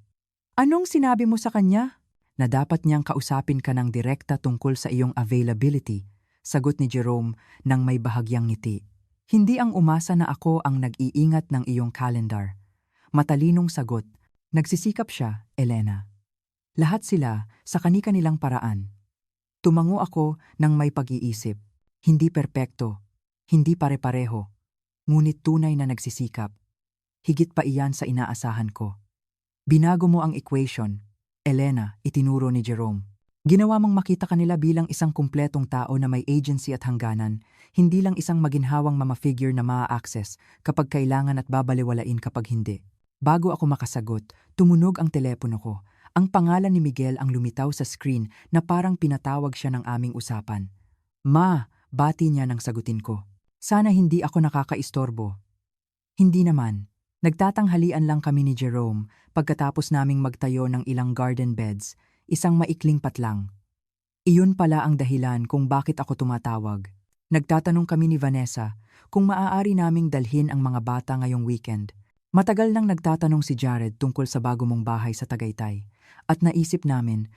Anong sinabi mo sa kanya? Na dapat niyang kausapin ka ng direkta tungkol sa iyong availability, sagot ni Jerome nang may bahagyang ngiti. Hindi ang umasa na ako ang nag-iingat ng iyong calendar. Matalinong sagot, nagsisikap siya, Elena. Lahat sila sa kani-kanilang paraan. Tumango ako ng may pag-iisip. Hindi perpekto, hindi pare-pareho, ngunit tunay na nagsisikap. Higit pa iyan sa inaasahan ko. Binago mo ang equation, Elena, itinuro ni Jerome. Ginawa mong makita kanila bilang isang kumpletong tao na may agency at hangganan, hindi lang isang maginhawang mama figure na maa-access kapag kailangan at babaliwalain kapag hindi. Bago ako makasagot, tumunog ang telepono ko. Ang pangalan ni Miguel ang lumitaw sa screen na parang pinatawag siya ng aming usapan. Ma, bati niya nang sagutin ko. Sana hindi ako nakakaistorbo. Hindi naman. Nagtatanghalian lang kami ni Jerome pagkatapos naming magtayo ng ilang garden beds, isang maikling patlang. Iyon pala ang dahilan kung bakit ako tumatawag. Nagtatanong kami ni Vanessa kung maaari naming dalhin ang mga bata ngayong weekend. Matagal nang nagtatanong si Jared tungkol sa bago mong bahay sa Tagaytay. At naisip namin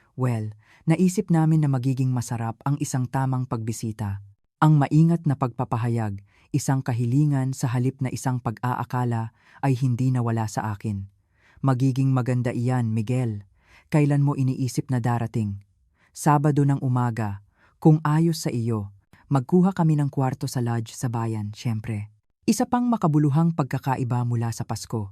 na magiging masarap ang isang tamang pagbisita. Ang maingat na pagpapahayag, isang kahilingan sa halip na isang pag-aakala ay hindi nawala sa akin. Magiging maganda iyan, Miguel. Kailan mo iniisip na darating? Sabado ng umaga. Kung ayos sa iyo, magkuha kami ng kwarto sa lodge sa bayan, syempre. Isa pang makabuluhang pagkakaiba mula sa Pasko.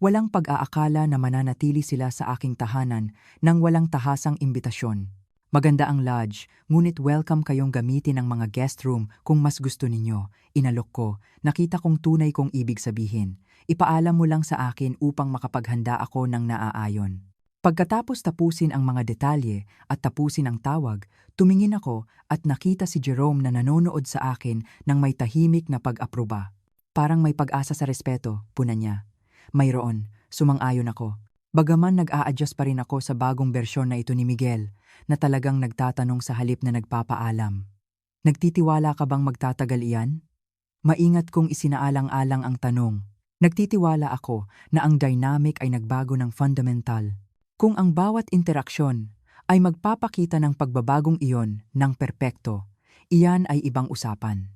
Walang pag-aakala na mananatili sila sa aking tahanan nang walang tahasang imbitasyon. Maganda ang lodge, ngunit welcome kayong gamitin ang mga guest room kung mas gusto ninyo. Inalok ko, nakita kong tunay kong ibig sabihin. Ipaalam mo lang sa akin upang makapaghanda ako ng naaayon. Pagkatapos tapusin ang mga detalye at tapusin ang tawag, tumingin ako at nakita si Jerome na nanonood sa akin ng may tahimik na pag-aproba. Parang may pag-asa sa respeto, puna niya. Mayroon, sumang-ayon ako. Bagaman nag-a-adjust pa rin ako sa bagong bersyon na ito ni Miguel, na talagang nagtatanong sa halip na nagpapaalam. Nagtitiwala ka bang magtatagal iyan? Maingat kong isinaalang-alang ang tanong. Nagtitiwala ako na ang dynamic ay nagbago ng fundamental. Kung ang bawat interaksyon ay magpapakita ng pagbabagong iyon ng perpekto, iyan ay ibang usapan.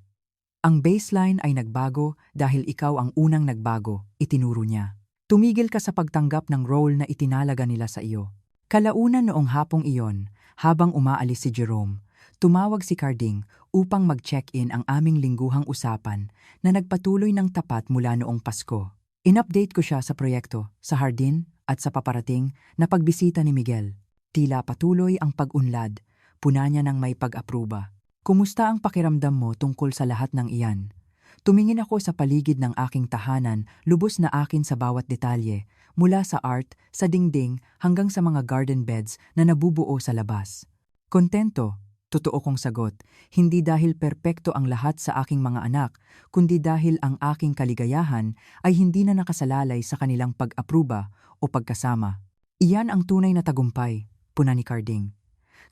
Ang baseline ay nagbago dahil ikaw ang unang nagbago, itinuro niya. Tumigil ka sa pagtanggap ng role na itinalaga nila sa iyo. Kalaunan noong hapong iyon, habang umaalis si Jerome, tumawag si Carding upang mag-check-in ang aming lingguhang usapan na nagpatuloy ng tapat mula noong Pasko. In-update ko siya sa proyekto, sa hardin at sa paparating na pagbisita ni Miguel. Tila patuloy ang pag-unlad, puna niya ng may pag-aproba. Kumusta ang pakiramdam mo tungkol sa lahat ng iyan? Tumingin ako sa paligid ng aking tahanan, lubos na akin sa bawat detalye, mula sa art, sa dingding, hanggang sa mga garden beds na nabubuo sa labas. Kontento, totoo kong sagot, hindi dahil perpekto ang lahat sa aking mga anak, kundi dahil ang aking kaligayahan ay hindi na nakasalalay sa kanilang pag-aproba o pagkasama. Iyan ang tunay na tagumpay, puna ni Carding.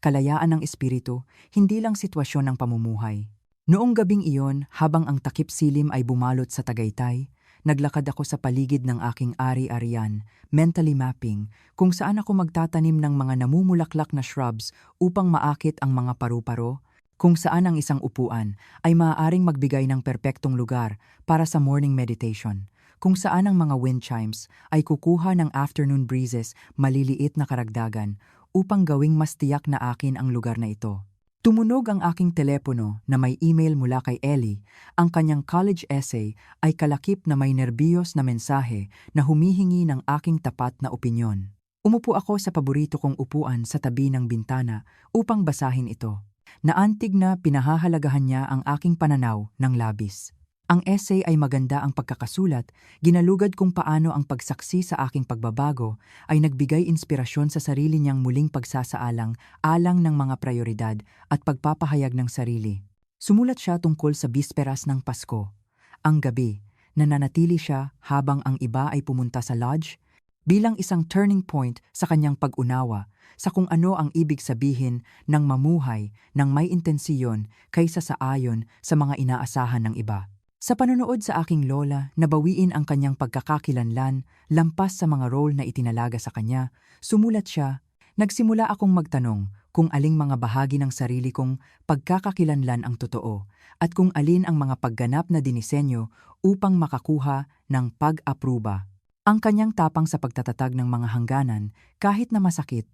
Kalayaan ng espiritu, hindi lang sitwasyon ng pamumuhay. Noong gabing iyon, habang ang takip silim ay bumalot sa Tagaytay, naglakad ako sa paligid ng aking ari-arian, mentally mapping, kung saan ako magtatanim ng mga namumulaklak na shrubs upang maakit ang mga paru-paro, kung saan ang isang upuan ay maaaring magbigay ng perpektong lugar para sa morning meditation, kung saan ang mga wind chimes ay kukuha ng afternoon breezes, maliliit na karagdagan, upang gawing mas tiyak na akin ang lugar na ito. Tumunog ang aking telepono na may email mula kay Ellie. Ang kanyang college essay ay kalakip na may nerbiyos na mensahe na humihingi ng aking tapat na opinyon. Umupo ako sa paborito kong upuan sa tabi ng bintana upang basahin ito. Naantig na pinahahalagahan niya ang aking pananaw ng labis. Ang essay ay maganda ang pagkakasulat, ginalugad kung paano ang pagsaksi sa aking pagbabago ay nagbigay inspirasyon sa sarili niyang muling pagsasaalang-alang ng mga prioridad at pagpapahayag ng sarili. Sumulat siya tungkol sa bisperas ng Pasko. Ang gabi, nananatili siya habang ang iba ay pumunta sa lodge bilang isang turning point sa kanyang pag-unawa sa kung ano ang ibig sabihin ng mamuhay ng may intensiyon kaysa sa ayon sa mga inaasahan ng iba. Sa panonood sa aking lola, nabawiin ang kanyang pagkakakilanlan lampas sa mga role na itinalaga sa kanya, sumulat siya. Nagsimula akong magtanong kung aling mga bahagi ng sarili kong pagkakakilanlan ang totoo at kung alin ang mga pagganap na dinisenyo upang makakuha ng pag-apruba. Ang kanyang tapang sa pagtatatag ng mga hangganan, kahit na masakit,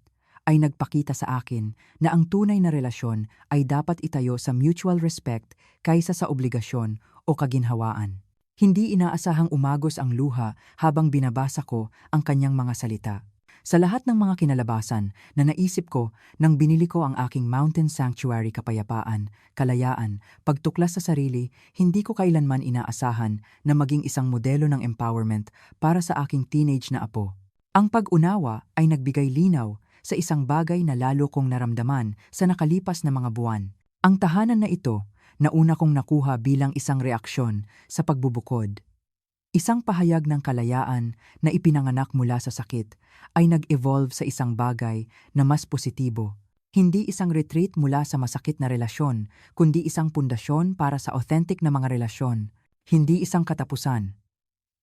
ay nagpakita sa akin na ang tunay na relasyon ay dapat itayo sa mutual respect kaysa sa obligasyon o kaginhawaan. Hindi inaasahang umagos ang luha habang binabasa ko ang kanyang mga salita. Sa lahat ng mga kinalabasan na naisip ko nang binili ko ang aking Mountain Sanctuary kapayapaan, kalayaan, pagtuklas sa sarili, hindi ko kailanman inaasahan na maging isang modelo ng empowerment para sa aking teenage na apo. Ang pag-unawa ay nagbigay linaw sa isang bagay na lalo kong naramdaman sa nakalipas na mga buwan. Ang tahanan na ito, na una kong nakuha bilang isang reaksyon sa pagbubukod. Isang pahayag ng kalayaan na ipinanganak mula sa sakit ay nag-evolve sa isang bagay na mas positibo. Hindi isang retreat mula sa masakit na relasyon, kundi isang pundasyon para sa authentic na mga relasyon. Hindi isang katapusan,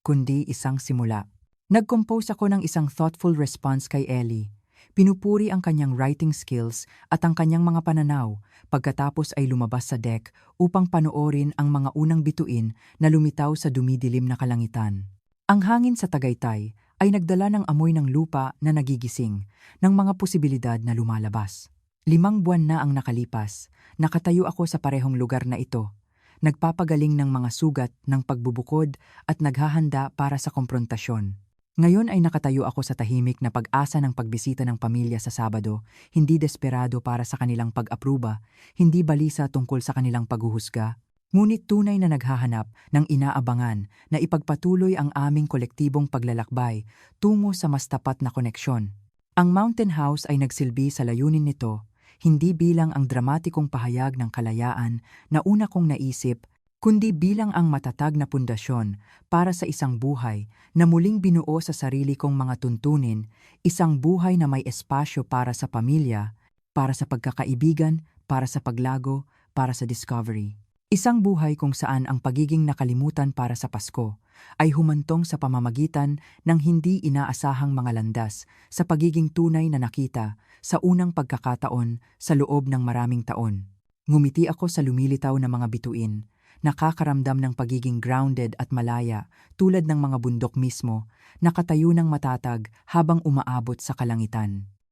kundi isang simula. Nag-compose ako ng isang thoughtful response kay Ellie. Pinupuri ang kanyang writing skills at ang kanyang mga pananaw, pagkatapos ay lumabas sa deck upang panoorin ang mga unang bituin na lumitaw sa dumidilim na kalangitan. Ang hangin sa Tagaytay ay nagdala ng amoy ng lupa na nagigising, ng mga posibilidad na lumalabas. 5 buwan na ang nakalipas, nakatayo ako sa parehong lugar na ito, nagpapagaling ng mga sugat ng pagbubukod at naghahanda para sa komprontasyon. Ngayon ay nakatayo ako sa tahimik na pag-asa ng pagbisita ng pamilya sa Sabado, hindi desperado para sa kanilang pag-apruba, hindi balisa tungkol sa kanilang paghuhusga, ngunit tunay na naghahanap ng inaabangan na ipagpatuloy ang aming kolektibong paglalakbay tungo sa mas tapat na koneksyon. Ang Mountain House ay nagsilbi sa layunin nito, hindi bilang ang dramatikong pahayag ng kalayaan na una kong naisip, kundi bilang ang matatag na pundasyon para sa isang buhay na muling binuo sa sarili kong mga tuntunin, isang buhay na may espasyo para sa pamilya, para sa pagkakaibigan, para sa paglago, para sa discovery. Isang buhay kung saan ang pagiging nakalimutan para sa Pasko ay humantong sa pamamagitan ng hindi inaasahang mga landas sa pagiging tunay na nakita sa unang pagkakataon sa loob ng maraming taon. Ngumiti ako sa lumilitaw na mga bituin, nakakaramdam ng pagiging grounded at malaya tulad ng mga bundok mismo, nakatayo ng matatag habang umaabot sa kalangitan.